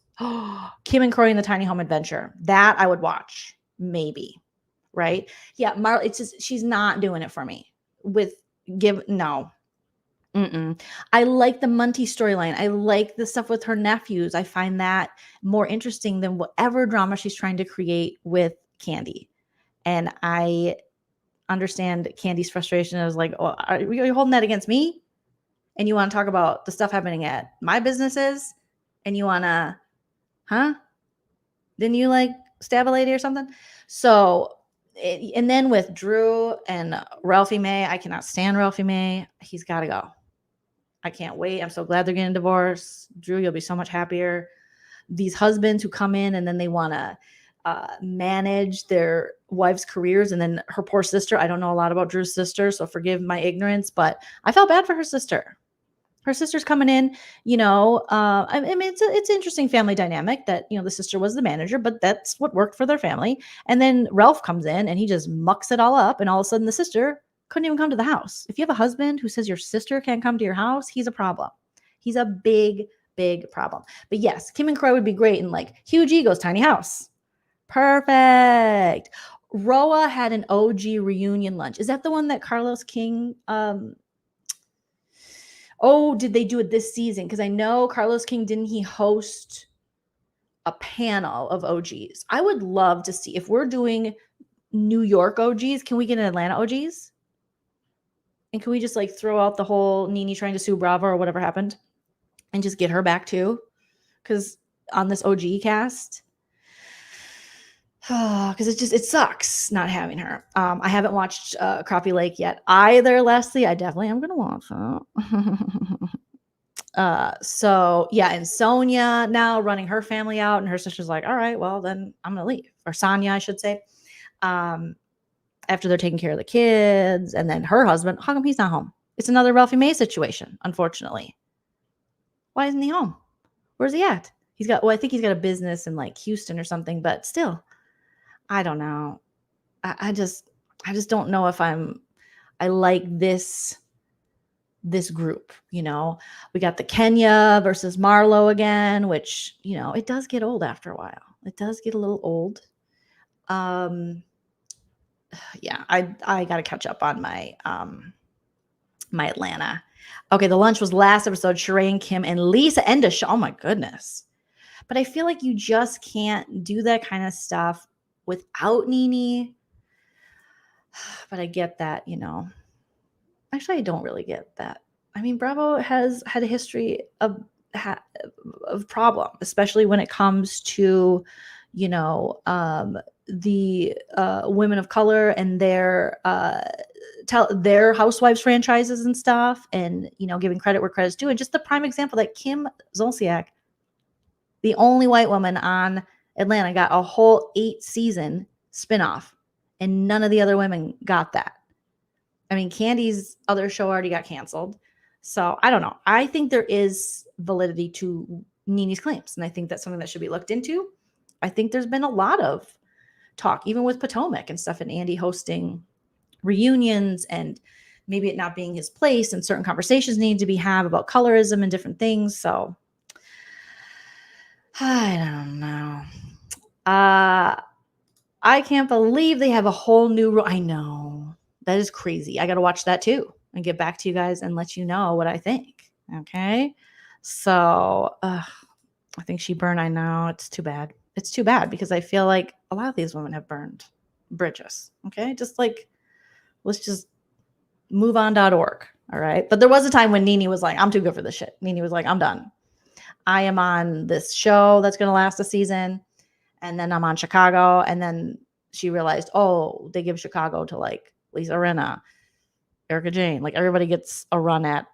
Kim and Croy in the tiny home adventure. That I would watch. Maybe. Right? Yeah, Marla, it's just, she's not doing it for me. No. I like the Munty storyline. I like the stuff with her nephews. I find that more interesting than whatever drama she's trying to create with Candy. And I understand Candy's frustration. I was like, oh, are you holding that against me? And you want to talk about the stuff happening at my businesses? And you want to, Didn't you like stab a lady or something? So, and then with Drew and Ralphie May, I cannot stand Ralphie May. He's got to go. I can't wait. I'm so glad they're getting divorced. Drew, you'll be so much happier. These husbands who come in and then they want to manage their wives' careers. And then her poor sister, I don't know a lot about Drew's sister, so forgive my ignorance, but I felt bad for her sister. Her sister's coming in, I mean, it's an interesting family dynamic that, the sister was the manager, but that's what worked for their family. And then Ralph comes in and he just mucks it all up. And all of a sudden the sister couldn't even come to the house. If you have a husband who says your sister can't come to your house, he's a problem. He's a big, big problem. But yes, Kim and Croy would be great in like huge egos, tiny house. Perfect. Roa had an OG reunion lunch. Is that the one that Carlos King, Oh, did they do it this season? Because I know Carlos King, didn't he host a panel of OGs? I would love to see if we're doing New York OGs. Can we get an Atlanta OGs? And can we just like throw out the whole Nene trying to sue Bravo or whatever happened and just get her back too? Because on this OG cast, because it sucks not having her. I haven't watched Crappie Lake yet either, Leslie. I definitely am gonna watch that. So yeah, and Sonia now running her family out, and her sister's like, all right, well then I'm gonna leave, or Sonia, I should say. After they're taking care of the kids, and then her husband, how come he's not home? It's another Ralphie May situation, unfortunately. Why isn't he home? Where's he at? I think he's got a business in like Houston or something, but still, I don't know. I just don't know if I like this group, you know. We got the Kenya versus Marlo again, which, you know, it does get old after a while. It does get a little old. Yeah, I got to catch up on my my Atlanta. Okay, the lunch was last episode. Sheree and Kim and Lisa and Deshawn. Oh my goodness. But I feel like you just can't do that kind of stuff without Nene. But I get that, you know. Actually, I don't really get that. I mean, Bravo has had a history of problem, especially when it comes to, you know, the women of color and their housewives franchises and stuff, and, you know, giving credit where credit's due. And just the prime example that Kim Zolciak, the only white woman on Atlanta, got a whole 8-season spinoff, and none of the other women got that. I mean, Candy's other show already got canceled. So I don't know. I think there is validity to Nene's claims, and I think that's something that should be looked into. I think there's been a lot of talk, even with Potomac and stuff, and Andy hosting reunions and maybe it not being his place, and certain conversations need to be had about colorism and different things. So I don't know. I can't believe they have a whole new I know. That is crazy. I got to watch that too and get back to you guys and let you know what I think. Okay. So I think she burned. I know, it's too bad. It's too bad because I feel like a lot of these women have burned bridges. Okay. Just like, let's just move on.org. All right. But there was a time when Nene was like, I'm too good for this shit. Nene was like, I'm done. I am on this show that's going to last a season. And then I'm on Chicago. And then she realized, oh, they give Chicago to like Lisa Rinna, Erica Jane. Like everybody gets a run at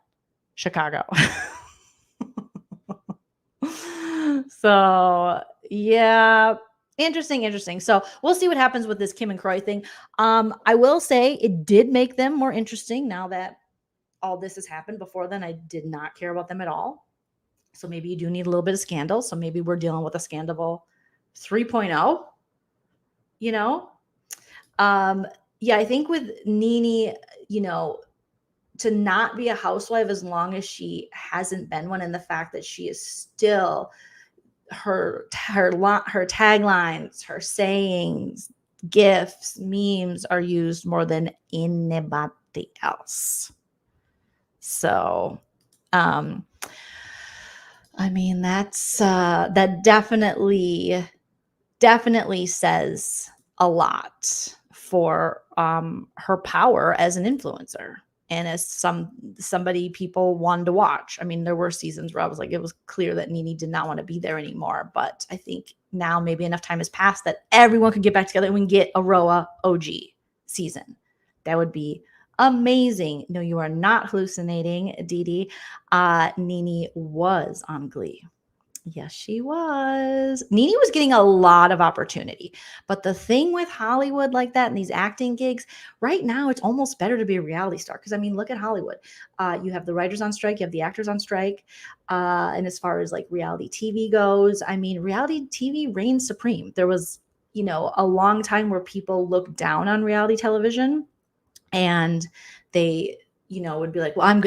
Chicago. So yeah, interesting. So we'll see what happens with this Kim and Croy thing. I will say it did make them more interesting now that all this has happened. Before then, I did not care about them at all. So maybe you do need a little bit of scandal. So maybe we're dealing with a Scandoval 3.0, you know? Yeah, I think with Nene, you know, to not be a housewife as long as she hasn't been one, and the fact that she is still her taglines, her sayings, gifts, memes are used more than anybody else. So, I mean, that's that definitely says a lot for her power as an influencer and as somebody people wanted to watch. I mean, there were seasons where I was like, it was clear that Nene did not want to be there anymore. But I think now maybe enough time has passed that everyone could get back together and we can get a RHOBH OG season. That would be amazing. No, you are not hallucinating, Dee Dee. Nene was on Glee. Yes, she was. Nene was getting a lot of opportunity. But the thing with Hollywood like that and these acting gigs, right now, it's almost better to be a reality star. Because, I mean, look at Hollywood. You have the writers on strike. You have the actors on strike. And as far as, like, reality TV goes, I mean, reality TV reigns supreme. There was, you know, a long time where people looked down on reality television. And they, you know, would be like, well,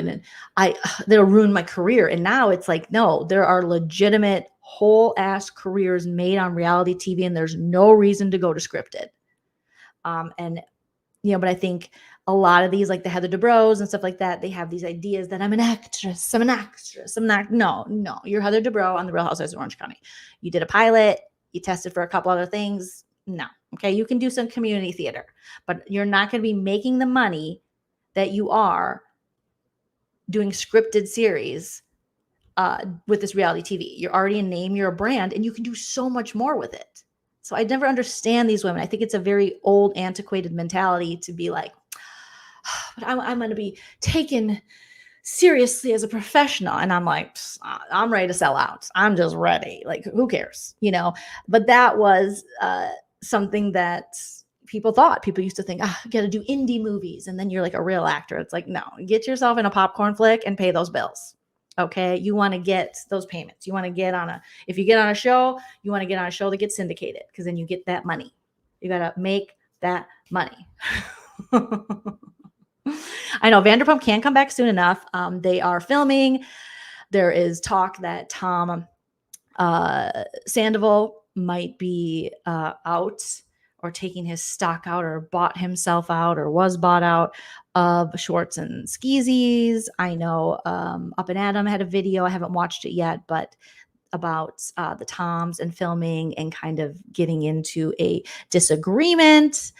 that'll ruin my career. And now it's like, no, there are legitimate whole ass careers made on reality TV and there's no reason to go to scripted. And but I think a lot of these, like the Heather Dubrows and stuff like that, they have these ideas that I'm an actress, No, you're Heather Dubrow on the Real Housewives of Orange County. You did a pilot, you tested for a couple other things. No, okay, you can do some community theater, but you're not going to be making the money that you are doing scripted series with this reality TV. You're already a name, you're a brand, and you can do so much more with it. So I never understand these women. I think it's a very old, antiquated mentality to be like, but I'm going to be taken seriously as a professional. And I'm like, I'm ready to sell out. I'm just ready. Like, who cares? But that was something that people used to think, you got to do indie movies. And then you're like a real actor. It's like, no, get yourself in a popcorn flick and pay those bills. Okay. You want to get those payments. You want to get if you get on a show, you want to get on a show that gets syndicated, because then you get that money. You got to make that money. I know Vanderpump can come back soon enough. They are filming. There is talk that Tom Sandoval might be out, or taking his stock out, or bought himself out, or was bought out of Schwartz and Skeezy's. I know Up and Adam had a video. I haven't watched it yet, but about the Toms and filming and kind of getting into a disagreement.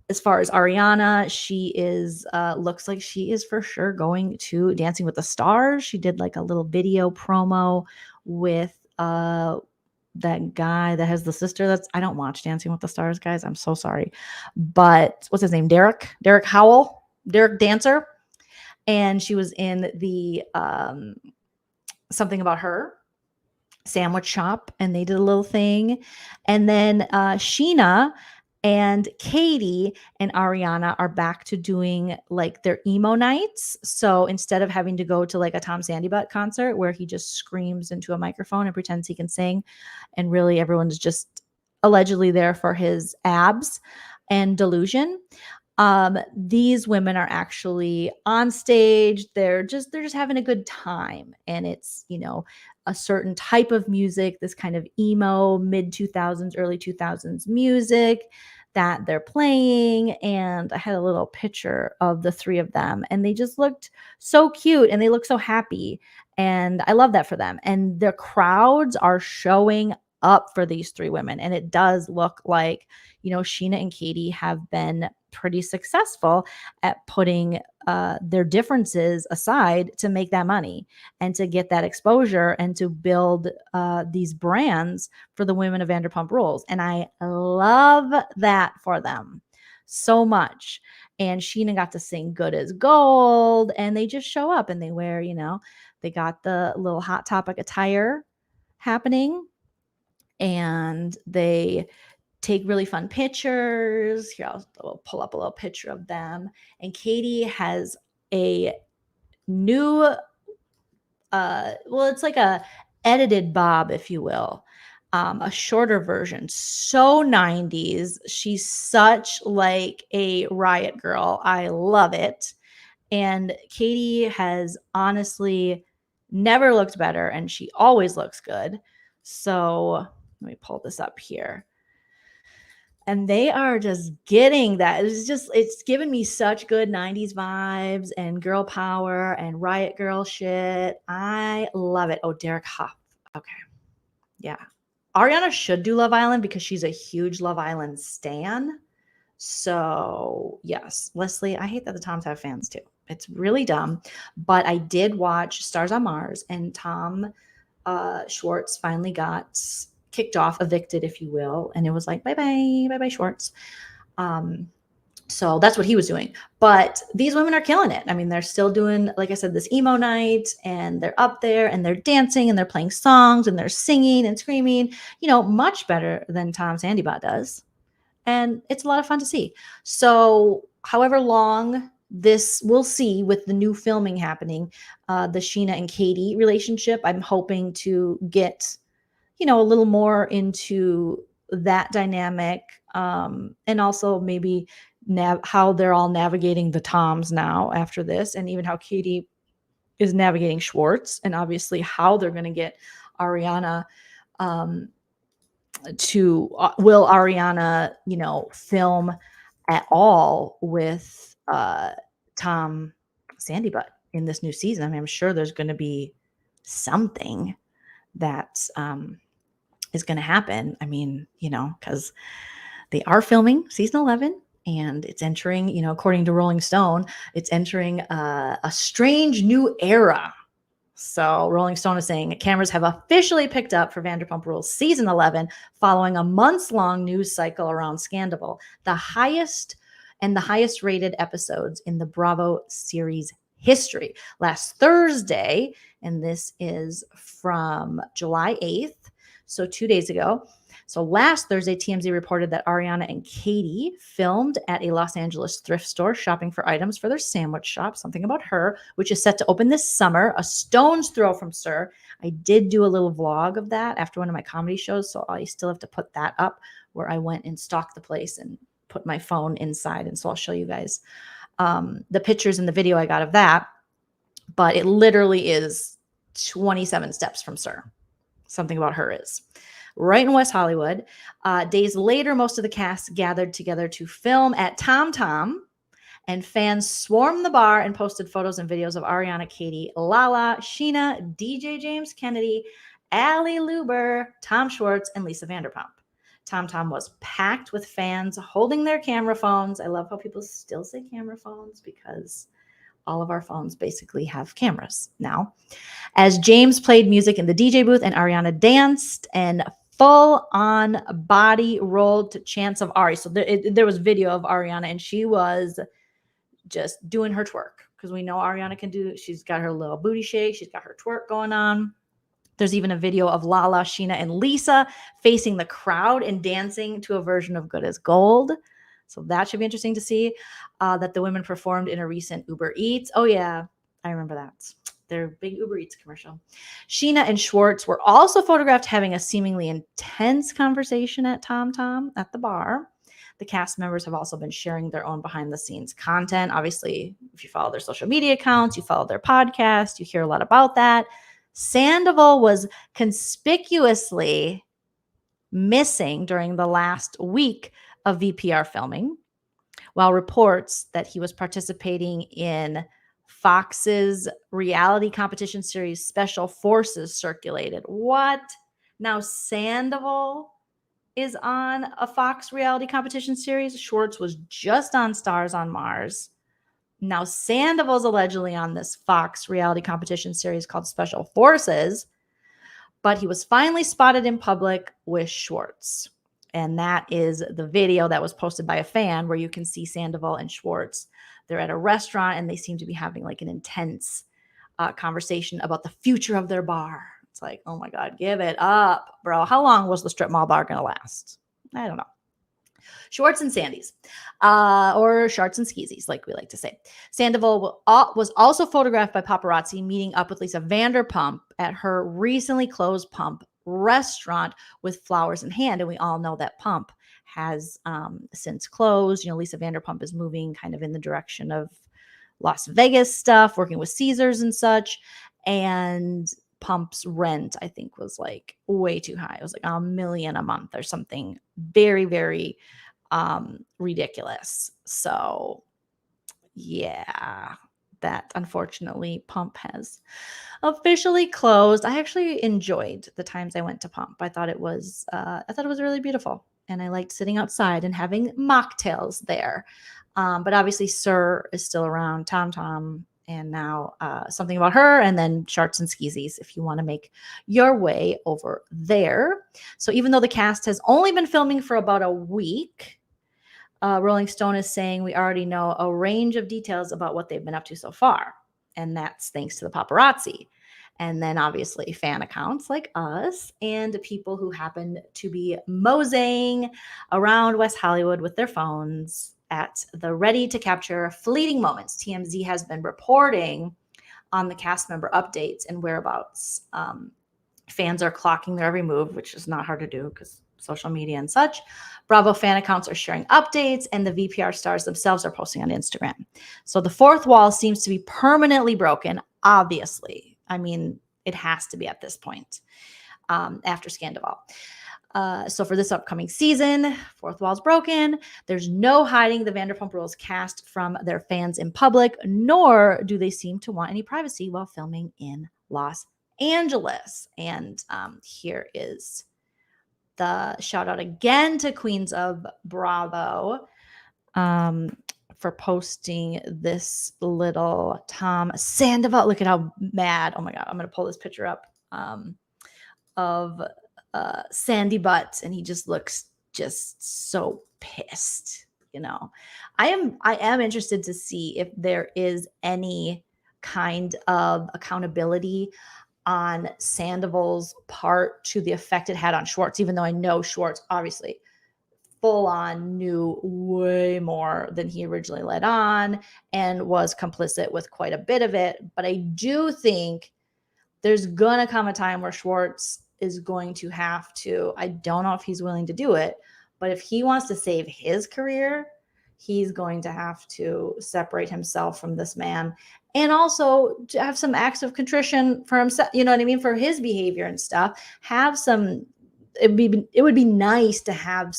As far as Ariana, she is looks like she is for sure going to Dancing with the Stars. She did like a little video promo with that guy that has the sister. I don't watch Dancing with the Stars, guys. I'm so sorry. But what's his name? Derek Howell, Derek Dancer. And she was in the Something About Her sandwich shop, and they did a little thing. And then Sheena and Katie and Ariana are back to doing like their emo nights. So instead of having to go to like a Tom Sandybutt concert where he just screams into a microphone and pretends he can sing, and really everyone's just allegedly there for his abs and delusion, these women are actually on stage. They're just having a good time, and it's a certain type of music, this kind of emo mid 2000s, early 2000s music that they're playing. And I had a little picture of the three of them, and they just looked so cute and they look so happy. And I love that for them. And their crowds are showing up for these three women. And it does look like, Sheena and Katie have been pretty successful at putting their differences aside to make that money and to get that exposure and to build these brands for the women of Vanderpump Rules. And I love that for them so much. And Sheena got to sing Good as Gold, and they just show up and they wear, they got the little Hot Topic attire happening, and they take really fun pictures. Here, I'll pull up a little picture of them. And Katie has a new, it's like a edited bob, if you will, a shorter version. So 90s. She's such like a riot girl. I love it. And Katie has honestly never looked better, and she always looks good. So let me pull this up here. And they are just getting that. It's given me such good 90s vibes and girl power and riot girl shit. I love it. Oh, Derek Huff. Okay. Yeah. Ariana should do Love Island because she's a huge Love Island stan. So yes, Leslie, I hate that the Toms have fans too. It's really dumb. But I did watch Stars on Mars, and Tom Schwartz finally got kicked off, evicted, if you will. And it was like, bye-bye, Schwartz. So that's what he was doing. But these women are killing it. I mean, they're still doing, like I said, this emo night, and they're up there and they're dancing and they're playing songs and they're singing and screaming, much better than Tom Sandybutt does. And it's a lot of fun to see. So however long this, we'll see with the new filming happening, the Sheena and Katie relationship, I'm hoping to get a little more into that dynamic, and also maybe how they're all navigating the Toms now after this, and even how Katie is navigating Schwartz, and obviously how they're going to get Ariana will Ariana, film at all with Tom Sandy Butt in this new season. I mean, I'm sure there's going to be something that is going to happen. I mean, because they are filming season 11 and it's entering, according to Rolling Stone, it's entering a strange new era. So Rolling Stone is saying cameras have officially picked up for Vanderpump Rules season 11 following a months-long news cycle around Scandoval, the highest rated episodes in the Bravo series history. Last Thursday, and this is from July 8th, so 2 days ago. So last Thursday, TMZ reported that Ariana and Katie filmed at a Los Angeles thrift store shopping for items for their sandwich shop, Something About Her, which is set to open this summer, a stone's throw from SUR. I did do a little vlog of that after one of my comedy shows, so I still have to put that up where I went and stalked the place and put my phone inside, and so I'll show you guys the pictures and the video I got of that. But it literally is 27 steps from SUR. Something About Her is right in West Hollywood. Days later, most of the cast gathered together to film at Tom Tom, and fans swarmed the bar and posted photos and videos of Ariana, Katie, Lala, Sheena, DJ James Kennedy, Allie Luber, Tom Schwartz, and Lisa Vanderpump. Tom Tom was packed with fans holding their camera phones. I love how people still say camera phones because all of our phones basically have cameras now. As James played music in the DJ booth and Ariana danced and full-on body rolled to chants of Ari. So there was video of Ariana, and she was just doing her twerk because we know Ariana can do. She's got her little booty shake. She's got her twerk going on. There's even a video of Lala, Sheena, and Lisa facing the crowd and dancing to a version of Good as Gold. So that should be interesting to see that the women performed in a recent Uber Eats. Oh, yeah, I remember that. Their big Uber Eats commercial. Sheena and Schwartz were also photographed having a seemingly intense conversation at Tom Tom at the bar. The cast members have also been sharing their own behind-the-scenes content. Obviously, if you follow their social media accounts, you follow their podcast, you hear a lot about that. Sandoval was conspicuously missing during the last week of VPR filming, while reports that he was participating in Fox's reality competition series Special Forces circulated. What? Now Sandoval is on a Fox reality competition series. Schwartz was just on Stars on Mars. Now Sandoval's allegedly on this Fox reality competition series called Special Forces, but he was finally spotted in public with Schwartz. And that is the video that was posted by a fan where you can see Sandoval and Schwartz. They're at a restaurant and they seem to be having like an intense conversation about the future of their bar. It's like, oh my God, give it up, bro. How long was the strip mall bar going to last? I don't know. Schwartz and Sandy's, or Sharts and Skeezies, like we like to say. Sandoval was also photographed by paparazzi meeting up with Lisa Vanderpump at her recently closed Pump restaurant with flowers in hand. And we all know that Pump has since closed. Lisa Vanderpump is moving kind of in the direction of Las Vegas stuff, working with Caesars and such. And Pump's rent, I think, was like way too high. It was like $1 million a month or something very, very ridiculous. So yeah, that unfortunately Pump has officially closed. I actually enjoyed the times I went to Pump. I thought it was really beautiful, and I liked sitting outside and having mocktails there. But obviously SUR is still around, Tom Tom, and now Something About Her, and then Sharts and Skeezies if you want to make your way over there. So even though the cast has only been filming for about a week, Rolling Stone is saying we already know a range of details about what they've been up to so far. And that's thanks to the paparazzi. And then obviously fan accounts like us and people who happen to be moseying around West Hollywood with their phones at the ready to capture fleeting moments. TMZ has been reporting on the cast member updates and whereabouts. Fans are clocking their every move, which is not hard to do because social media and such. Bravo fan accounts are sharing updates, and the VPR stars themselves are posting on Instagram. So the fourth wall seems to be permanently broken, obviously. I mean, it has to be at this point after Scandoval. So for this upcoming season, fourth wall's broken. There's no hiding the Vanderpump Rules cast from their fans in public, nor do they seem to want any privacy while filming in Los Angeles. And here is the shout out again to Queens of Bravo for posting this little Tom Sandoval. Look at how mad. Oh my God. I'm going to pull this picture up of Sandy Butts, and he just looks just so pissed. You know, I am interested to see if there is any kind of accountability on Sandoval's part to the effect it had on Schwartz, even though I know Schwartz obviously full on knew way more than he originally let on and was complicit with quite a bit of it. But I do think there's going to come a time where Schwartz is going to have to, I don't know if he's willing to do it, but if he wants to save his career, he's going to have to separate himself from this man and also to have some acts of contrition for himself, you know what I mean, for his behavior and stuff. Have some, it would be nice to have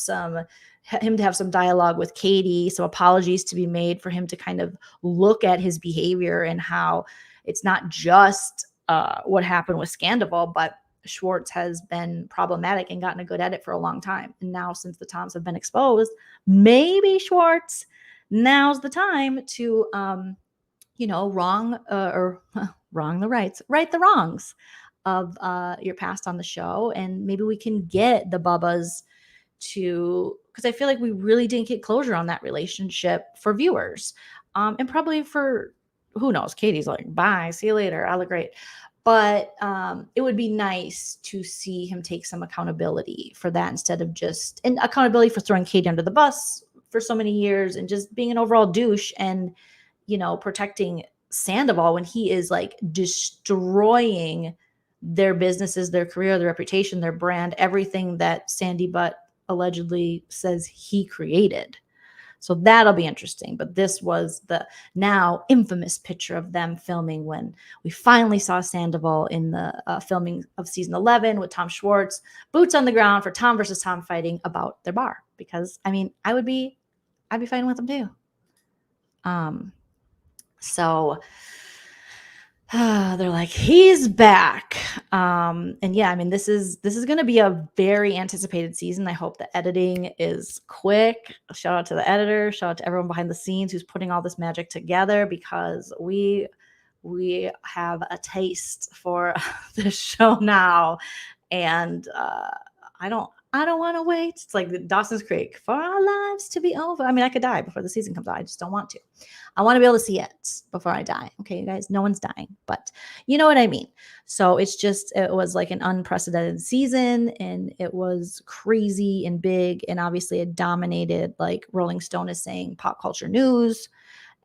him to have some dialogue with Katie, some apologies to be made for him to kind of look at his behavior and how it's not just what happened with Scandoval, but Schwartz has been problematic and gotten a good edit for a long time. And now since the Toms have been exposed, maybe Schwartz, now's the time to, wrong the rights, right the wrongs of your past on the show. And maybe we can get the Bubbas to, because I feel like we really didn't get closure on that relationship for viewers. And probably for, who knows, Katie's like, bye, see you later, I look great. But it would be nice to see him take some accountability for that instead of just, and accountability for throwing Katie under the bus for so many years and just being an overall douche and, protecting Sandoval when he is like destroying their businesses, their career, their reputation, their brand, everything that Sandy Butt allegedly says he created. So that'll be interesting. But this was the now infamous picture of them filming when we finally saw Sandoval in the filming of season 11 with Tom Schwartz, boots on the ground for Tom versus Tom fighting about their bar. Because I mean, I'd be fighting with them too. So they're like, he's back. And yeah, I mean, this is going to be a very anticipated season. I hope the editing is quick. Shout out to the editor, shout out to everyone behind the scenes who's putting all this magic together, because we have a taste for this show now. And I don't want to wait. It's like Dawson's Creek for our lives to be over. I mean, I could die before the season comes out. I just don't want to. I want to be able to see it before I die. Okay, you guys, no one's dying, but you know what I mean. So it was like an unprecedented season, and it was crazy and big, and obviously it dominated, like Rolling Stone is saying, pop culture news.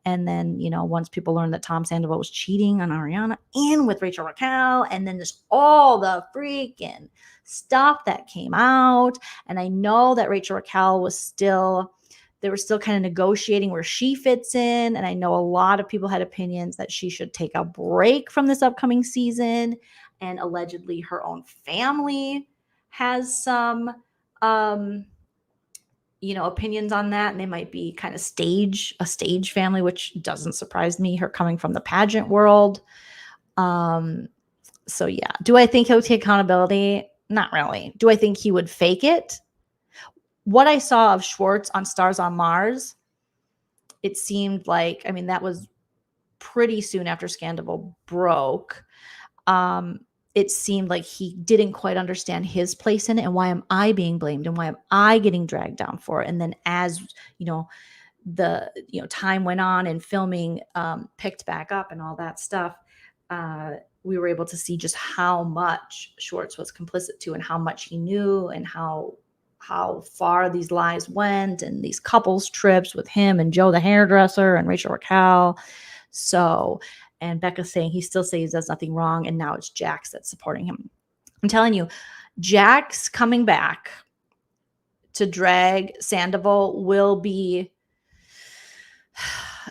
And then, once people learned that Tom Sandoval was cheating on Ariana and with Rachel Raquel, and then just all the freaking stuff that came out. And I know that Rachel Raquel they were still kind of negotiating where she fits in. And I know a lot of people had opinions that she should take a break from this upcoming season. And allegedly her own family has some, opinions on that. And they might be kind of a stage family, which doesn't surprise me, her coming from the pageant world. So yeah. Do I think he'll take accountability? Not really. Do I think he would fake it? What I saw of Schwartz on Stars on Mars, it seemed like, I mean, that was pretty soon after Scandoval broke. It seemed like he didn't quite understand his place in it, and why am I being blamed, and why am I getting dragged down for it? And then as, time went on and filming picked back up and all that stuff, we were able to see just how much Schwartz was complicit to and how much he knew and how far these lies went and these couples trips with him and Joe the hairdresser and Rachel Raquel. So, and Becca's saying he still says he does nothing wrong, and now it's Jax that's supporting him. I'm telling you, Jax coming back to drag Sandoval will be,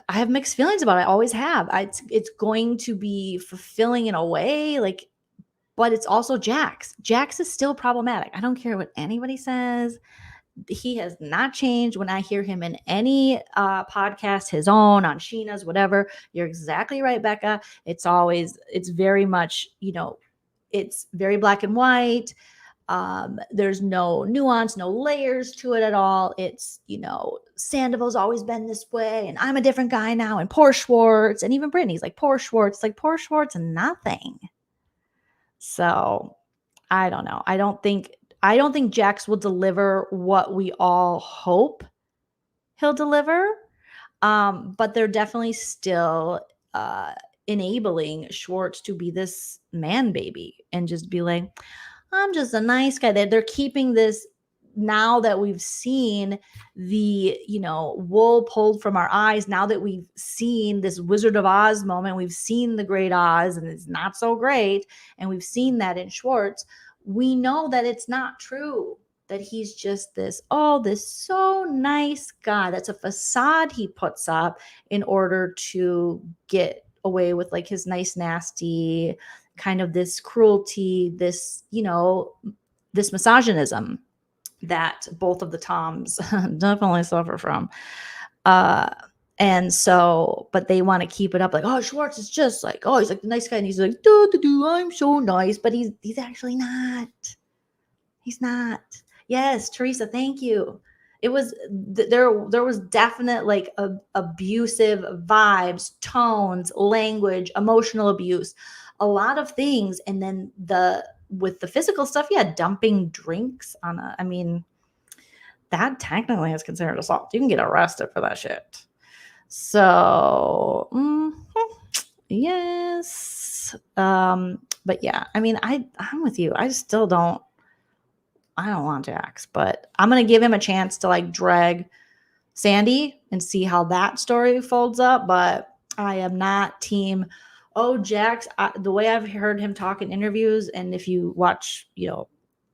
I have mixed feelings about it. I always have. It's going to be fulfilling in a way. Like, but it's also Jax. Jax is still problematic. I don't care what anybody says. He has not changed. When I hear him in any podcast, his own, on Sheena's, whatever, you're exactly right, Becca. It's very much, it's very black and white. There's no nuance, no layers to it at all. It's, Sandoval's always been this way, and I'm a different guy now, and poor Schwartz, and even Brittany's like, poor Schwartz, and nothing. So I don't know. I don't think Jax will deliver what we all hope he'll deliver. But they're definitely still enabling Schwartz to be this man baby and just be like, I'm just a nice guy. They're keeping this, now that we've seen the, wool pulled from our eyes, now that we've seen this Wizard of Oz moment, we've seen the Great Oz and it's not so great. And we've seen that in Schwartz. We know that it's not true, that he's just this so nice guy. That's a facade he puts up in order to get away with like his nice, nasty kind of this cruelty, this, this misogynism that both of the Toms definitely suffer from. And so, but they want to keep it up like, oh, Schwartz is just like, oh, he's like the nice guy. And he's like, I'm so nice. But he's actually not. He's not. Yes, Teresa, thank you. It was, there was definite like abusive vibes, tones, language, emotional abuse, a lot of things. And then with the physical stuff, dumping drinks on that technically is considered assault. You can get arrested for that shit. So, yes. But yeah, I'm with you. I don't want Jax, but I'm going to give him a chance to like drag Sandy and see how that story folds up. But I am not team, Jax. The way I've heard him talk in interviews, and if you watch,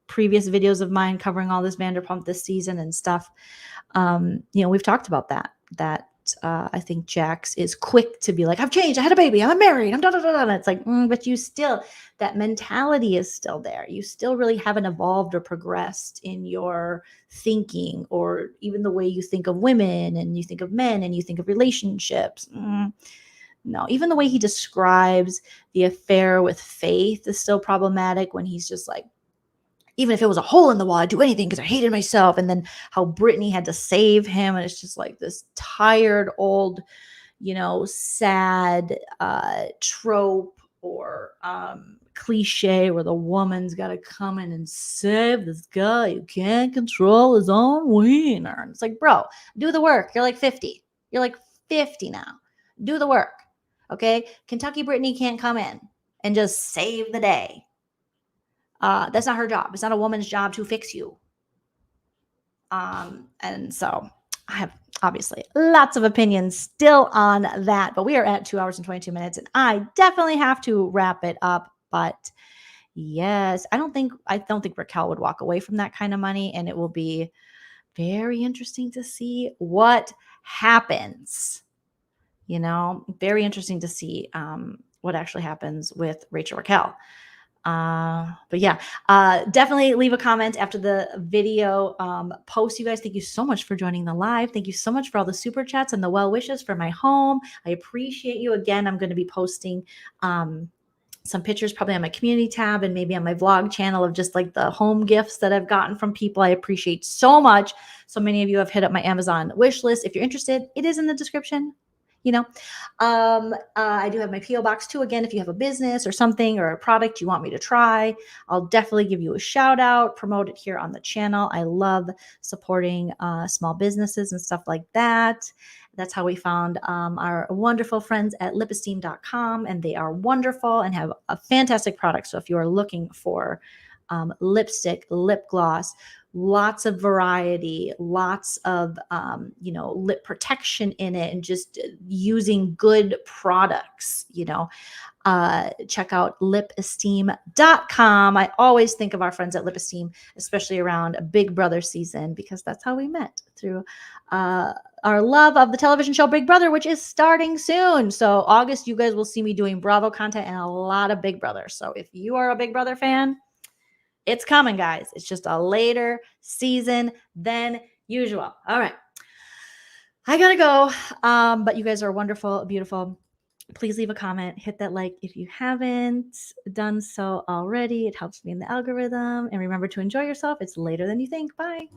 previous videos of mine covering all this Vanderpump this season and stuff, we've talked about that I think Jax is quick to be like, I've changed, I had a baby, I'm married, I'm da-da-da-da. And it's like, but you still, that mentality is still there. You still really haven't evolved or progressed in your thinking, or even the way you think of women and you think of men and you think of relationships. No, even the way he describes the affair with Faith is still problematic, when he's just like, even if it was a hole in the wall, I'd do anything because I hated myself. And then how Brittany had to save him. And it's just like this tired old, sad trope or cliche where the woman's got to come in and save this guy who can't control his own wiener. And it's like, bro, do the work. You're like 50. You're like 50 now. Do the work. Okay. Kentucky Brittany can't come in and just save the day. That's not her job. It's not a woman's job to fix you. And so I have obviously lots of opinions still on that, but we are at 2 hours and 22 minutes and I definitely have to wrap it up. But yes, I don't think Raquel would walk away from that kind of money, and it will be very interesting to see what happens. Very interesting to see what actually happens with Rachel Raquel. But yeah, definitely leave a comment after the video post. You guys, thank you so much for joining the live. Thank you so much for all the super chats and the well wishes for my home. I appreciate you. Again, I'm going to be posting some pictures probably on my community tab and maybe on my vlog channel of just like the home gifts that I've gotten from people. I appreciate so much. So many of you have hit up my Amazon wish list. If you're interested, it is in the description. I do have my P.O. box too. Again, if you have a business or something or a product you want me to try, I'll definitely give you a shout out, promote it here on the channel. I love supporting small businesses and stuff like that. That's how we found our wonderful friends at lipesteam.com, and they are wonderful and have a fantastic product. So if you are looking for lipstick, lip gloss, lots of variety, lots of, lip protection in it, and just using good products, check out lipesteem.com. I always think of our friends at Lip Esteem, especially around Big Brother season, because that's how we met, through our love of the television show Big Brother, which is starting soon. So August, you guys will see me doing Bravo content and a lot of Big Brother. So if you are a Big Brother fan, it's coming, guys. It's just a later season than usual. All right. I gotta go. But you guys are wonderful, beautiful. Please leave a comment, hit that like if you haven't done so already. It helps me in the algorithm. And remember to enjoy yourself. It's later than you think. Bye.